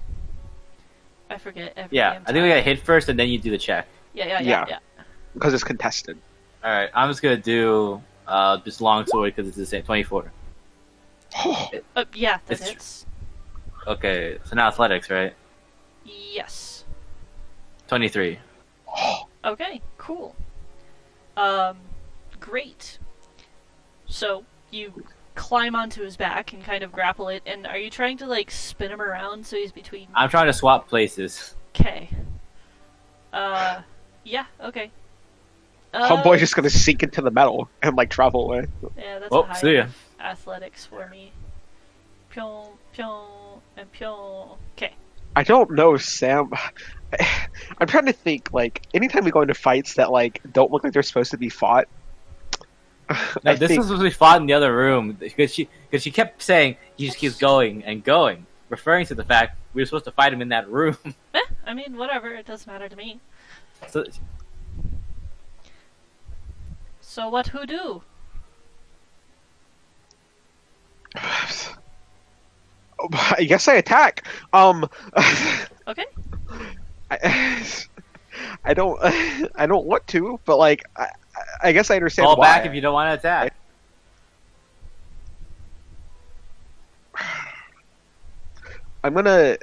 I forget every Yeah, damn I think we time. got hit first and then you do the check. Yeah. Yeah. Because it's contested. Alright, I'm just gonna do this long sword because it's the same. 24. Yeah, that It's- hits. Okay, so now athletics, right? Yes. 23. Okay, cool. Great. So you climb onto his back and kind of grapple it, and are you trying to like spin him around so he's between? I'm trying to swap places. Okay. Yeah. Okay. Homeboy's just gonna sink into the metal and like travel away. Yeah, that's Oh, a high see ya. enough athletics for me. Pyong, pyong, and pyong. Okay. I don't know, Sam. I'm trying to think. Like, anytime we go into fights that like don't look like they're supposed to be fought. No, I this think- was supposed to be fought in the other room because she kept saying he just keeps going and going, referring to the fact we were supposed to fight him in that room. I mean, whatever. It doesn't matter to me. So So what? Who do? I guess I attack. Okay. I don't. I don't want to, but like, I guess I understand fall why. back if you don't want to attack. I'm gonna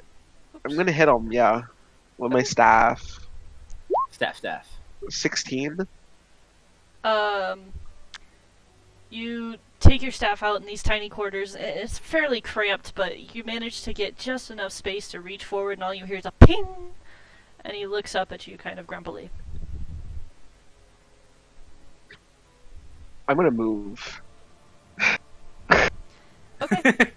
hit him. Yeah, with my staff. Staff. 16. You take your staff out in these tiny quarters. It's fairly cramped, but you manage to get just enough space to reach forward, and all you hear is a ping! And he looks up at you kind of grumpily. I'm gonna move. Okay.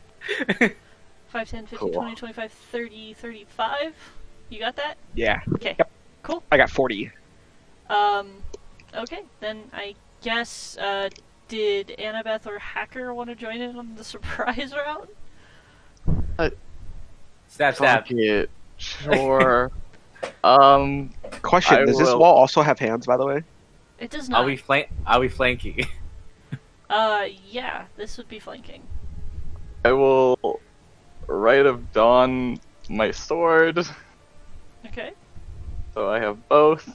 5, 10, 15, Cool. 20, 25, 30, 35. You got that? Yeah. Okay. Yep. Cool. I got 40. Okay, then I guess, did Annabeth or Hacker want to join in on the surprise round? Stab. Fuck it. Sure. Question: I Does this will- wall also have hands? By the way. It does not. Are we flanking? Yeah, this would be flanking. I will Rite of Dawn my sword, Okay. so I have both.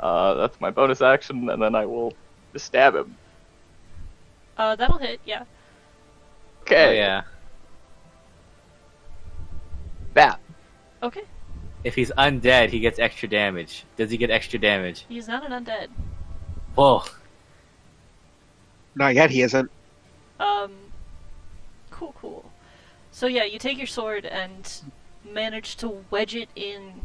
That's my bonus action, and then I will just stab him. That'll hit, yeah. Okay. Oh yeah. That. Okay. If he's undead, he gets extra damage. Does he get extra damage? He's not an undead. Whoa. Not yet. He isn't. Cool. So yeah, you take your sword and manage to wedge it in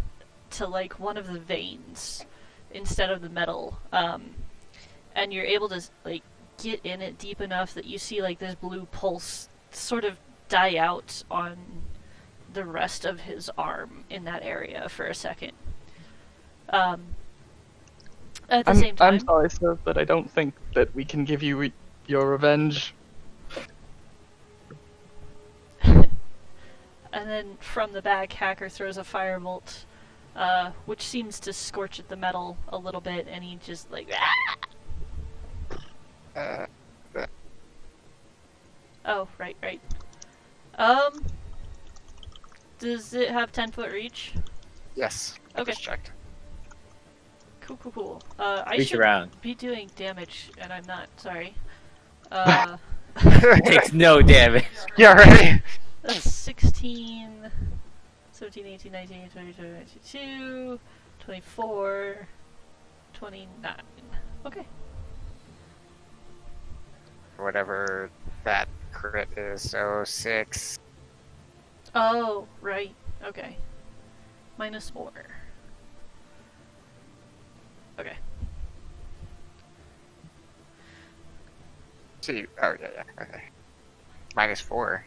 to like one of the veins instead of the metal. And you're able to like get in it deep enough that you see like this blue pulse sort of die out on the rest of his arm in that area for a second. At the same time, I'm sorry, sir, but I don't think that we can give you your revenge. and then from the back, Hacker throws a firebolt, which seems to scorch at the metal a little bit, and he just like. Oh, right. Does it have 10-foot reach? Yes. I Okay. just checked. Cool. I Reach should around. be doing damage, and I'm not. Sorry. Takes no damage. Yeah, right. That's 16, 17, 18, 19, 20, 21, 22, 24, 29. Okay. Whatever that crit is, so 6. Oh, right. Okay. -4. Okay. See, oh yeah, okay. -4.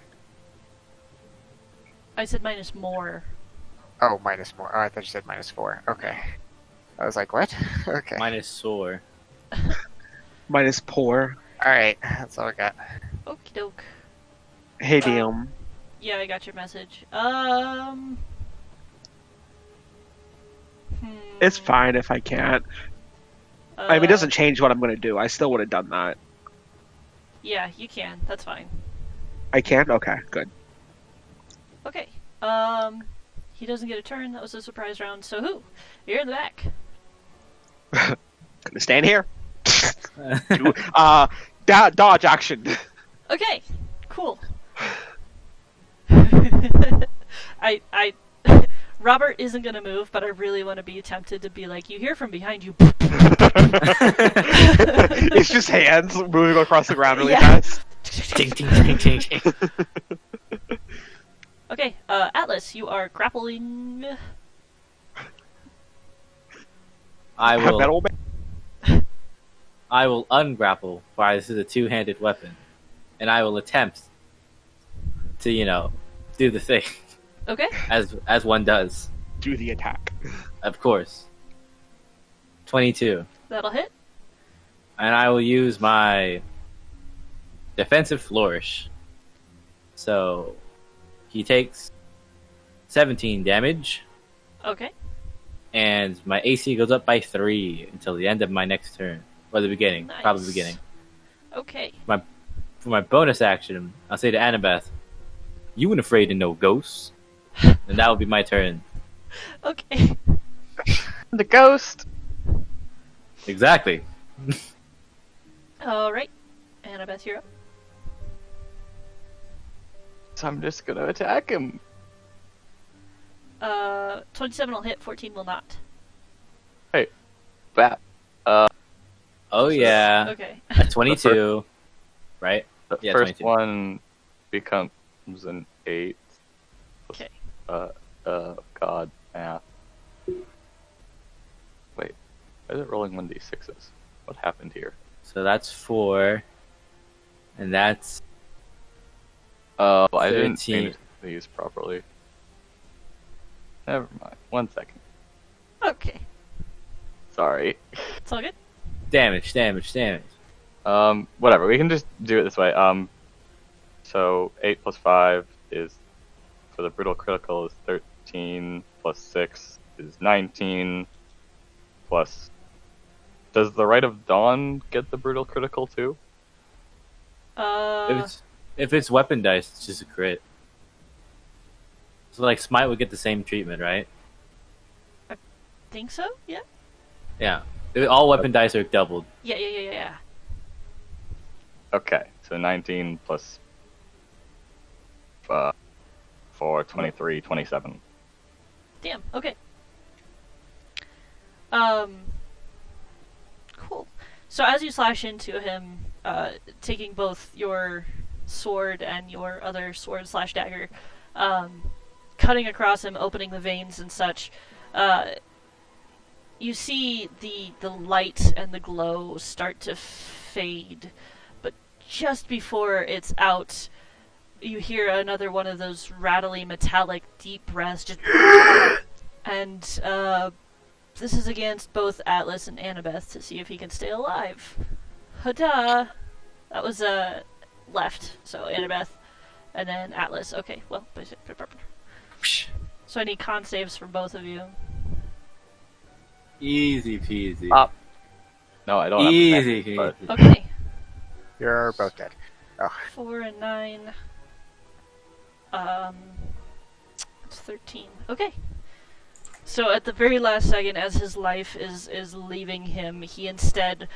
I said minus more. Oh, -more. Oh, I thought you said -4. Okay. I was like, what? Okay. Minus sore. Minus poor. Alright, that's all I got. Okie doke. Hey, damn. Yeah, I got your message. It's fine if I can't. I mean, it doesn't change what I'm going to do. I still would have done that. Yeah, you can. That's fine. I can? Okay, good. Okay. He doesn't get a turn. That was a surprise round. So who? You're in the back. Gonna stand here. Dodge action. Okay. Cool. I Robert isn't gonna move, but I really want to be tempted to be like, you hear from behind you. It's just hands moving across the ground really Yeah. fast. Ding, ding, ding, ding, ding. Okay, Atlas, you are grappling. I will. Metal I will ungrapple, for this is a two-handed weapon, and I will attempt to, do the thing Okay. as one does, do the attack. of course. 22, That'll hit. and I will use my defensive flourish. So he takes 17 damage, Okay. and my AC goes up by 3 until the end of my next turn, or the beginning, Nice. probably the beginning. Okay. For my bonus action, I'll say to Annabeth, "You ain't afraid of no ghosts," and that will be my turn. Okay. The ghost! Exactly. All right. Annabeth, you're up. So I'm just gonna attack him. 27 will hit. 14 will not. Bat. Oh yeah, Okay. a 22, right? The Yeah, first 22. one becomes an 8. Okay. God, math. Wait, why is it rolling 1d6s? What happened here? So that's 4, and that's Oh, I didn't 13. finish these properly. Never mind. 1 second. Okay. Sorry. It's all good. damage. Whatever. We can just do it this way. So 8 plus 5 is, for the brutal critical, is 13 plus 6 is 19 plus. Does the Rite of Dawn get the brutal critical too? If it's weapon dice, it's just a crit. So like Smite would get the same treatment, right? Think so? Yeah. Yeah. All weapon dice are doubled. Yeah. Okay, so 19 plus 4, 23, 27. Damn. Okay. Cool. So as you slash into him, taking both your sword and your other sword slash dagger, cutting across him, opening the veins and such, you see the light and the glow start to fade, just before it's out, you hear another one of those rattly, metallic, deep breaths, just and this is against both Atlas and Annabeth to see if he can stay alive. Hada! That was left, so Annabeth, and then Atlas. Okay, well, so I need con saves from both of you. Easy peasy. No, I don't have Easy to but Okay, You're both dead. 4 and 9. It's 13. Okay. So at the very last second, as his life is leaving him, he instead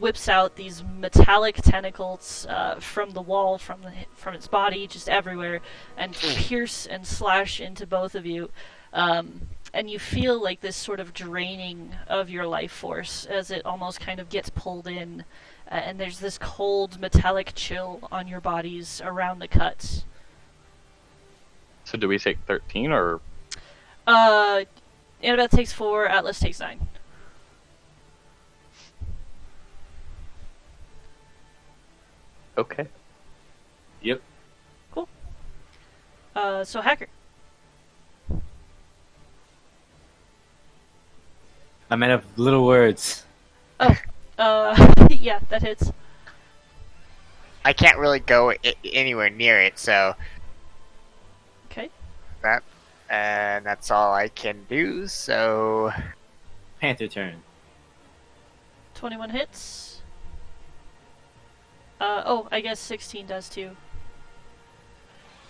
whips out these metallic tentacles from the wall, from its body, just everywhere, and pierce and slash into both of you. And you feel like this sort of draining of your life force as it almost kind of gets pulled in, and there's this cold metallic chill on your bodies around the cuts. So do we take 13 or? Annabeth takes 4, Atlas takes 9. Okay. Yep. Cool. So Hacker. I'm out of little words. Yeah, that hits. I can't really go anywhere near it, so Okay. and that's all I can do. So Panther turn. 21 hits. I guess 16 does too.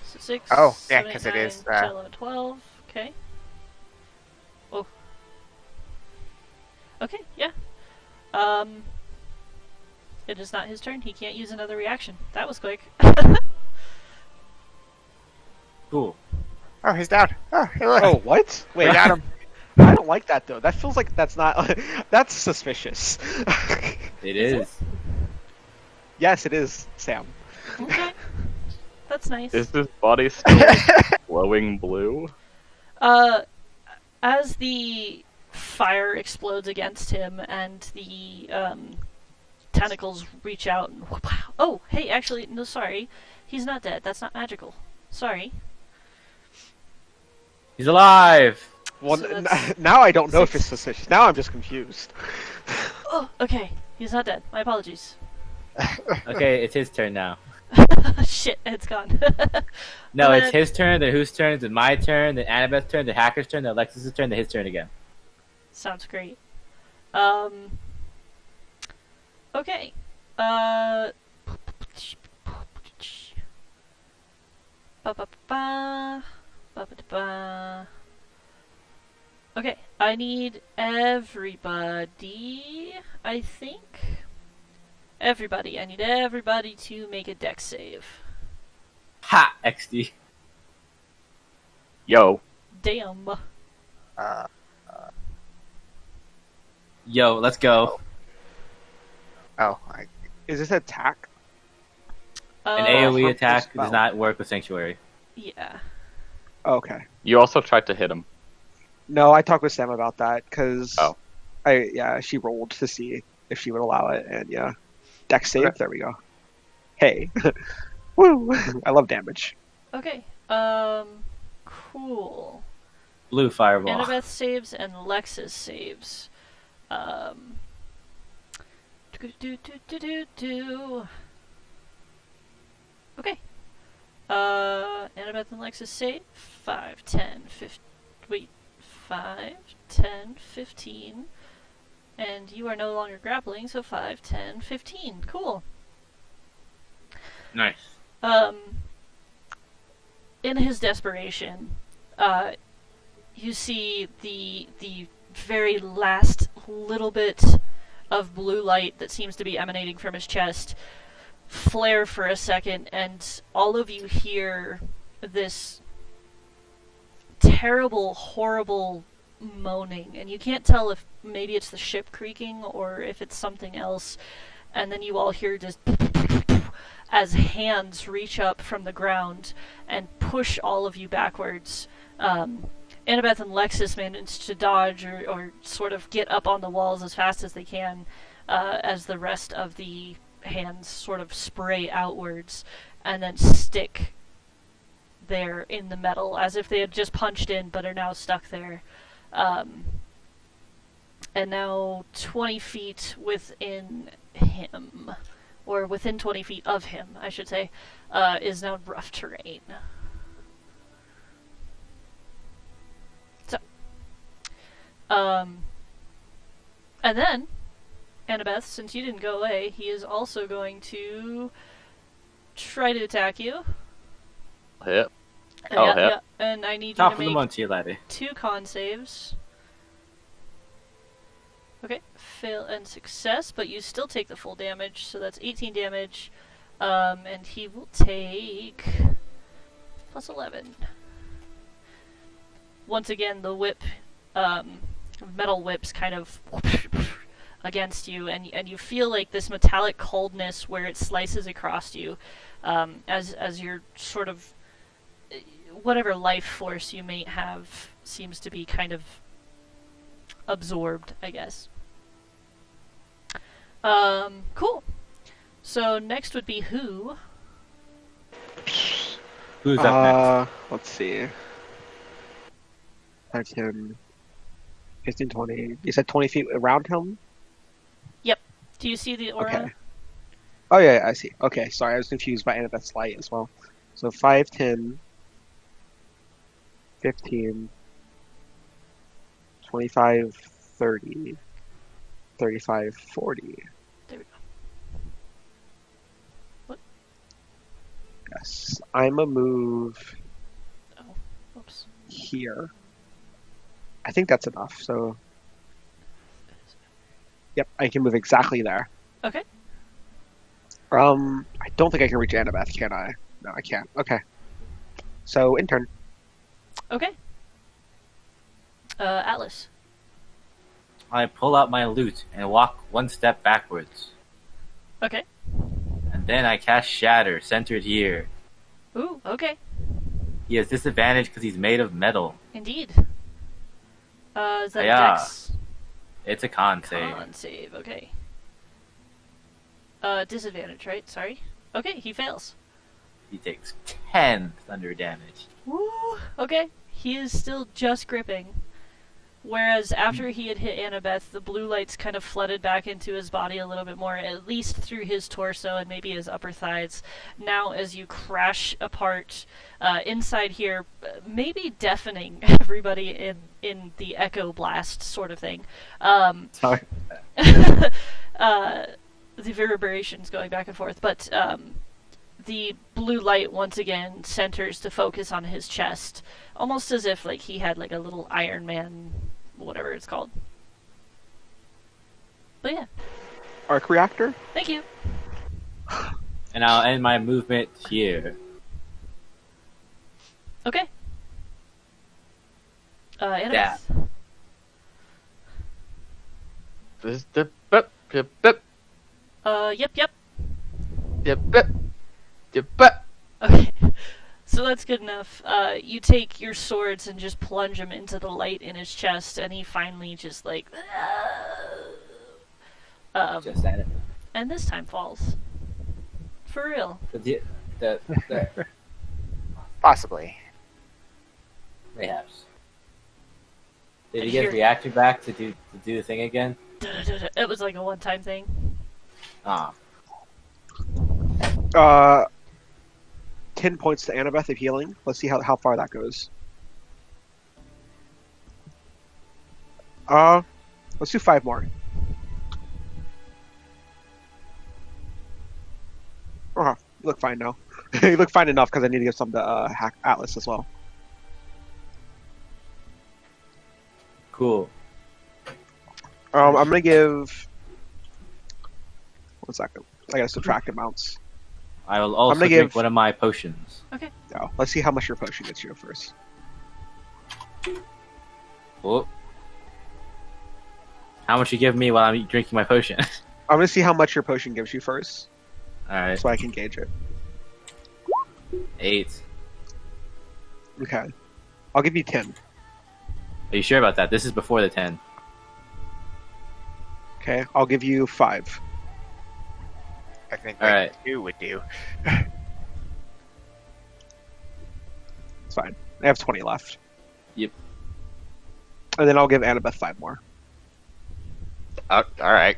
So 6. Oh, yeah, 7, 'cause 8, it is, 9, 10, 11, 12. Okay. Oh. Okay, yeah. It is not his turn. He can't use another reaction. That was quick. Cool. oh, he's down. Oh, hey, look. Oh, what? We Wait, got him. I don't like that though. That feels like that's not. That's suspicious. It Is is. Yes, it is, Sam. Okay. That's nice. Is this body still glowing blue? As the fire explodes against him and the tentacles reach out and oh, hey, actually, no, sorry. He's not dead. That's not magical. Sorry. He's alive. Well, So that's now I don't know if 6. it's suspicious. Now I'm just confused. Oh, okay. He's not dead. My apologies. Okay, it's his turn now. Shit, it's gone. No, But- it's his turn, then whose turn, then my turn, then Annabeth's turn, then Hacker's turn, then Alexis' turn, then his turn again. Sounds great. Okay. Ba-ba-ba. Ba-ba-ba. Okay, I need everybody, I think. Everybody. I need everybody to make a dex save. Ha! XD. Yo. Damn. Yo, let's go. Is this attack? An Uh, AoE harmful attack spell. does not work with Sanctuary. Yeah. Okay. You also tried to hit him. No, I talked with Sam about that because Oh. she rolled to see if she would allow it, and yeah, dex save. Okay. There we go. Hey, woo! I love damage. Okay. Cool. Blue fireball. Annabeth saves and Lexus saves. Do. Okay. Annabeth and Lexus save. 5, 10, 15. Wait. 5, 10, 15. And you are no longer grappling, so 5, 10, 15. Cool. Nice. In his desperation, you see the very last little bit of blue light that seems to be emanating from his chest flare for a second, and all of you hear this terrible, horrible moaning, and you can't tell if maybe it's the ship creaking or if it's something else, and then you all hear just as hands reach up from the ground and push all of you backwards. Annabeth and Lexus manage to dodge or sort of get up on the walls as fast as they can as the rest of the hands sort of spray outwards and then stick there in the metal as if they had just punched in but are now stuck there. And now 20 feet within him, or within 20 feet of him, I should say, is now rough terrain. So, and then, Annabeth, since you didn't go away, he is also going to try to attack you. Yep. Yeah. And I need you Top to of the make Monty laddie. 2 con saves. Okay, fail and success, but you still take the full damage, so that's 18 damage. And he will take plus 11. Once again, the whip, metal whips kind of against you, and you feel like this metallic coldness where it slices across you, as your sort of whatever life force you may have seems to be kind of absorbed, I guess. Cool. So next would be who? Who's up Let's see. That's him. 15, 20. You said 20 feet around him? Do you see the aura? Okay. Oh, yeah, I see. Okay, sorry, I was confused by Annabeth's light as well. So 5, 10, 15, 25, 30, 35, 40. There we go. What? Yes. I'm a move Oh, whoops. here. I think that's enough, so... Yep, I can move exactly there. Okay. I don't think I can reach Annabeth, can I? No, I can't. Okay. So, intern. Okay. Atlas. I pull out my lute and walk 1 step backwards. Okay. And then I cast Shatter, centered here. Ooh, okay. He has disadvantage because he's made of metal. Indeed. Is that Yeah. Dex? It's a con save. Con save, okay. Disadvantage, right? Sorry. Okay, he fails. He takes 10 thunder damage. Woo! Okay. He is still just gripping. Whereas after he had hit Annabeth, the blue lights kind of flooded back into his body a little bit more, at least through his torso and maybe his upper thighs. Now, as you crash apart inside here, maybe deafening everybody in the echo blast sort of thing. Sorry. The reverberations going back and forth, but the blue light once again centers to focus on his chest, almost as if like he had like a little Iron Man, whatever it's called. But yeah, Arc reactor? thank you. And I'll end my movement here. Okay. Annabeth. Yeah. This is the yep, yep, yep, Yep. yep, yep, yep, yep. Okay. So that's good enough. You take your swords and just plunge them into the light in his chest, and he finally just like, Just at it. and this time falls. For real. The Possibly. Mayhaps. Did he Here. get his reactor back to do the thing again? It was like a one-time thing. Ah. 10 points to Annabeth of healing. Let's see how far that goes. Let's do 5 more. You look fine now. You look fine enough because I need to give some to Hack Atlas as well. Cool. I'm gonna give. 1 second. I gotta subtract amounts. I will also gonna drink give- one of my potions. No, let's see how much your potion gets you first. Oh. How much you give me while I'm drinking my potion? I'm gonna see how much your potion gives you first, Alright. so I can gauge it. 8. Okay. I'll give you 10. Are you sure about that? This is before the 10. Okay. I'll give you 5. I think All like right. 2 would do. It's fine. I have 20 left. Yep. And then I'll give Annabeth 5 more. All right.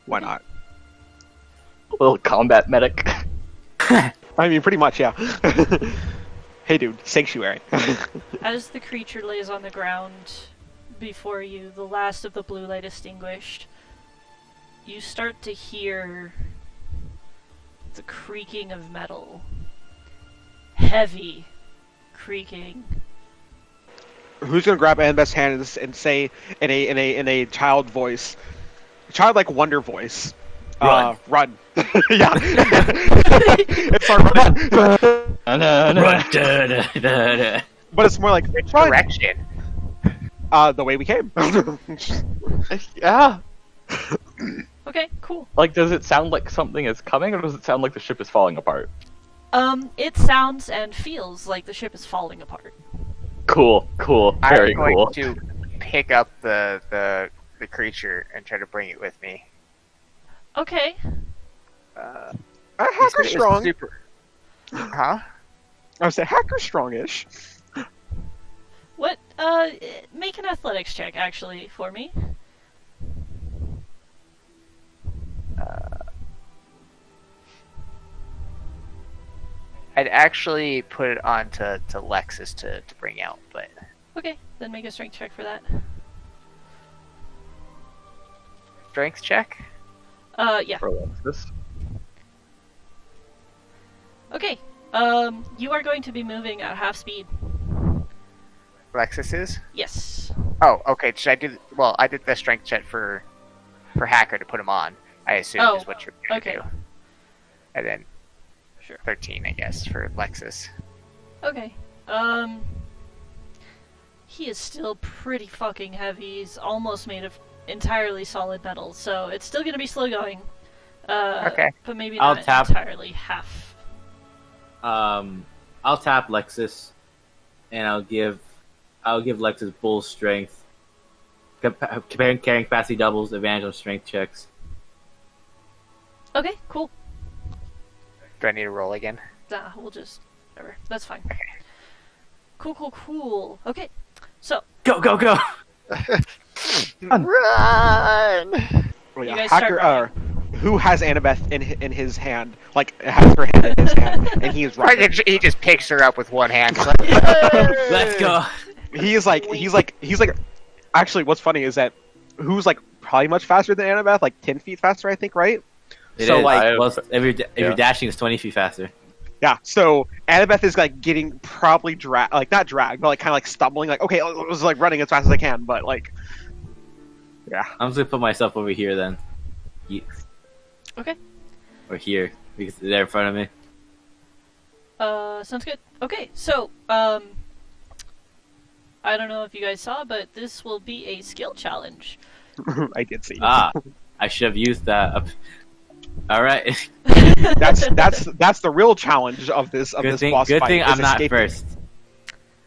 Why not? Little combat medic. I mean, pretty much, yeah. Hey, dude, sanctuary. As the creature lays on the ground before you, the last of the blue light extinguished, you start to hear the creaking of metal. Heavy creaking. Who's gonna grab Annabeth's hand and say in a child voice, childlike wonder voice, Run. run. Yeah. It's our run. But it's more like Which run. direction? The way we came. Yeah. Okay, cool. Like, does it sound like something is coming, or does it sound like the ship is falling apart? It sounds and feels like the ship is falling apart. Cool. Very I'm going cool. to pick up the creature and try to bring it with me. Okay. Hacker It's strong. Super... Huh? I would say hacker strongish. What, make an athletics check, actually, for me. I'd actually put it on to Lexus to bring out, but Okay, then make a strength check for that. strength check? Yeah. For Alexis. Okay, you are going to be moving at half speed. Lexus is? Yes. Oh, okay. Should I do? Well, I did the strength check for Hacker to put him on. I assume Oh, is what you're gonna okay. do. And then Sure. 13, I guess, for Lexus. Okay. He is still pretty fucking heavy. He's almost made of entirely solid metal, so it's still gonna be slow going. Okay. But maybe I'll not tap- entirely half. I'll tap Lexus, and I'll give Lexus bull strength. Carrying capacity doubles, advantage on strength checks. Okay, cool. Do I need to roll again? Nah, we'll just... whatever. That's fine. Cool. Okay, so, Go! Run! Oh, You yeah. guys start Hacker. Who has Annabeth in his hand? Like has her hand in his hand, and he is running. He just picks her up with one hand. Let's go. He's like. Actually, what's funny is that who's like probably much faster than Annabeth, like 10 feet faster, I think, right? It So, is. like- Plus, if you're Yeah. dashing, it's 20 feet faster. Yeah. So Annabeth is like getting probably not dragged, but like kind of like stumbling. Like okay, I was like running as fast as I can, but like, yeah. I'm just gonna put myself over here then. okay. Or here, because they're in front of me. Sounds good. Okay, so, I don't know if you guys saw, but this will be a skill challenge. I did see. I should have used that. All right. That's the real challenge of this Good thing. boss Good fight. thing is I'm not escaping. first.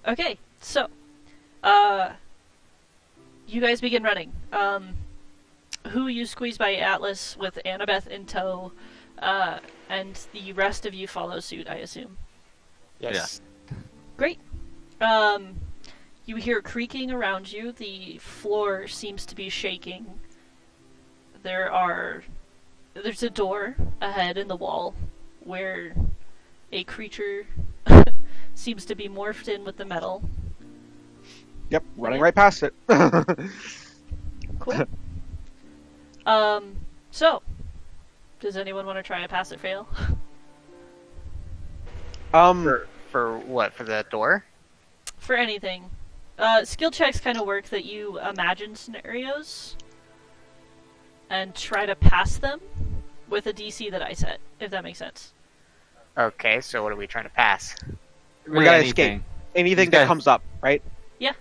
Okay, so, you guys begin running. Who you squeeze by Atlas with Annabeth in tow, and the rest of you follow suit, I assume. Yes. Great. You hear creaking around you. The floor seems to be shaking. There's a door ahead in the wall where a creature seems to be morphed in with the metal. Yep, running right past it. Cool. So, does anyone want to try a pass or fail? For what? For the door? For anything. Skill checks kind of work that you imagine scenarios and try to pass them with a DC that I set, if that makes sense. Okay, so what are we trying to pass? We gotta escape. Anything that guys- comes up, right?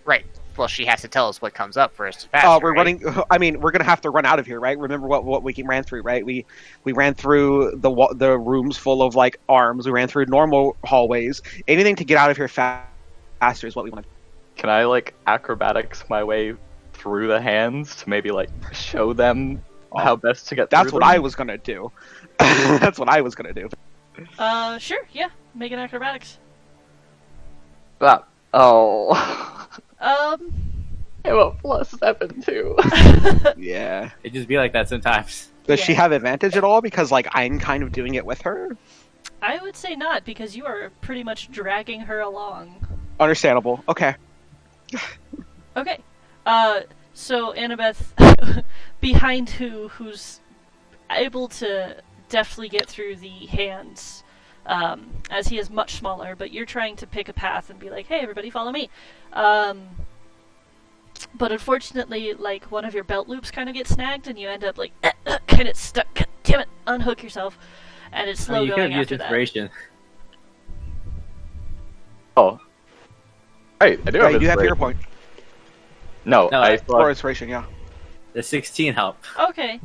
Right. Well, she has to tell us what comes up for us to pass. Oh, her, we're right? running. I mean, we're gonna have to run out of here, right? Remember what we ran through, right? We ran through the rooms full of like arms. We ran through normal hallways. Anything to get out of here faster is what we want. Can I like acrobatics my way through the hands to maybe like show them how best to get That's through what them? I was gonna do. That's what I was gonna do. Sure, yeah. Make an acrobatics. Oh. Um, I have a +7 too. Yeah. It just be like that sometimes. Does she Yeah. have advantage at all? Because like I'm kind of doing it with her. I would say not, because you are pretty much dragging her along. Understandable. Okay. Okay. So Annabeth, behind who's able to deftly get through the hands, as he is much smaller, but you're trying to pick a path and be like, hey, everybody, follow me. But unfortunately, like, one of your belt loops kind of gets snagged, and you end up, like, kind of stuck. God damn it, unhook yourself. And it's slow You could going have used after that. inspiration. Oh. Right, I do Yeah, have you do have inspiration. your point. No, No, I For inspiration, yeah. The 16 help. Okay,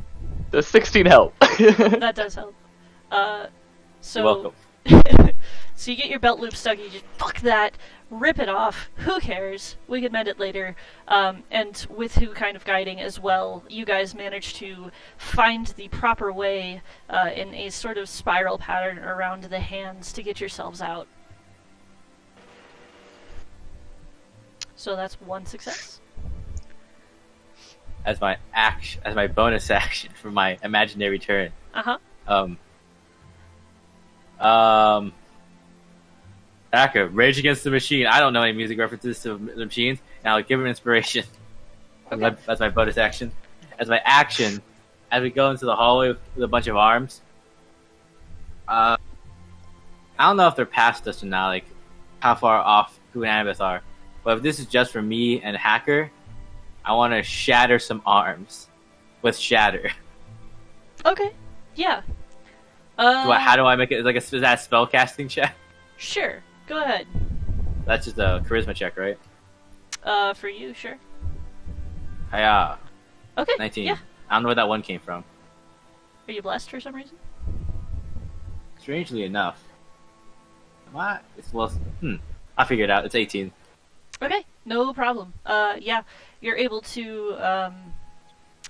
the 16 help. that does help. So You're welcome. so you get your belt loop stuck, you just fuck that, rip it off, who cares, we can mend it later, and with who kind of guiding as well, you guys manage to find the proper way in a sort of spiral pattern around the hands to get yourselves out. So that's one success. As my action, as my bonus action for my imaginary turn. Uh-huh. Hacker, Rage Against the Machine. I don't know any music references to the machines, and I'll give him inspiration. Okay. That's my bonus action. As my action, as we go into the hallway with a bunch of arms, I don't know if they're past us or not, like how far off who and Annabeth are. But if this is just for me and Hacker, I want to shatter some arms with Shatter. Okay, yeah. How do I make it? Is that a spell casting check? Sure, go ahead. That's just a charisma check, right? For you, sure. Hi, Okay, 19. yeah. I don't know where that one came from. Are you blessed for some reason? Strangely enough. What? I'll figure it out. It's 18. Okay, no problem. Yeah, you're able to,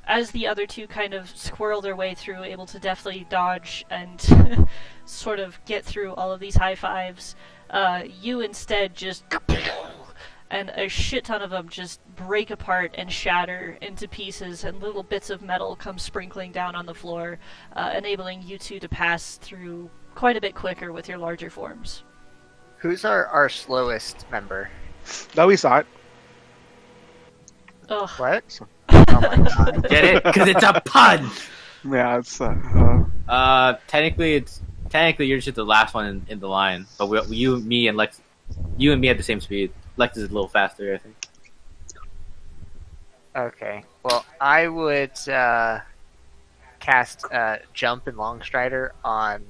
as the other two kind of squirrel their way through, able to deftly dodge and sort of get through all of these high fives. You instead just, and a shit ton of them just break apart and shatter into pieces, and little bits of metal come sprinkling down on the floor, enabling you two to pass through quite a bit quicker with your larger forms. Who's our slowest member? No, he's not. Ugh. What? Oh my god. Get it? Because it's a pun! Yeah, it's Technically you're just the last one in the line. But you and me at the same speed. Lex is a little faster, I think. Okay. Well, I would cast Jump and Long Strider on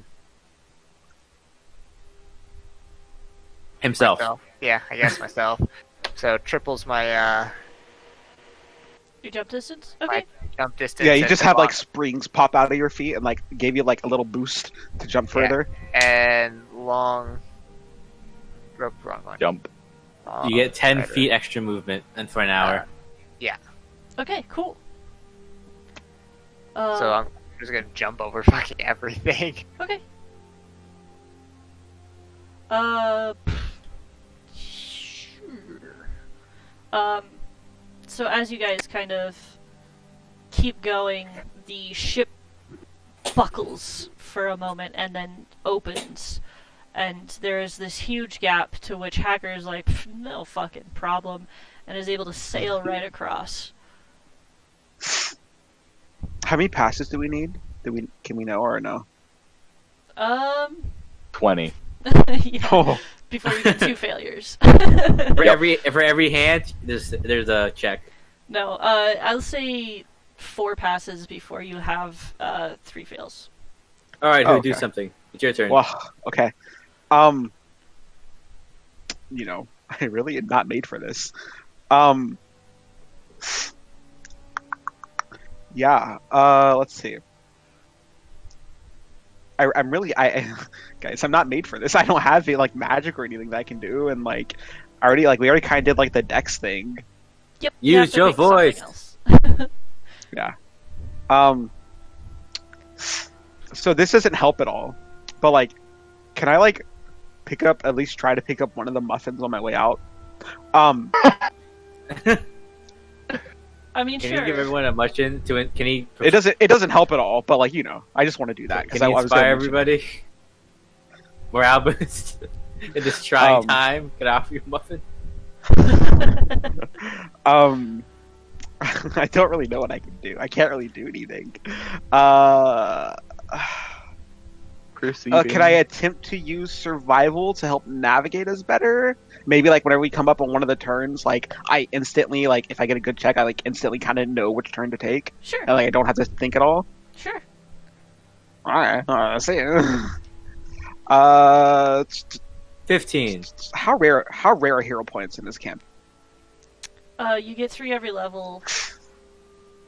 Himself. myself. Yeah, I guess myself. So triples my Your jump distance? my Okay. jump distance. yeah. You and just have like long- springs pop out of your feet and like gave you like a little boost to jump further. and long. Wrong one. Jump. You get 10 Strider. feet extra movement and for an hour. Okay, cool. So I'm just gonna jump over fucking everything. Okay. Sure. So as you guys kind of keep going, the ship buckles for a moment and then opens. And there is this huge gap to which Hacker is like, no fucking problem, and is able to sail right across. How many passes do we need? Can we know or no? 20. Yeah, Oh, before you get two failures. For every hand, there's a check. No, I'll say 4 passes before you have 3 fails. All right, who do Okay. something? It's your turn. well, okay. You know, I really am not made for this. Yeah. Let's see. I'm really guys. I'm not made for this. I don't have like magic or anything that I can do, and like we already kind of did like the dex thing. Yep. you Use have to your pick something voice. else. Yeah. So this doesn't help at all. But like, can I like at least try to pick up one of the muffins on my way out? I mean, Can sure. you give everyone a muffin to it? Can he? It doesn't help at all. But like, I just want to do that because Can I he was inspire gonna mention everybody? Morale boost in this trying Um, time. Can I offer you a muffin? it. I don't really know what I can do. I can't really do anything. Perceiving. Can I attempt to use survival to help navigate us better? Maybe like whenever we come up on one of the turns, like I instantly like if I get a good check, I like instantly kind of know which turn to take, Sure. and like I don't have to think at all. Sure. All right, let's see. 15. How rare are hero points in this camp? You get 3 every level.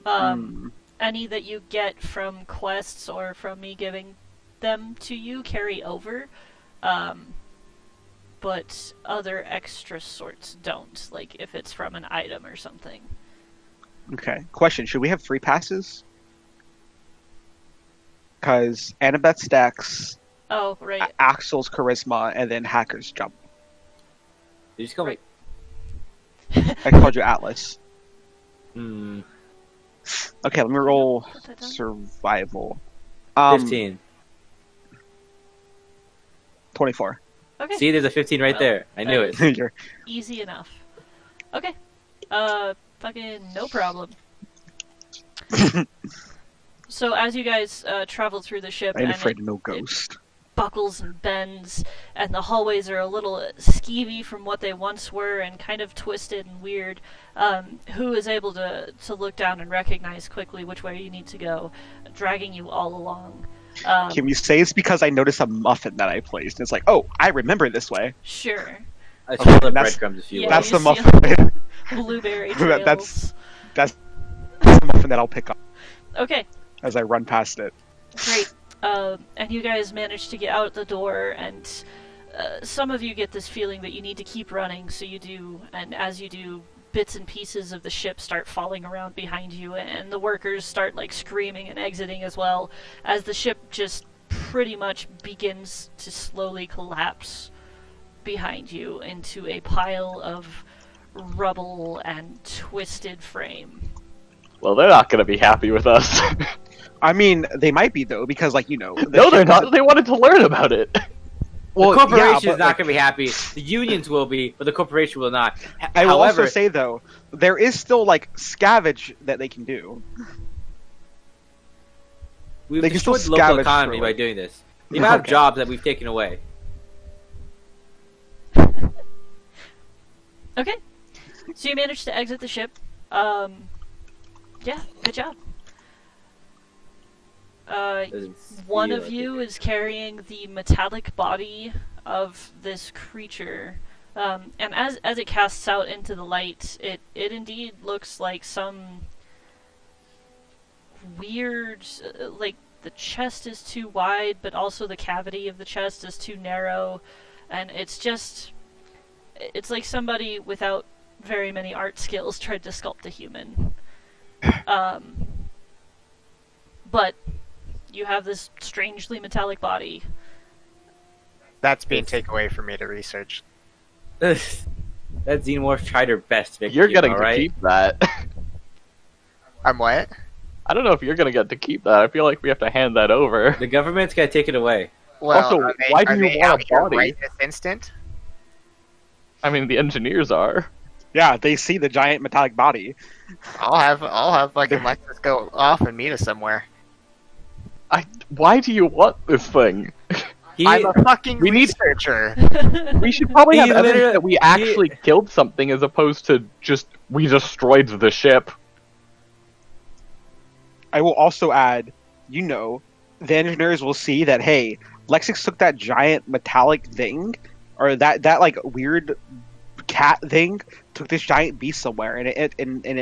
Hmm. Any that you get from quests or from me giving them to you carry over. But other extra sorts don't, like if it's from an item or something. Okay. Question: should we have 3 passes? Because Annabeth stacks, Oh, right. Axel's charisma, and then Hacker's jump. Did you just call me? I called you Atlas. Hmm. Okay, let me roll Put that down. survival. 15. 24. Okay. See, there's a 15 right Well, there. I knew it. You're- Easy enough. Okay. Fucking no problem. So as you guys travel through the ship, I ain't and afraid of no ghost. buckles and bends, and the hallways are a little skeevy from what they once were, and kind of twisted and weird. Who is able to look down and recognize quickly which way you need to go, dragging you all along. Can we say it's because I noticed a muffin that I placed? And it's like, oh, I remember this way. Sure. I trailed the that's- breadcrumbs if you Yeah, want. That's you the see muffin. Blueberry That- trails. that's the muffin that I'll pick up Okay. as I run past it. Great. And you guys manage to get out the door, and some of you get this feeling that you need to keep running, so you do, and as you do, bits and pieces of the ship start falling around behind you, and the workers start like screaming and exiting as well, as the ship just pretty much begins to slowly collapse behind you into a pile of rubble and twisted frame. Well, they're not gonna be happy with us. I mean, they might be though, because like no, they're not. They wanted to learn about it. Well, the corporation's yeah, but, not like, going to be happy. The unions will be, but the corporation will not. I will However, also say though, there is still like scavenge that they can do. we've they can still destroyed the local scavenge economy through by it. doing this. The amount of Okay. jobs that we've taken away. Okay. So you managed to exit the ship. Yeah, good job. Doesn't One feel of like you it. is carrying the metallic body of this creature. And as it casts out into the light, it indeed looks like some weird, like the chest is too wide, but also the cavity of the chest is too narrow, and it's like somebody without very many art skills tried to sculpt a human. But you have this strangely metallic body. That's being taken away from me to research. That Xenomorph tried her best to make You're it human, gonna alright? keep that. I'm what? I don't know if you're gonna get to keep that. I feel like we have to hand that over. The government's got to take it away. Well, Also, are they, why do are you they want out a here body? right this instant? I mean, the engineers are. Yeah, they see the giant metallic body. I'll have like Alexis go off and meet us somewhere. Why do you want this thing? I'm a fucking we need- researcher. We should probably He have evidence literally- that we actually killed something as opposed to just we destroyed the ship. I will also add, the engineers will see that, hey, Lexix took that giant metallic thing, or that like weird cat thing, took this giant beast somewhere, and it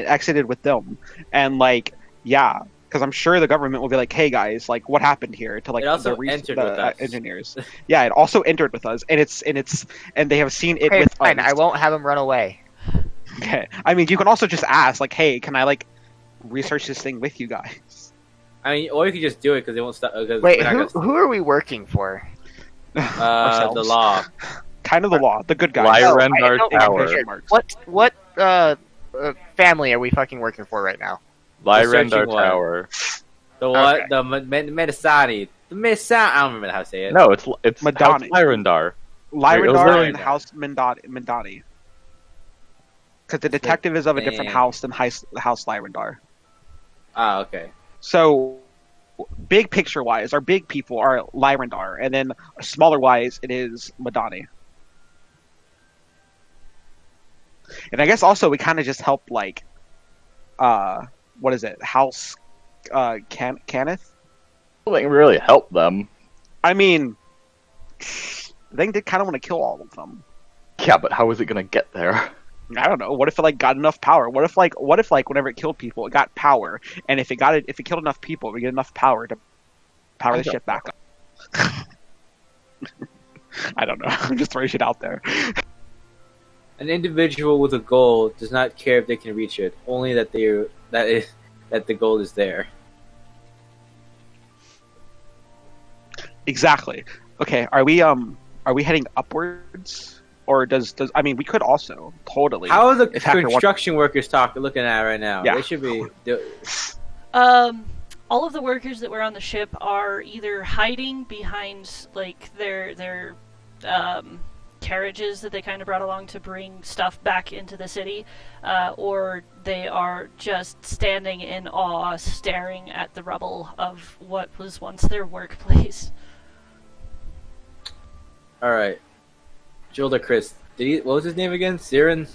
exited with them, and like, yeah, because I'm sure the government will be like, hey guys, like, what happened here to like It also the entered with us. engineers? Yeah, it also entered with us, and they have seen it Okay, with fine. us. I won't have him run away. Okay, I mean, you can also just ask, like, hey, can I like research this thing with you guys? I mean, or you could just do it because they won't stop. Wait, who are we working for? The Ourselves. law. Kind of the law, the good guys. Lyrendar Oh, Tower. What family are we fucking working for right now? Lyrendar searching one. Tower. The what? Okay. The Medisani. The Medisani. I don't remember how to say it. No, it's House Madani. Lyrendar. Lyrendar and Lyrendar. House Mindani. Because the detective is of a different Dang. house than House Lyrendar. Ah, okay. So, big picture wise, our big people are Lyrendar, and then smaller wise, it is Madani. And I guess also we kind of just help like, what is it? House, Cannith. Well, they really help them. I mean, they did kind of want to kill all of them. Yeah, but how is it gonna get there? I don't know. What if it like got enough power? What if whenever it killed people, it got power, and if it killed enough people, we get enough power to power the ship back up. I don't know. I'm just throwing shit out there. An individual with a goal does not care if they can reach it, only that the goal is there. Exactly. Okay. Are we heading upwards? Or does I mean we could also totally. How are the If Hacker construction workers looking at right now? Yeah. They should be. All of the workers that were on the ship are either hiding behind like their carriages that they kind of brought along to bring stuff back into the city, or they are just standing in awe, staring at the rubble of what was once their workplace. All right, Jolda Chris. What was his name again? Siren.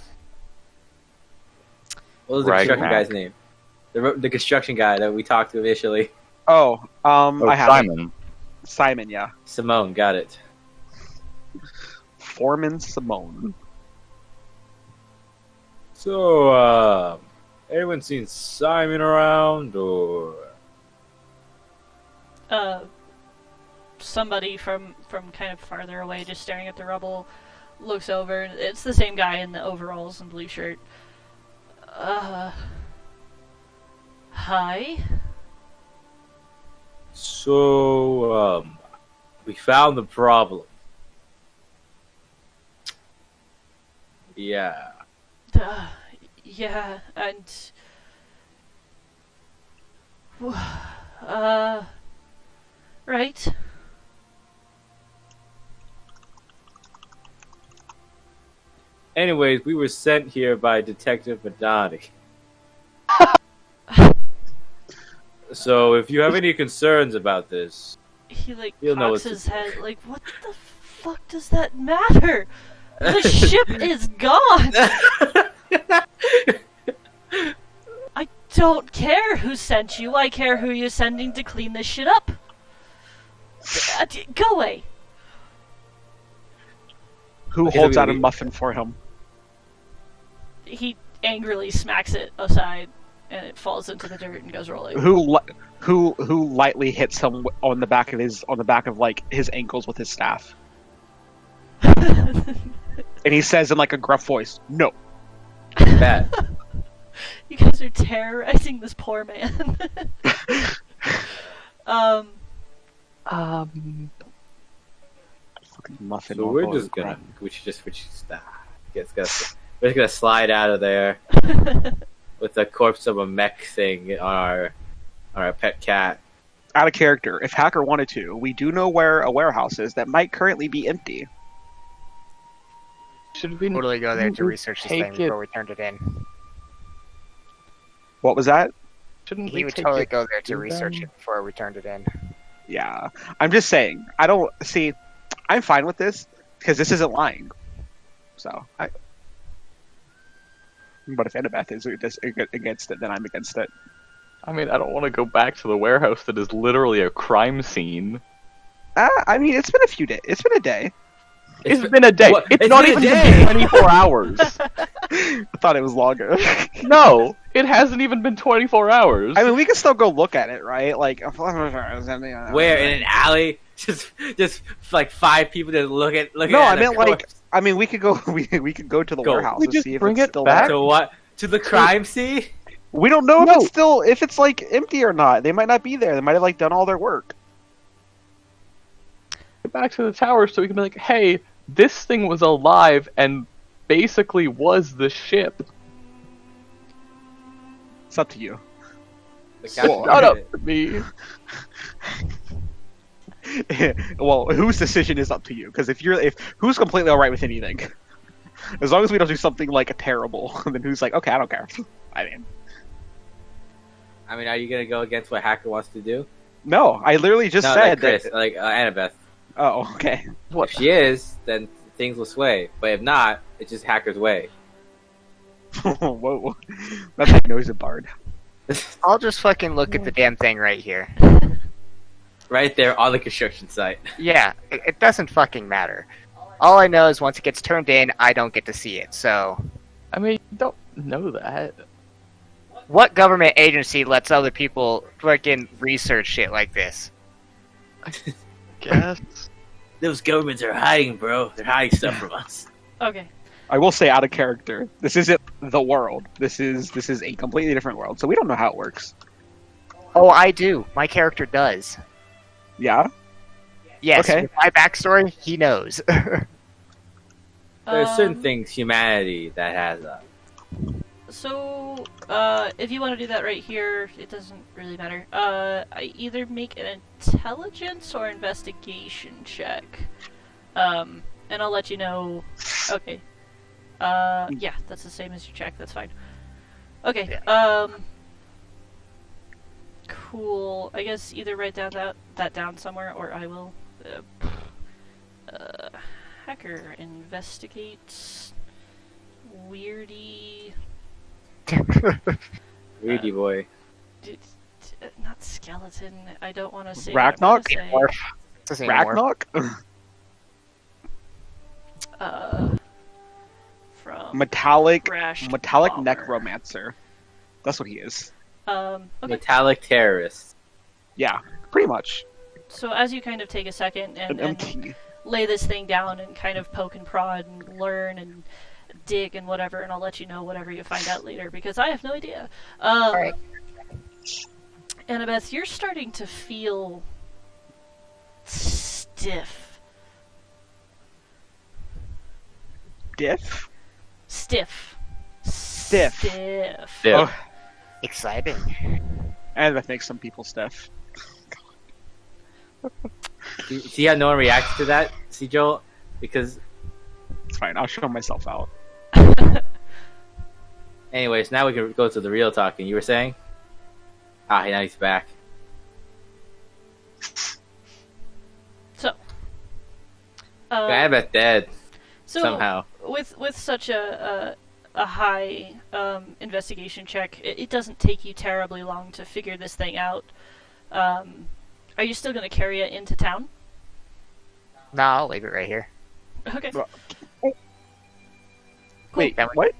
What was the Ragnar. construction guy's name? The construction guy that we talked to initially. Oh, Oh, I have Simon. Simon. Yeah, Simone, got it. Foreman Simone. So, anyone seen Simon around, or Somebody from kind of farther away, just staring at the rubble, looks over. It's the same guy in the overalls and blue shirt. Hi. so? We found the problem. Yeah. Yeah, and right. Anyways, we were sent here by Detective Madani. So, if you have any concerns about this, He like You'll know cocks what to his do. head like, what the fuck does that matter? The ship is gone. I don't care who sent you. I care who you're sending to clean this shit up. Go away. Who Okay, holds we- out a we- muffin for him? He angrily smacks it aside, and it falls into the dirt and goes rolling. Who lightly hits him on the back of like his ankles with his staff? And he says in like a gruff voice, "No." bad. You guys are terrorizing this poor man. Fucking muffin. So all we're over just the gonna, crap. we should stop. We're just gonna slide out of there with the corpse of a mech thing on our pet cat. Out of character. If Hacker wanted to, we do know where a warehouse is that might currently be empty. Should we Totally go there to research this thing take it- before we turned it in. What was that? Shouldn't He we would take totally it go there to to research them? it before we turned it in. Yeah. I'm just saying. I don't see. I'm fine with this because this isn't lying. So But if Annabeth is against it, then I'm against it. I mean, I don't want to go back to the warehouse that is literally a crime scene. I mean, it's been a few days. It's been a day. It's been a day. What? It's It's not been a even day. been 24 hours. I thought it was longer. No, it hasn't even been 24 hours. I mean, we can still go look at it, right? Like, Where in an alley, just like 5 people just looking No, at I meant the like. corpse. I mean, we could go. We could go to the Go. warehouse We and just see if bring it's it still back? there. To what? To the crime scene? We don't know No. if it's like empty or not. They might not be there. They might have like done all their work. Get back to the tower so we can be like, hey, this thing was alive and basically was the ship. It's up to you. The captain Shut did up, it. me. Well, whose decision is up to you? Because if who's completely all right with anything, as long as we don't do something like terrible, then who's like, okay, I don't care. I mean, Are you gonna go against what Hacker wants to do? no, I literally just No, said like Chris, that. like Annabeth. Oh, okay. What? If she is, then things will sway. But if not, it's just Hacker's way. Whoa, that's like noise of bard. I'll just fucking look at the damn thing right here. Right there on the construction site. Yeah, it doesn't fucking matter. All I know is once it gets turned in, I don't get to see it. So, I mean, you don't know that. what government agency lets other people fucking research shit like this? Guess. Those governments are hiding, bro. They're hiding stuff from us. Okay. I will say, out of character, this isn't the world. This is a completely different world, so we don't know how it works. Oh, I do. My character does. Yeah. Yes, Okay. with my backstory, he knows. There's certain things humanity that has. So, if you want to do that right here, it doesn't really matter. I either make an intelligence or investigation check. And I'll let you know. Okay. Yeah, that's the same as your check. That's fine. Okay. Cool. I guess either write down that down somewhere, or I will. Hacker investigates weirdy. Weirdy boy. Not skeleton. I don't want to say. Ragnarok? Morph. It's the same morph. Ragnarok? From Metallic Crashed Bomber. necromancer. That's what he is. Okay. Metallic terrorist. Yeah, pretty much. So as you kind of take a second An and MT. lay this thing down and kind of poke and prod and learn and dig and whatever, and I'll let you know whatever you find out later because I have no idea. Alright. Annabeth, you're starting to feel stiff. Diff? Stiff. Stiff. Stiff. Yeah. Oh, Exciting. and that makes some people stiff. See how no one reacted to that? See, Joel? Because, It's fine. I'll show myself out. anyways, now we can go to the real talking. You were saying? Now he's back. So. Annabeth dead. So somehow. with such a high investigation check, it doesn't take you terribly long to figure this thing out. Are you still going to carry it into town? No, I'll leave it right here. Okay. Wait, Then we- what?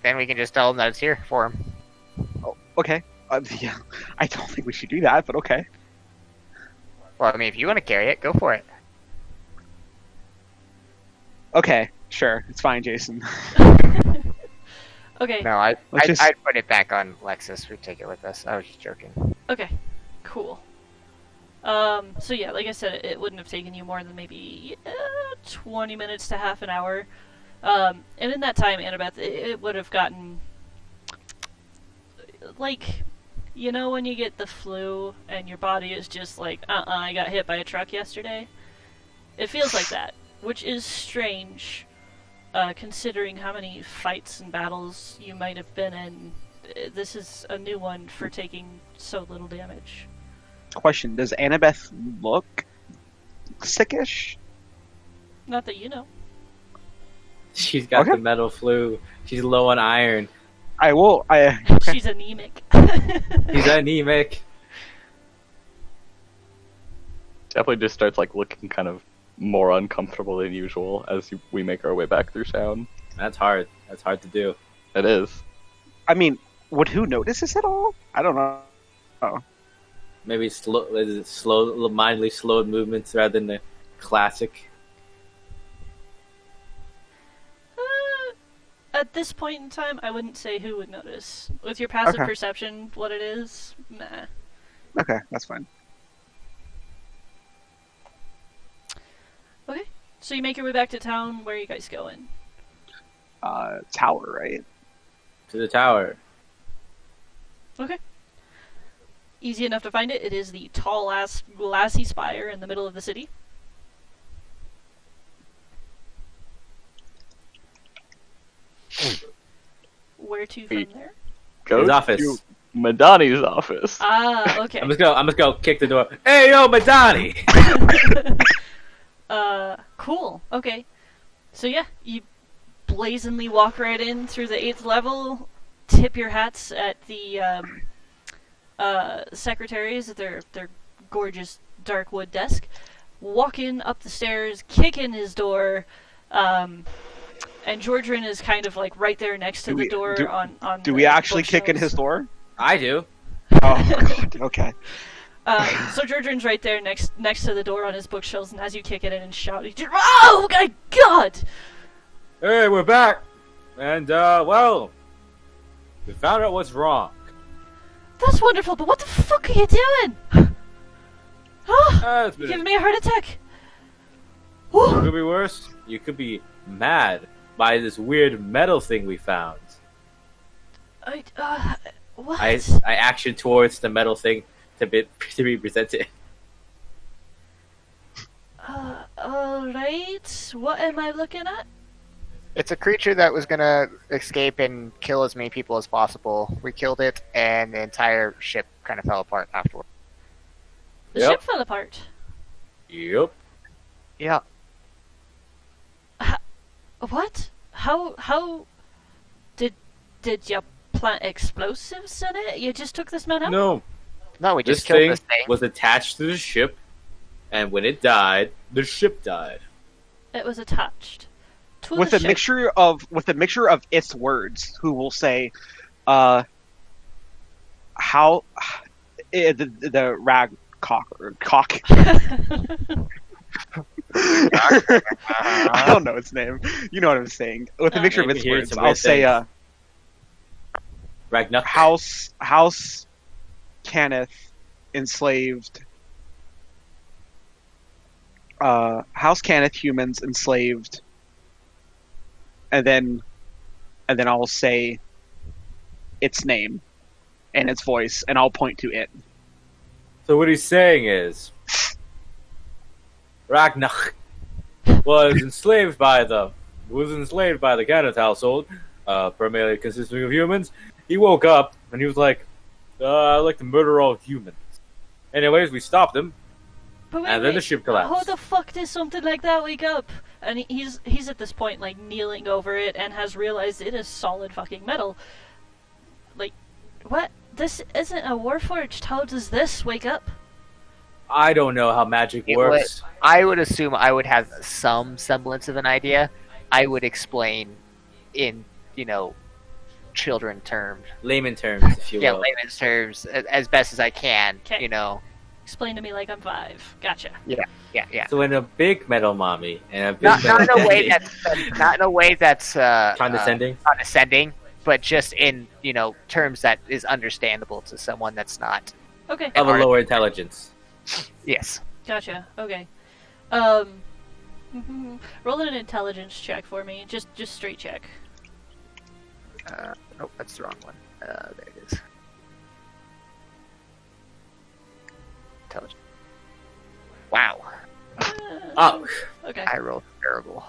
Then we can just tell him that it's here for him. Oh, okay. Yeah, I don't think we should do that, but okay. Well, I mean, if you want to carry it, go for it. Okay, sure. It's fine, Jason. Okay. No, Let's I'd just- put it back on Lexus. We'd take it with us. I was just joking. Okay. Cool. So yeah, like I said, it wouldn't have taken you more than maybe 20 minutes to half an hour. And in that time, Annabeth, it would have gotten like, you know, when you get the flu and your body is just like, I got hit by a truck yesterday. It feels like that, which is strange, considering how many fights and battles you might have been in. This is a new one for taking so little damage. Question: does Annabeth look sickish? Not that you know. She's got Okay. the metal flu. She's low on iron. I will. She's anemic. He's anemic. Definitely just starts like looking kind of more uncomfortable than usual as we make our way back through town. That's hard. That's hard to do. It is. I mean, would who notice this at all? I don't know. Maybe slow, is it slow, mildly slowed movements rather than the classic. at this point in time, I wouldn't say who would notice. With your passive Okay. perception, what it is, meh. Okay, that's fine. Okay, so you make your way back to town. Where are you guys going? Tower, right? To the tower. Okay. Easy enough to find it. It is the tall-ass glassy spire in the middle of the city. Where to from there? Go His office. to Madani's office. Ah, okay. I'm just gonna kick the door. Hey, yo, Madani! Cool. Okay. So yeah, you blazingly walk right in through the 8th level, tip your hats at the secretaries at their gorgeous dark wood desk, walk in up the stairs, kick in his door, and Georgian is kind of like right there next to Do the we- door do- on Do the we actually kick in bookshelves. his door? I do. Oh, God. Okay. So Georgian's right there next to the door on his bookshelves, and as you kick it in and shout, "Oh my God!" Hey, we're back! And, well, we found out what's wrong. That's wonderful, but what the fuck are you doing? Oh, It's you're been giving me a heart attack. It Whew. could be worse. You could be mad by this weird metal thing we found. What? I action towards the metal thing to be presented. Alright. What am I looking at? It's a creature that was gonna escape and kill as many people as possible. We killed it, and the entire ship kind of fell apart afterward. The Yep. ship fell apart. Yep. Yeah. What? How did you plant explosives in it? You just took this man out? No, No, we this just killed thing this thing. was attached to the ship, and when it died, the ship died. It was attached to With the a ship. mixture of its words, who will say, how the rag cock. I don't know its name. You know what I'm saying. With a mixture of Maybe its hear words, some I'll weird say, things. Ragnar. House Canneth enslaved. House Canneth humans enslaved, and then I'll say its name and its voice, and I'll point to it. So what he's saying is, Ragnar was enslaved by the Kenneth household, primarily consisting of humans. He woke up and he was like, "I like to murder all humans." Anyways, we stopped him, But and then the ship collapsed. How the fuck did something like that wake up? And he's at this point like kneeling over it and has realized it is solid fucking metal. Like, what? This isn't a warforged. How does this wake up? I don't know how magic It works. I would assume I would have some semblance of an idea. I would explain in, children terms. Layman terms, if you Yeah, will. layman's terms, as best as I can. 'Kay. Explain to me like I'm 5. Gotcha. Yeah. So in a big metal mommy and a big Not in metal a way daddy, that's condescending. condescending, but just in terms that is understandable to someone that's not. Okay. of a lower intelligence. Yes. Gotcha. Okay. Roll an intelligence check for me. Just straight check. Nope, that's the wrong one. There it is. Intelligence. Wow, Oh, Okay. I rolled terrible.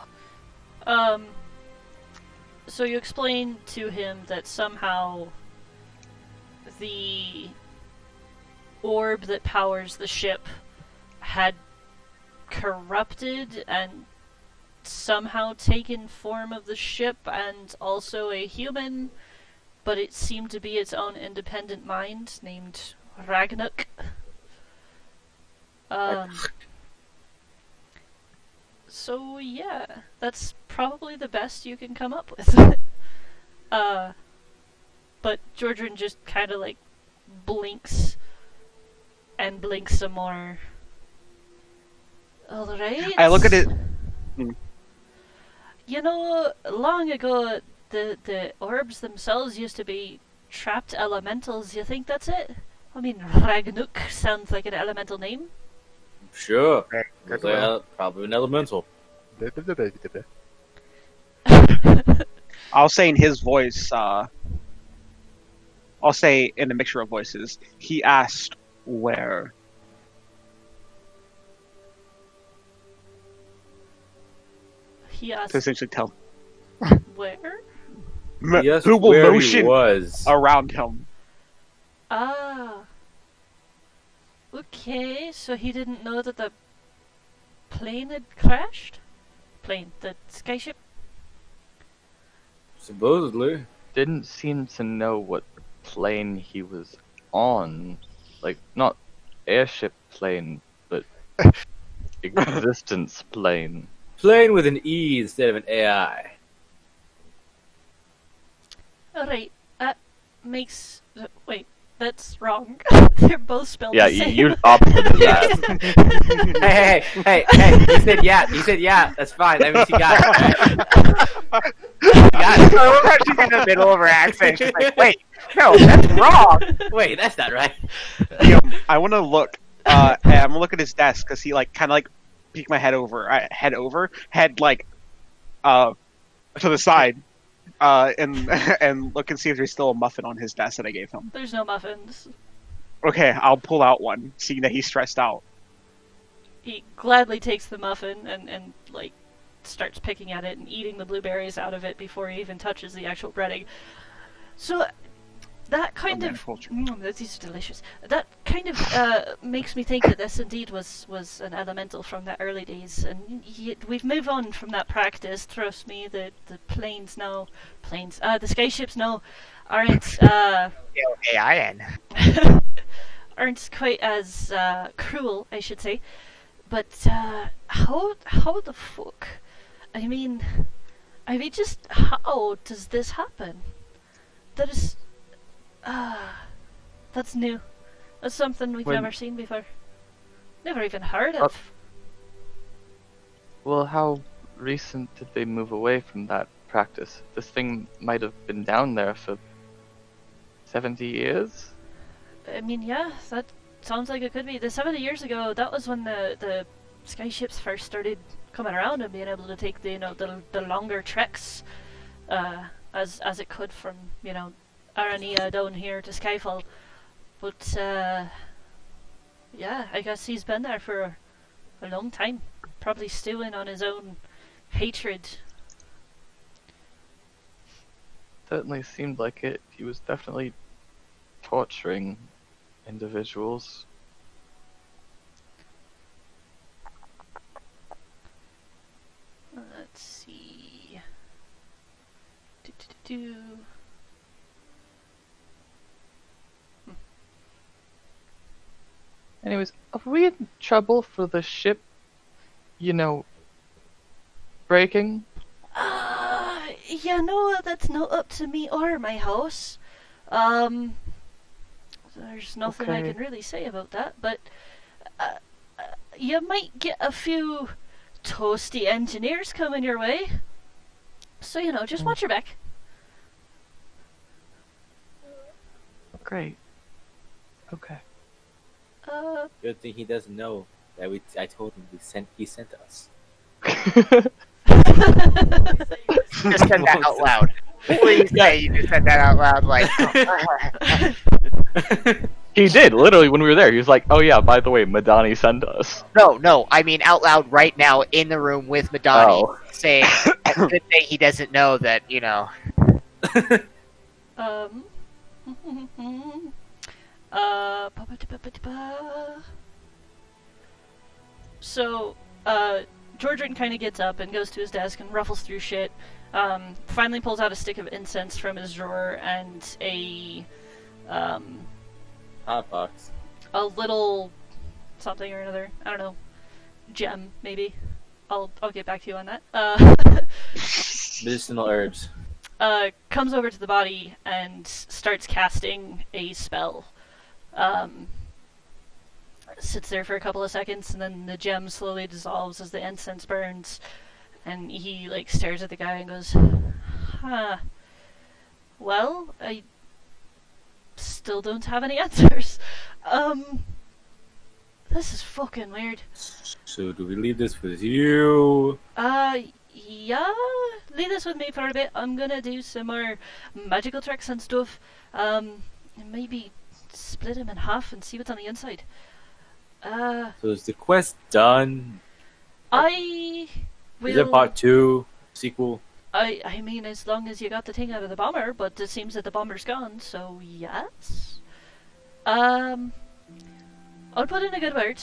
So you explain to him that somehow the orb that powers the ship had corrupted and somehow taken form of the ship and also a human, but it seemed to be its own independent mind named Ragnuk. So yeah, that's probably the best you can come up with. But Georgian just kind of like blinks and blinks some more. Alright. I look at it. Long ago, the orbs themselves used to be trapped elementals. You think that's it? I mean, Ragnuk sounds like an elemental name. Sure. Good Well, probably an elemental. I'll say in his voice, I'll say in a mixture of voices, he asked where. He To asked essentially tell where? Yes, who will where he motion was. around him. Ah. Okay, so he didn't know that the plane had crashed? The skyship? Supposedly. Didn't seem to know what plane he was on. Like, not airship plane, but existence plane. Playing with an E instead of an AI. Alright, that makes... Wait, that's wrong. They're both spelled Yeah, the same. you opposite that. Hey, you said yeah, that's fine. That means you got it, right? You got it. I love how she's in the middle of her accent. She's like, wait, no, that's wrong. Wait, that's not right. I want to look. And I'm gonna look at his desk because he kind of peek my head over, head to the side, and look and see if there's still a muffin on his desk that I gave him. There's no muffins. Okay, I'll pull out one, seeing that he's stressed out. He gladly takes the muffin and starts picking at it and eating the blueberries out of it before he even touches the actual breading. So that kind Oh, of man, culture. these are delicious. That kind of makes me think that this indeed was an elemental from the early days, and we've moved on from that practice. Trust me, the the skyships now aren't AIN. aren't quite as cruel, I should say. But how the fuck? I mean, just how does this happen? That is, that's new. That's something we've When- never seen before. Never even heard of. Well, how recent did they move away from that practice? This thing might have been down there for 70 years? I mean, yeah, that sounds like it could be. The 70 years ago, that was when the skyships first started coming around and being able to take the longer treks, as it could from Arania down here to Skyfall. But yeah, I guess he's been there for a long time, probably stewing on his own hatred. Certainly seemed like it. He was definitely torturing individuals. Let's see. Do. Anyways, are we in trouble for the ship, breaking? Yeah, no, that's not up to me or my house. There's nothing I Okay. can really say about that, but you might get a few toasty engineers coming your way. So, just watch your back. Great. Okay. Good thing he doesn't know that I told him he sent us. Just said that out loud. Please say you just said that out loud, like. He did, literally, when we were there. He was like, oh yeah, by the way, Madani sent us. No, I mean out loud right now in the room with Madani, Oh. saying good thing he doesn't know that, So, Georgian kind of gets up and goes to his desk and ruffles through shit. Finally pulls out a stick of incense from his drawer and a Hot box. little something or another. I don't know, gem maybe. I'll get back to you on that. Medicinal herbs. Comes over to the body and starts casting a spell. Sits there for a couple of seconds, and then the gem slowly dissolves as the incense burns. And he stares at the guy and goes, "Huh, Well, I still don't have any answers. This is fucking weird. So do we leave this with you? Yeah, leave this with me for a bit. I'm gonna do some more magical tricks and stuff. And maybe split him in half and see what's on the inside. So is the quest done? I Is it will. part 2? Sequel? I mean, as long as you got the thing out of the bomber, but it seems that the bomber's gone, so yes. I'll put in a good word.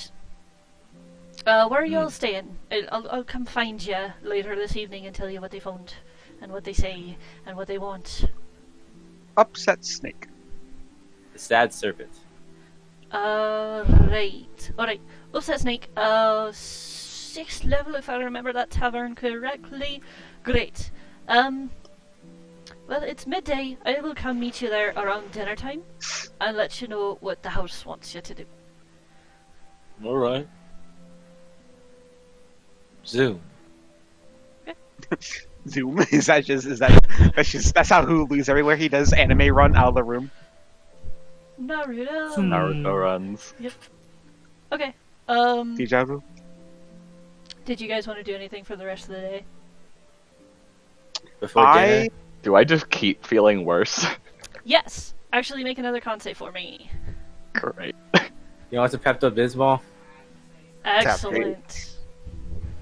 Where are you all staying? I'll come find you later this evening and tell you what they found, and what they say, and what they want. Upset snake. The sad serpent. Right. Alright. Upset Snake, 6th level if I remember that tavern correctly. Great. Well, it's midday. I will come meet you there around dinner time and let you know what the house wants you to do. Alright. Zoom. Zoom. That's how Hulu's everywhere. He does anime run out of the room. Naruto. Naruto runs. Yep. Okay. Dejavu. Did you guys want to do anything for the rest of the day? Before dinner? Do I just keep feeling worse? Yes. Actually, make another con save for me. Great. You want some Pepto-Bismol? Excellent.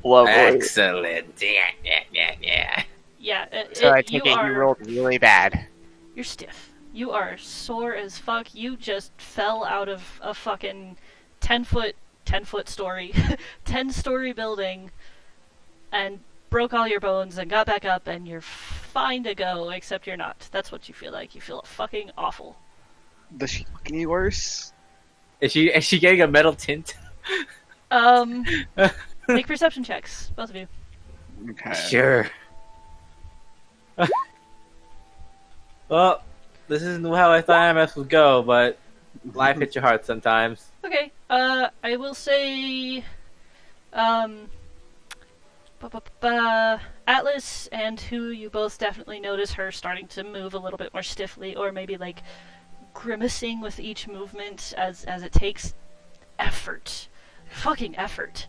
Lovely. Excellent. Yeah. Yeah. So I take you it are... you rolled really bad. You're stiff. You are sore as fuck. You just fell out of a fucking 10 foot story, 10-story building, and broke all your bones and got back up, and you're fine to go, except you're not. That's what you feel like. You feel fucking awful. Does she look any worse? Is she getting a metal tint? Make perception checks, both of you. Okay. Sure. Well, this isn't how I thought MS would go, but life hits you hard sometimes. Okay, I will say, Atlas and who you both definitely notice her starting to move a little bit more stiffly, or maybe like grimacing with each movement as it takes effort. Fucking effort.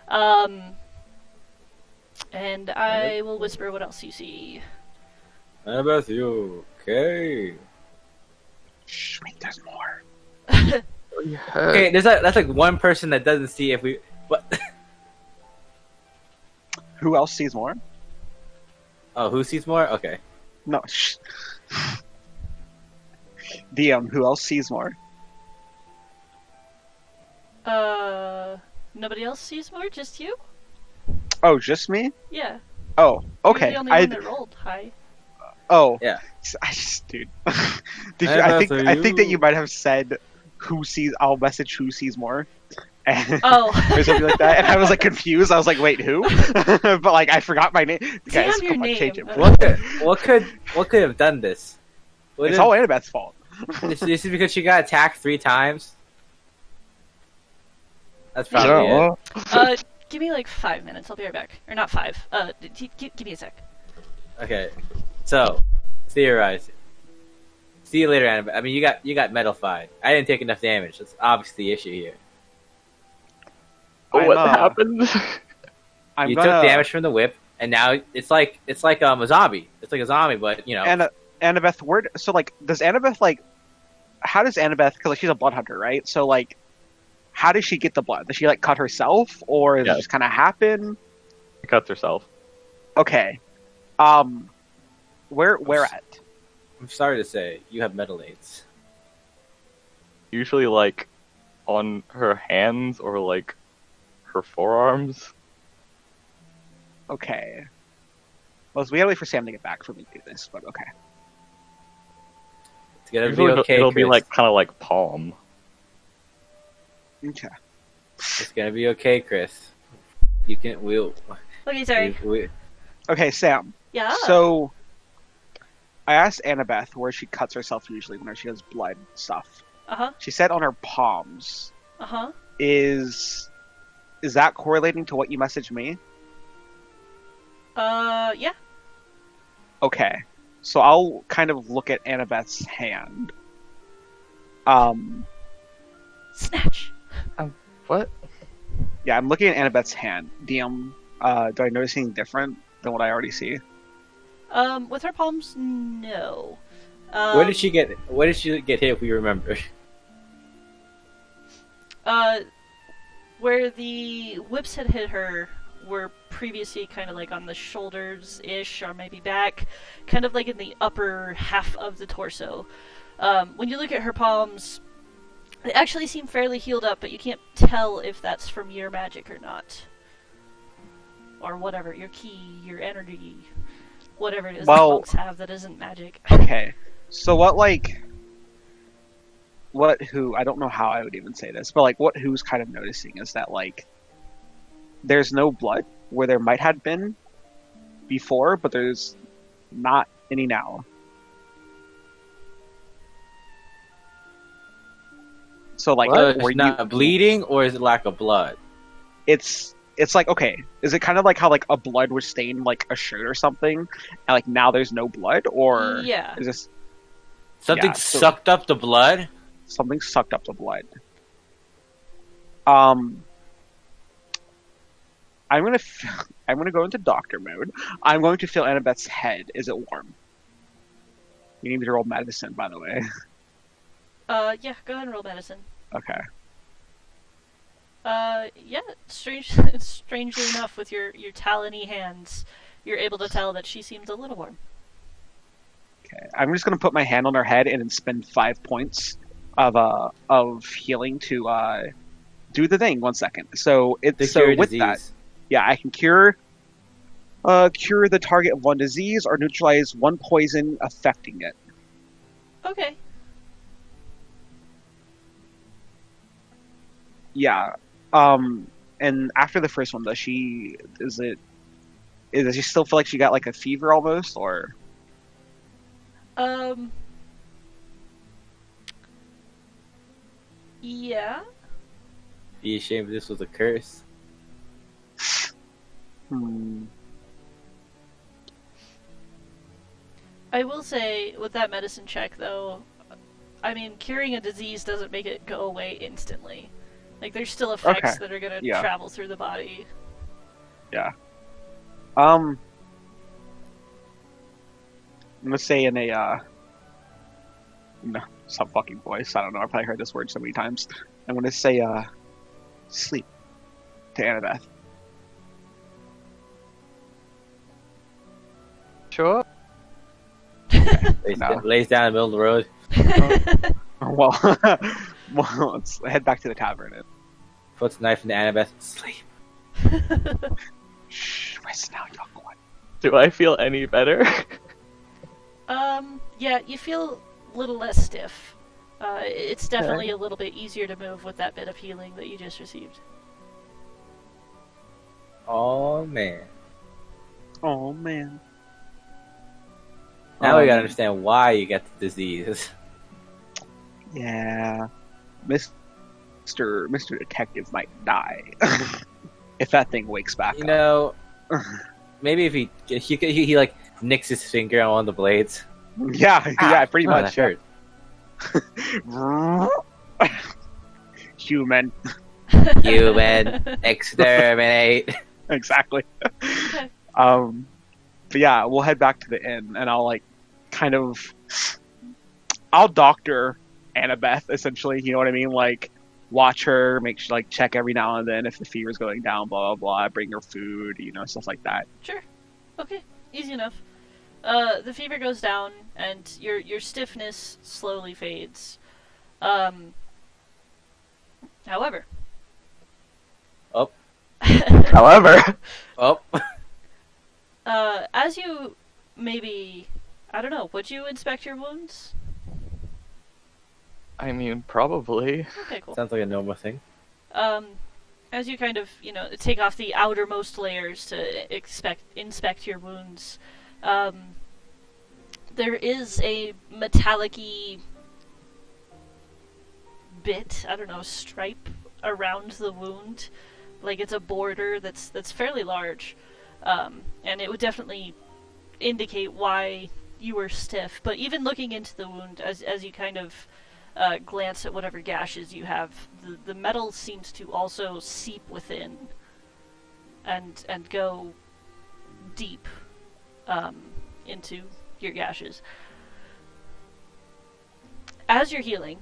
And I will whisper what else you see. Annabeth, you okay? Shh, wait, there's more. Okay, that's like one person that doesn't see if we. What? Who else sees more? Oh, who sees more? Okay. No. Shh. DM, who else sees more? Nobody else sees more? Just you? Oh, just me? Yeah. Oh, okay. You're the only one that rolled high. Oh, Yeah. Dude. Annabeth, I think that you might have said who sees. I'll message who sees more. And, Oh. or something like that. And I was like confused. I was like, wait, who? But like I forgot my name. Guys, your come on, change name. it. What could have done this? It's all Annabeth's fault. This is because she got attacked 3 times. That's probably it. Give me like 5 minutes. I'll be right back. Or not 5. Give me a sec. Okay, so theorize. See you later, Annabeth. I mean, you got metal-fied. I didn't take enough damage. That's obviously the issue here. What happened? You took damage from the whip, and now it's like a zombie. It's like a zombie, but you know. And Annabeth, so like, does Annabeth like? How does Annabeth? Because like, she's a blood hunter, right? So like, how does she get the blood? Does she like cut herself, or does it just kind of happen? She cuts herself. Okay. Where at? I'm sorry to say, you have metal aids. Usually like on her hands or like her forearms. Okay. Well, we gotta wait for Sam to get back for me to do this, but okay. It's gonna Usually be okay, it'll be Chris. like kind of like palm. Okay. It's gonna be okay, Chris. You can. Okay, sorry. Okay, Sam. Yeah. So, I asked Annabeth where she cuts herself usually when she has blood stuff. Uh-huh. She said on her palms. Uh-huh. Is that correlating to what you messaged me? Yeah. Okay. So I'll kind of look at Annabeth's hand. Um, Snatch. What? yeah, I'm looking at Annabeth's hand. DM, do I notice anything different than what I already see? With her palms, no. Where did she get? Where did she get hit? If we remember. Where the whips had hit her were previously kind of like on the shoulders-ish, or maybe back, kind of like in the upper half of the torso. When you look at her palms, they actually seem fairly healed up, but you can't tell if that's from your magic or not. Or whatever, your ki, your energy, whatever it is that monks have that isn't magic. Okay, so who, I don't know how I would even say this, but like what who's kind of noticing is that like there's no blood where there might have been before, but there's not any now. So like, Were you not bleeding, or is it lack of blood? It's like, okay, is it kind of like how like a blood would stain like a shirt or something, and like now there's no blood, or Yeah. is this Something sucked up the blood. something sucked up the blood? I'm gonna go into doctor mode. I'm going to feel Annabeth's head. Is it warm? You need me to roll medicine, by the way. Yeah, go ahead and roll medicine. Okay. Yeah, strangely enough, with your talony hands, you're able to tell that she seems a little warm. Okay. I'm just gonna put my hand on her head and then spend 5 points of healing to do the thing. 1 second. So with that, yeah, I can cure the target of one disease or neutralize one poison affecting it. Okay. Yeah. And after the first one, does she still feel like she got like a fever almost, or? Yeah. Be ashamed if this was a curse. I will say, with that medicine check, though, I mean, curing a disease doesn't make it go away instantly. Like, there's still effects that are gonna travel through the body. Yeah. I'm gonna say in a some fucking voice. I don't know. I've probably heard this word so many times. I'm gonna say sleep to Annabeth. Sure. Lays down in the middle of the road. Well, let's head back to the tavern. Puts a knife into Annabeth. Sleep. Shh, rest now, young one. Do I feel any better? Yeah, you feel a little less stiff. It's definitely a little bit easier to move with that bit of healing that you just received. Oh man. Oh man. Now we gotta understand why you get the disease. Yeah, Mr. Detective might die if that thing wakes back You up. know, maybe if he like nicks his finger on one of the blades. Yeah, pretty much. That hurt. Human. Exterminate. Exactly. Okay. But yeah, we'll head back to the inn, and I'll I'll doctor Annabeth, essentially. You know what I mean? Like, watch her, check every now and then if the fever's going down, blah blah blah. Bring her food, stuff like that. Sure. Okay. Easy enough. The fever goes down, and your stiffness slowly fades. However. Oh. However. Oh. As you maybe, I don't know, would you inspect your wounds? I mean, probably. Okay, cool. Sounds like a normal thing. As you kind of, take off the outermost layers to inspect your wounds, there is a metallic-y bit, I don't know, stripe around the wound. Like, it's a border that's fairly large. And it would definitely indicate why, you were stiff. But even looking into the wound, as you kind of glance at whatever gashes you have, the metal seems to also seep within and go deep into your gashes. As you're healing,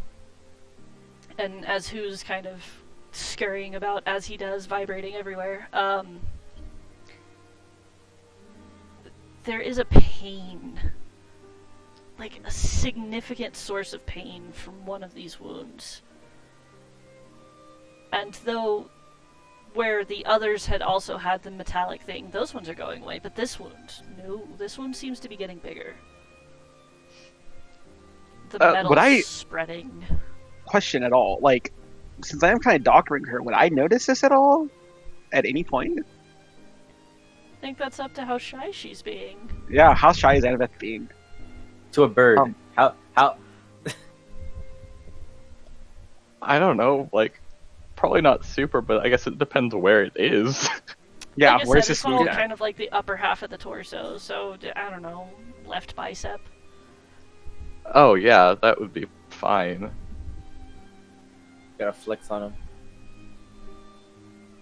and as Who's kind of scurrying about as he does, vibrating everywhere, there is a pain, like a significant source of pain from one of these wounds. And though where the others had also had the metallic thing, those ones are going away, but this wound, no, this one seems to be getting bigger. The metal's spreading. Question at all, like, since I am kind of doctoring her, would I notice this at all at any point? I think that's up to how shy she's being. Yeah, how shy is Annabeth being? To a bird. How? I don't know, like, probably not super, but I guess it depends where it is. Yeah, like I where's said, this it's all wound at? kind of like the upper half of the torso, so I don't know, left bicep. Oh yeah, that would be fine. Gotta flex on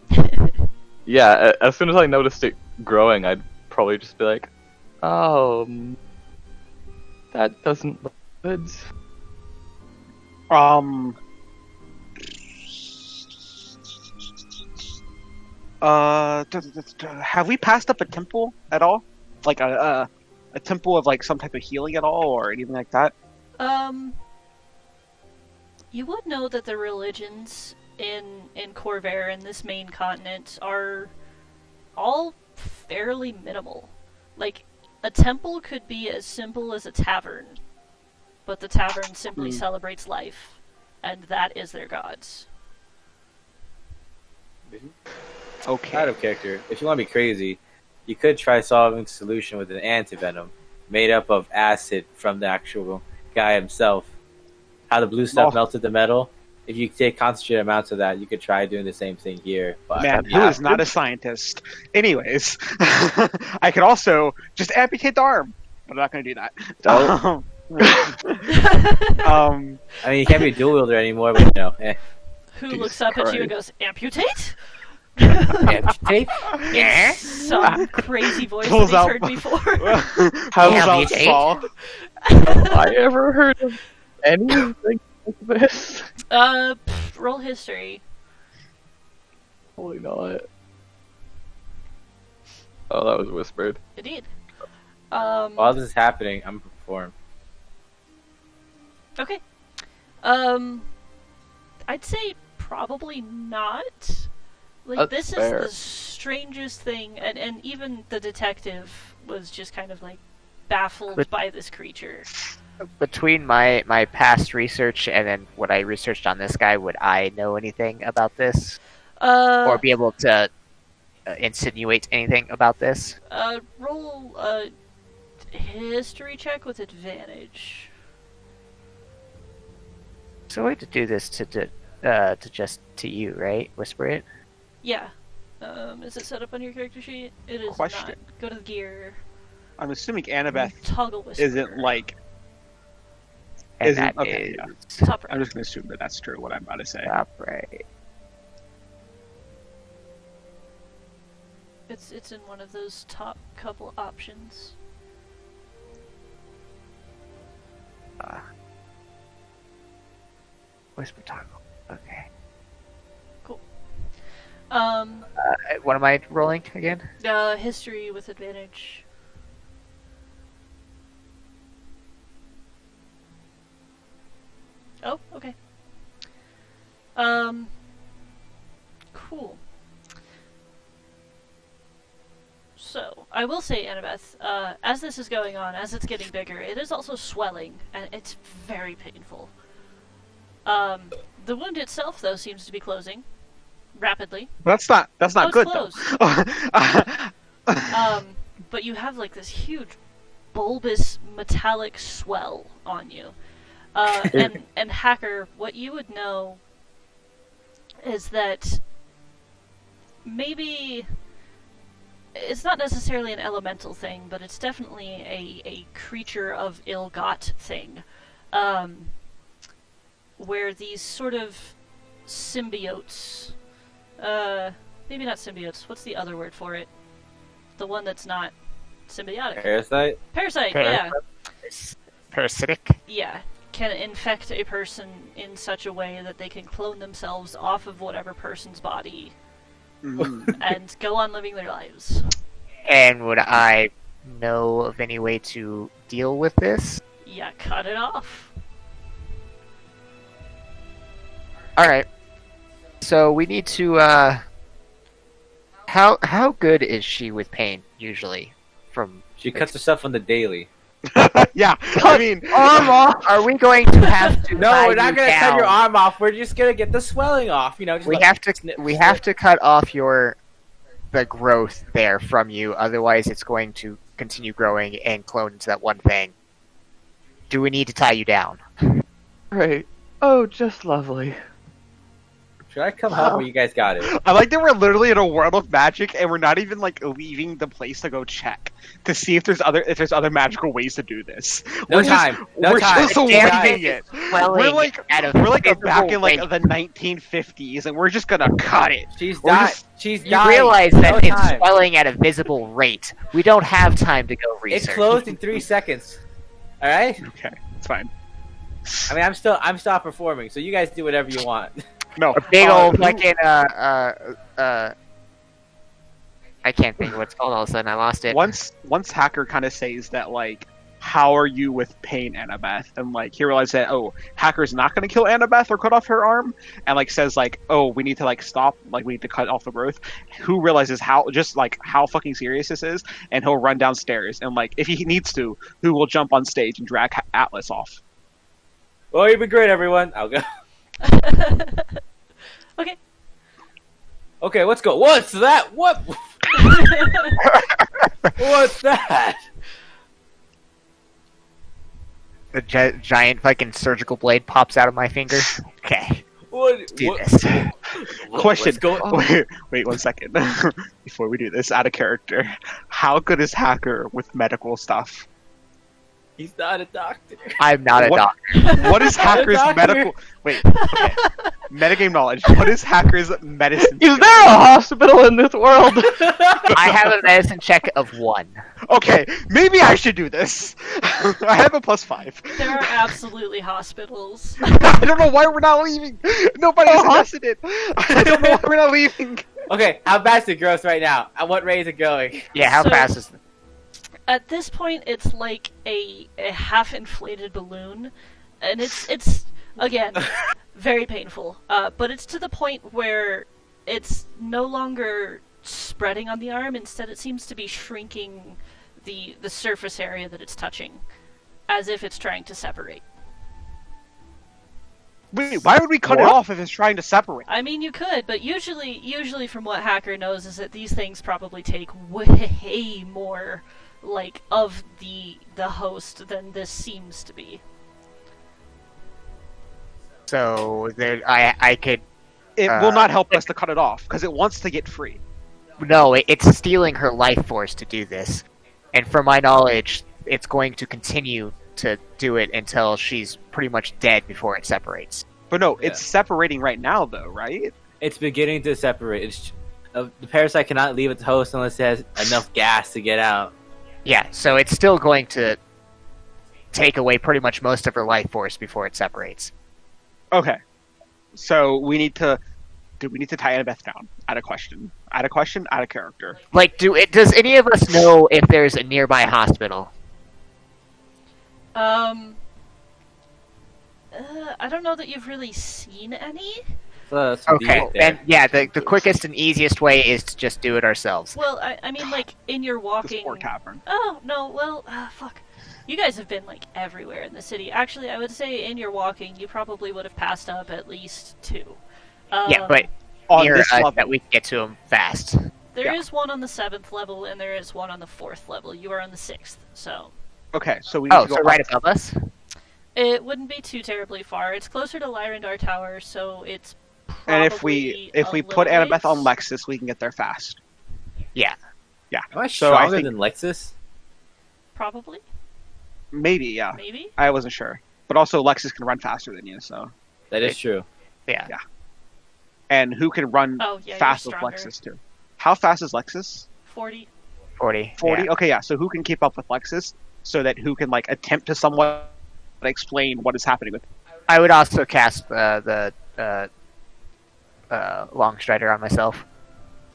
him. Yeah, as soon as I noticed it growing, I'd probably just be like, oh, that doesn't look good. Have we passed up a temple at all? Like a temple of like some type of healing at all, or anything like that? You would know that the religions in Corvair and this main continent are all fairly minimal. Like, a temple could be as simple as a tavern, but the tavern simply celebrates life, and that is their gods. Okay. Out of character. If you want to be crazy, you could try solving the solution with an antivenom made up of acid from the actual guy himself. How the blue stuff melted the metal. If you take concentrated amounts of that, you could try doing the same thing here. But Man, who is not a scientist? Anyways, I could also just amputate the arm, but I'm not going to do that. Don't. I mean, you can't be a dual wielder anymore, but you know. Who Jesus looks up at you and Christ. goes, amputate? Amputate? In some crazy voice that Pulls he's out- heard before. How's Amputate? Saul? Have I ever heard of anything like this? Roll history. Probably not. Oh, that was whispered. Indeed. While this is happening, I'm perform. Okay. I'd say probably not. Like, That's this fair. is the strangest thing, and even the detective was just kind of, like, baffled But- by this creature. Between my past research and then what I researched on this guy, would I know anything about this? Or be able to insinuate anything about this? Roll a history check with advantage. So we have to do this to just to you, right? Whisper it. Yeah. Is it set up on your character sheet? It is Question. not. Go to the gear. I'm assuming Annabeth Toggle whisper. isn't like. And Isn't- that okay, is yeah. Top right. I'm just going to assume that that's true. What I'm about to say. top right. It's in one of those top couple options. Whisper toggle. Okay. What am I rolling again? History with advantage. Oh, okay. Cool. So, I will say, Annabeth, as this is going on, as it's getting bigger, it is also swelling, and it's very painful. The wound itself, though, seems to be closing rapidly. That's not it's good closed. though. But you have like this huge bulbous metallic swell on you. And Hacker, what you would know is that maybe it's not necessarily an elemental thing, but it's definitely a creature of ill-got thing. Where these sort of symbiotes, maybe not symbiotes, what's the other word for it? The one that's not symbiotic. Parasite? Parasite, yeah. Parasitic? Yeah, can infect a person in such a way that they can clone themselves off of whatever person's body and go on living their lives. And would I know of any way to deal with this? Yeah, cut it off. Alright. So we need to, How good is she with pain, usually? She cuts herself on the daily. Yeah, I mean, Arm off! Are we going to have to No, tie we're not you gonna cut down? your arm off. We're just gonna get the swelling off. You know, just We like, have to snip, we snip. have to cut off the growth there from you, otherwise it's going to continue growing and clone into that one thing. Do we need to tie you down? Right. Oh, just lovely. Should I come help or you guys got it? I like that we're literally in a world of magic, and we're not even like leaving the place to go check to see if there's other magical ways to do this. No we're time. Just, No we're time. just Damn leaving it. Swelling We're like at a we're like visible back in like rate. the 1950s, and we're just gonna cut it. She's We're dying. just- She's You dying. realize that No it's time. swelling at a visible rate. We don't have time to go research. It's closed in 3 seconds. All right. Okay, it's fine. I mean, I'm still performing, so you guys do whatever you want. No, A big old who- fucking I can't think of what it's called all of a sudden. I lost it. Once Hacker kind of says that, like, how are you with pain, Annabeth? And like he realizes that, oh, Hacker's not going to kill Annabeth or cut off her arm, and like says like, oh, we need to like stop, like we need to cut off the growth. Who realizes how fucking serious this is, and he'll run downstairs, and like if he needs to, who will jump on stage and drag Atlas off. Well, you've been great, everyone. I'll go. Okay. Okay, let's go. What's that? What? What's that? The giant fucking surgical blade pops out of my finger. Okay, What? do what- this. Question. What's going- Wait 1 second. Before we do this, out of character, how good is Hacker with medical stuff? He's not a doctor. I'm not a What- doctor. What is Hacker's Doctor. medical? Wait. Okay. Metagame knowledge. What is Hacker's medicine? Is skill? there a hospital in this world? I have a medicine check of 1. Okay, maybe I should do this. I have a +5. There are absolutely hospitals. I don't know why we're not leaving. Nobody suggested it. I don't know why we're not leaving. Okay, how fast is it growth right now? At what rate is it going? Yeah, how So- fast is it? At this point, it's like a half-inflated balloon, and it's again very painful. But it's to the point where it's no longer spreading on the arm. Instead, it seems to be shrinking the surface area that it's touching, as if it's trying to separate. Wait, why would we cut it What? off if it's trying to separate? I mean, you could, but usually from what Hacker knows is that these things probably take way more, like, of the host than this seems to be. So there, I could. It will not help us to cut it off because it wants to get free. No, it's stealing her life force to do this, and from my knowledge, it's going to continue to do it until she's pretty much dead before it separates. But no, it's separating right now, though, right? It's beginning to separate. The parasite cannot leave its host unless it has enough gas to get out. Yeah, so it's still going to take away pretty much most of her life force before it separates. Okay. So we need to. Do we need to tie Annabeth down? Out of question. Out of character. Like, does any of us know if there's a nearby hospital? I don't know that you've really seen any. That's some Okay, deal there. then yeah, the quickest and easiest way is to just do it ourselves. Well, I mean, like, in your The walking... sport tavern. Oh, no, well, fuck. You guys have been, like, everywhere in the city. Actually, I would say in your walking, you probably would have passed up at least 2. Yeah, but On near this us level. that we can get to them fast. There yeah. is one on the 7th level, and there is one on the 4th level. You are on the 6th, so... Okay, so we need Oh, to go so right up. above us? It wouldn't be too terribly far. It's closer to Lyrandar Tower, so it's probably And if we a put little Annabeth on ways. Lexus, we can get there fast. Yeah. Yeah. Am I So I stronger think than Lexus? Probably. maybe, yeah. Maybe. I wasn't sure, but also Lexus can run faster than you. So, That is true. Yeah. and who can run Oh yeah, fast you're with stronger. Lexus too? How fast is Lexus? 40. 40. 40. Yeah. Okay, yeah. So who can keep up with Lexus so that who can like attempt to somewhat explain what is happening with? I would also cast the long strider on myself.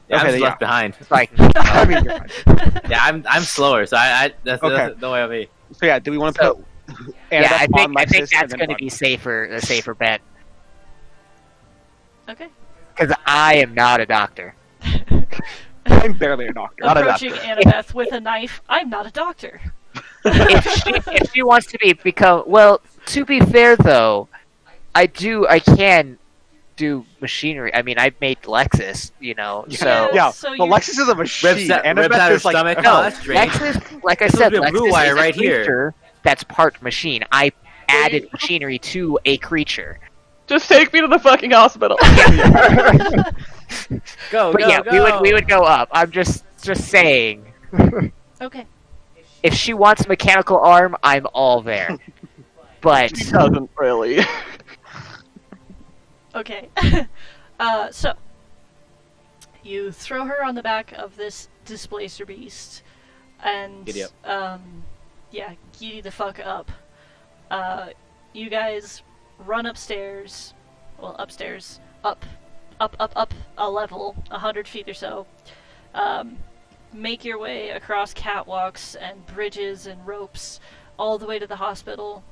Yeah, Okay, I'm just yeah. left behind. So I can, I mean, you're fine. Yeah, I'm slower, so that's Okay. no way on me. So yeah, do we want to So- put? yeah, I Annabeth on think Lexus and that's then going to run? be a safer bet Okay. because I am not a doctor. I'm barely a doctor. Not a Approaching Annabeth with a knife. I'm not a doctor. If she wants to become well, to be fair though, I can do machinery. I mean, I've made Lexus, so Yeah, So but you're- Lexus is a machine. Rips out Annabeth her is like stomach. no, Oh, that's strange. Lexus, like I This said, would be a blue Lexus wire is a right here. creature that's part machine. I added machinery to a creature. Just take me to the fucking hospital. Go, But go, yeah, go. we would go up. I'm just saying. Okay. If she wants a mechanical arm, I'm all there. But She doesn't really. Okay. So you throw her on the back of this displacer beast, and Giddy up. yeah, giddy the fuck up. You guys run upstairs. Well, upstairs, up a level, 100 feet or so. Make your way across catwalks and bridges and ropes, all the way to the hospital,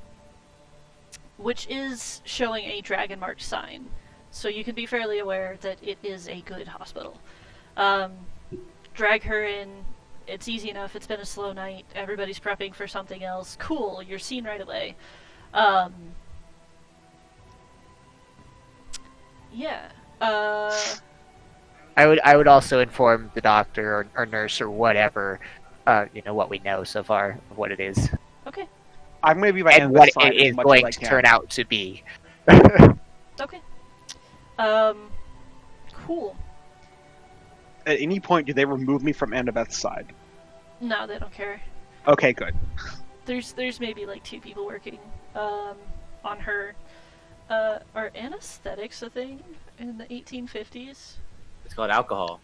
which is showing a dragon mark sign. So you can be fairly aware that it is a good hospital. Drag her in. It's easy enough. It's been a slow night. Everybody's prepping for something else. Cool. You're seen right away. Yeah. I would also inform the doctor or nurse or whatever, what we know so far of what it is Okay. I'm going to be by and what Annabeth's side it as is much going as I to can. turn out to be. Okay. Cool. At any point, do they remove me from Annabeth's side? No, they don't care. Okay, good. There's maybe like 2 people working on her. Are anesthetics a thing in the 1850s? It's called alcohol.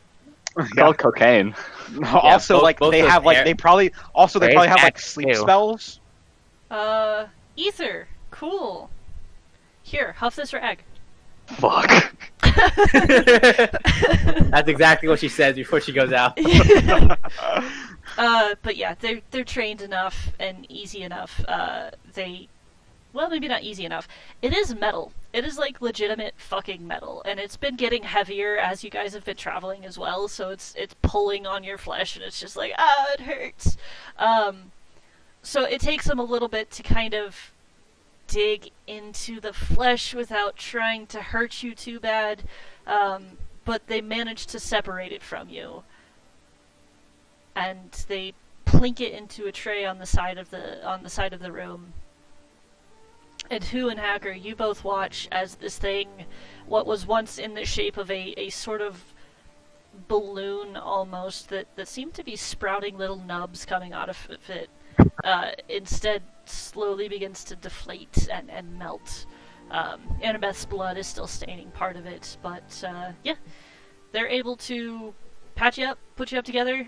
It's called cocaine. Also, both- like both they those have like air- they probably There's have like that sleep too. spells. Ether. Cool. Here, huff this rag. Fuck. That's exactly what she says before she goes out. But yeah, they're trained enough and easy enough. Well, maybe not easy enough. It is metal. It is like legitimate fucking metal, and it's been getting heavier as you guys have been traveling as well. So it's pulling on your flesh, and it's just like it hurts. So it takes them a little bit to kind of dig into the flesh without trying to hurt you too bad, but they manage to separate it from you, and they plink it into a tray on the side of the room. And Who and Hacker, you both watch as this thing, what was once in the shape of a sort of balloon almost, that seemed to be sprouting little nubs coming out of it, instead slowly begins to deflate and melt. Annabeth's blood is still staining part of it, but yeah, they're able to patch you up, put you up together,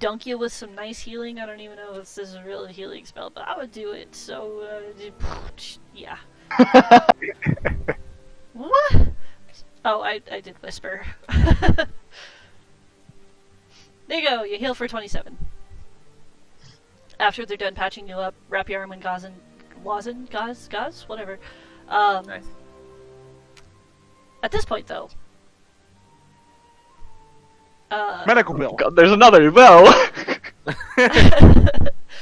dunk you with some nice healing. I don't even know if this is a real healing spell, but I would do it, so yeah. What? Oh, I did whisper. There you go, you heal for 27. After they're done patching you up, wrap your arm in gauze, whatever. Nice. At this point, though, Medical bill. God, there's another bell.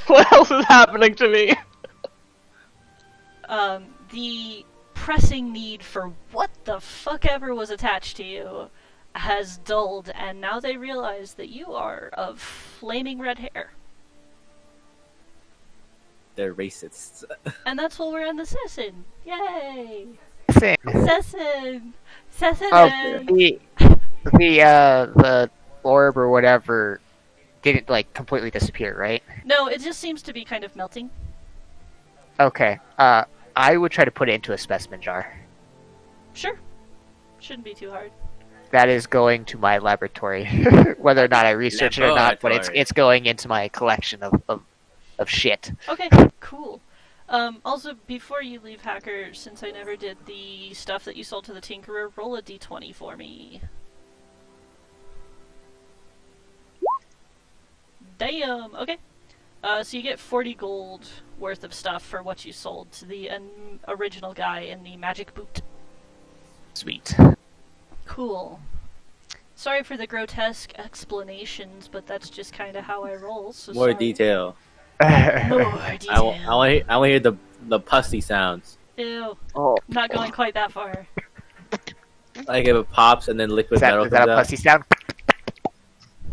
What else is happening to me? the pressing need for what the fuck ever was attached to you has dulled, and now they realize that you are of flaming red hair. They're racists. And that's what we're in the session. Yay! Session. Session! Session! Oh, the orb or whatever didn't like completely disappear, right? No, it just seems to be kind of melting. Okay. I would try to put it into a specimen jar. Sure. Shouldn't be too hard. That is going to my laboratory, whether or not I research it or not. But Laboratory. it's going into my collection of shit. Okay, cool. Also, before you leave, Hacker, since I never did the stuff that you sold to the Tinkerer, roll a d20 for me. Damn! Okay. So you get 40 gold worth of stuff for what you sold to the original guy in the magic boot. Sweet. Cool. Sorry for the grotesque explanations, but that's just kind of how I roll, so More sorry. detail. More I detail. want to hear the pussy sounds. Ew. Oh, Not going quite that far. Like if it pops and then liquid is that, metal is comes that a out. pussy sound?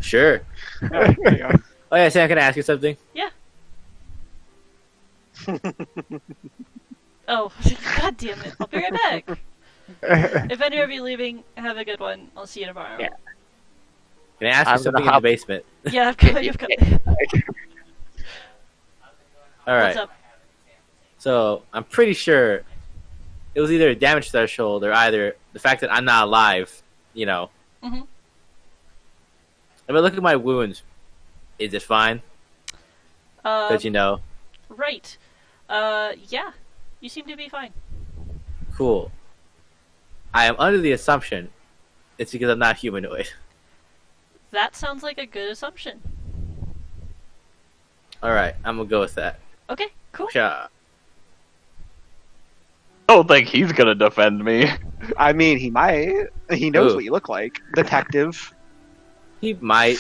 Sure. There you go. Oh yeah, Sam, can I ask you something? Yeah. Oh, god damn it. I'll be right back. If any of you leaving, have a good one. I'll see you tomorrow. Yeah. Can I ask you I'm something gonna in the hop- basement? Yeah, I've got. All right. What's up? So I'm pretty sure it was either a damage threshold or either the fact that I'm not alive. You know. Mhm. If I look at my wounds, is it fine? Because you know, Right. Yeah. You seem to be fine. cool. I am under the assumption it's because I'm not humanoid. That sounds like a good assumption. All right, I'm gonna go with that. Okay, cool. Sure. I don't think he's gonna defend me. I mean, he might. He knows Ooh. what you look like, detective. He might.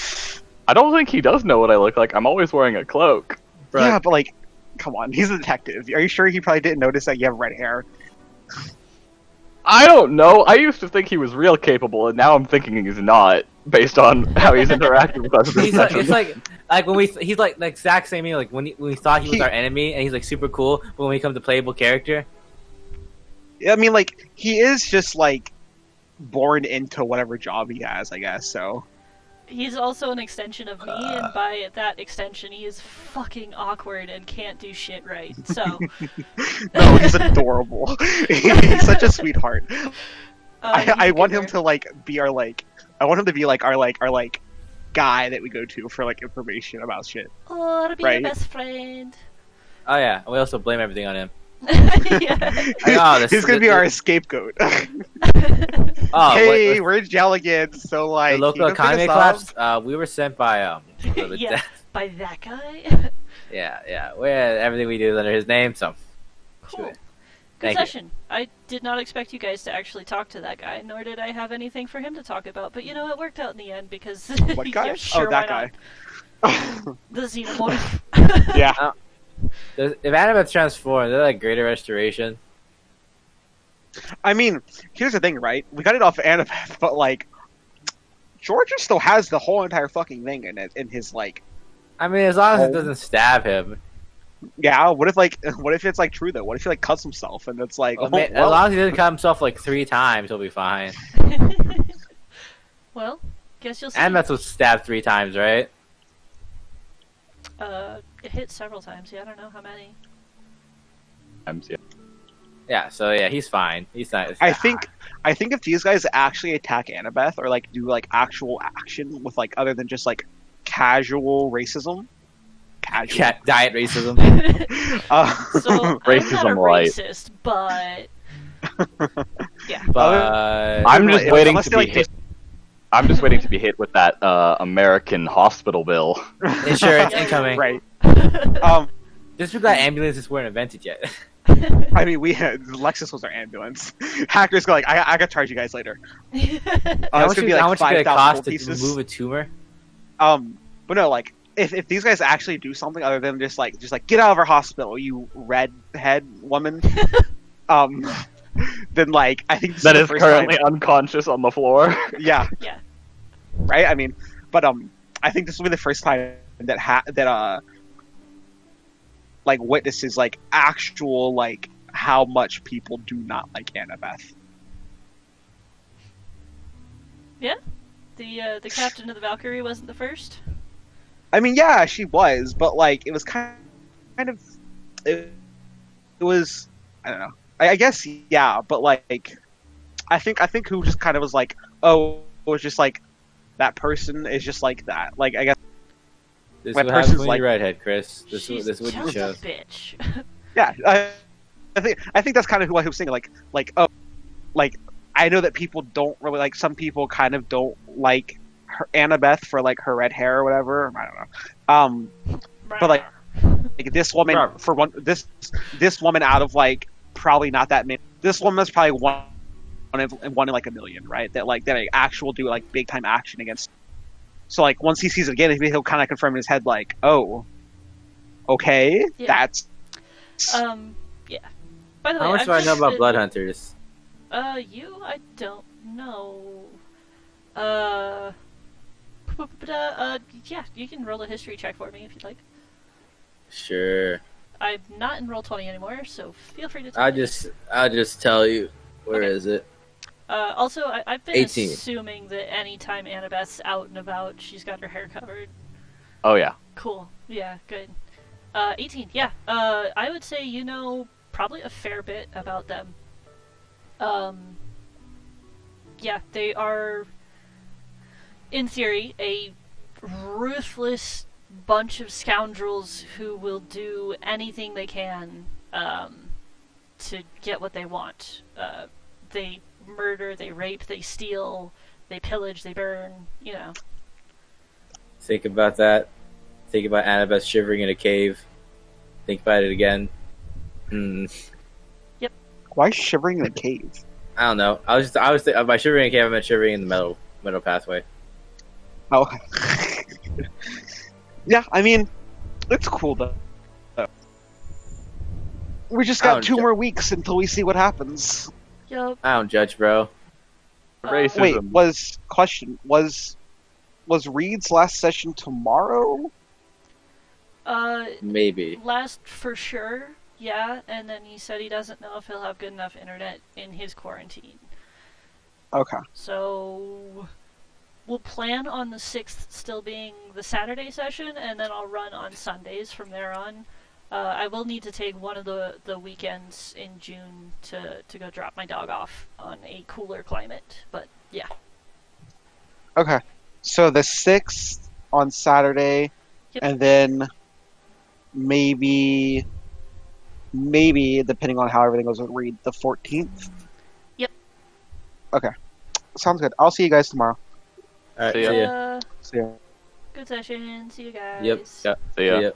I don't think he does know what I look like. I'm always wearing a cloak. But Yeah, but like, come on, he's a detective. Are you sure he probably didn't notice that you have red hair? I don't know. I used to think he was real capable, and now I'm thinking he's not, based on how he's interacted with us. he's like, it's like when he's like the exact same thing. Like when we thought he was our enemy, and he's like super cool, but when we come to playable character, I mean, like, he is just like born into whatever job he has, I guess. So He's also an extension of me, and by that extension, he is fucking awkward and can't do shit right. So, no, he's adorable. He's such a sweetheart. I he's want a him to like be our like. I want him to be like our guy that we go to for like information about shit. Oh, to be Right. your best friend. oh yeah, and we also blame everything on him. Yeah. Oh, this- He's gonna be our scapegoat. Oh, hey, what, we're Jelligans, so like the local you can pick economy us up. collapse. We were sent by Yeah. By that guy. yeah. Everything we do is under his name. So Cool. Good Thank you. session. I did not expect you guys to actually talk to that guy, nor did I have anything for him to talk about. But you know, it worked out in the end because What guy? yeah, sure, oh, that why guy. not? The xenomorph. Yeah. if Annabeth transformed, they're like greater restoration. I mean, here's the thing, right? We got it off Annabeth, but like, Georgia still has the whole entire fucking thing in it, in his like. I mean, as long as it Oh. doesn't stab him. Yeah. What if it's like true though? What if he like cuts himself and it's like, Well, oh, man, as well, long as he doesn't cut himself like 3 times, he'll be fine. Well, guess you'll see. Annabeth was stabbed 3 times, right? It hit several times. Yeah, I don't know how many. Yeah. Yeah. So yeah, he's fine. He's not. I think if these guys actually attack Annabeth or like do like actual action with like other than just like casual racism, casual. Cat diet racism. So I'm not a Racism light. racist, but yeah. But I'm just Unless waiting they, to be like, hit. I'm just waiting to be hit with that American hospital bill. insurance incoming. right. Just because that ambulances weren't invented yet. I mean, Lexus was our ambulance. Hackers go like, I gotta charge you guys later. How It's much gonna be like would it 5,000 cost gold to pieces. remove a tumor? But no, like if these guys actually do something other than just like get out of our hospital, you redhead woman. Then like I think this That is is the first currently time. unconscious on the floor. Yeah. Yeah. Right. I mean, but I think this will be the first time that like witnesses like actual like how much people do not like Annabeth. Yeah. The captain of the Valkyrie wasn't the first? I mean, yeah, she was, but like it was kind of it was I don't know. I guess yeah, but like I think who just kind of was like, oh, it was just like that person is just like that. Like I guess This When is what person's happens when like- you redhead, Chris. This She's is what you just chose. a bitch. yeah. I think that's kind of who I was saying. Like oh, like I know that people don't really like. Some people kind of don't like her, Annabeth for like her red hair or whatever. I don't know. But like this woman Robert. for one this woman out of like probably not that many. This woman's probably one in like a million, right? That like actual do like big time action against. So like once he sees it again, he'll kind of confirm in his head like, oh, okay, Yeah. that's yeah. By the way, How much I've do I know just about been- blood hunters? I don't know. Yeah, you can roll a history check for me if you'd like. Sure. I'm not in Roll20 anymore, so feel free to tell I'll me. just tell you. Where Okay. is it? Also, I've been 18. assuming that anytime Annabeth's out and about, she's got her hair covered. Oh yeah. Cool. Yeah, good. 18. Yeah. I would say you know probably a fair bit about them. Yeah, they are, in theory, a ruthless bunch of scoundrels who will do anything they can to get what they want. They murder, they rape, they steal, they pillage, they burn, you know. Think about that. Think about Annabeth shivering in a cave. Think about it again. why shivering in a cave. I don't know. I was by shivering in a cave, I meant shivering in the metal pathway. Oh, yeah. I mean, it's cool though. We just got Oh, 2 more weeks until we see what happens. Yup. I don't judge, bro. Racism. Wait, was Reed's last session tomorrow? Maybe. Last for sure, yeah, and then he said he doesn't know if he'll have good enough internet in his quarantine. Okay. So we'll plan on the 6th still being the Saturday session, and then I'll run on Sundays from there on. I will need to take one of the weekends in June to go drop my dog off on a cooler climate, but yeah. Okay. So the 6th on Saturday, Yep. and then maybe depending on how everything goes with Reed, the 14th. Yep. Okay. Sounds good. I'll see you guys tomorrow. All right. See ya. See ya. See ya. Good session. See you guys. Yep. Yeah. See See ya. ya.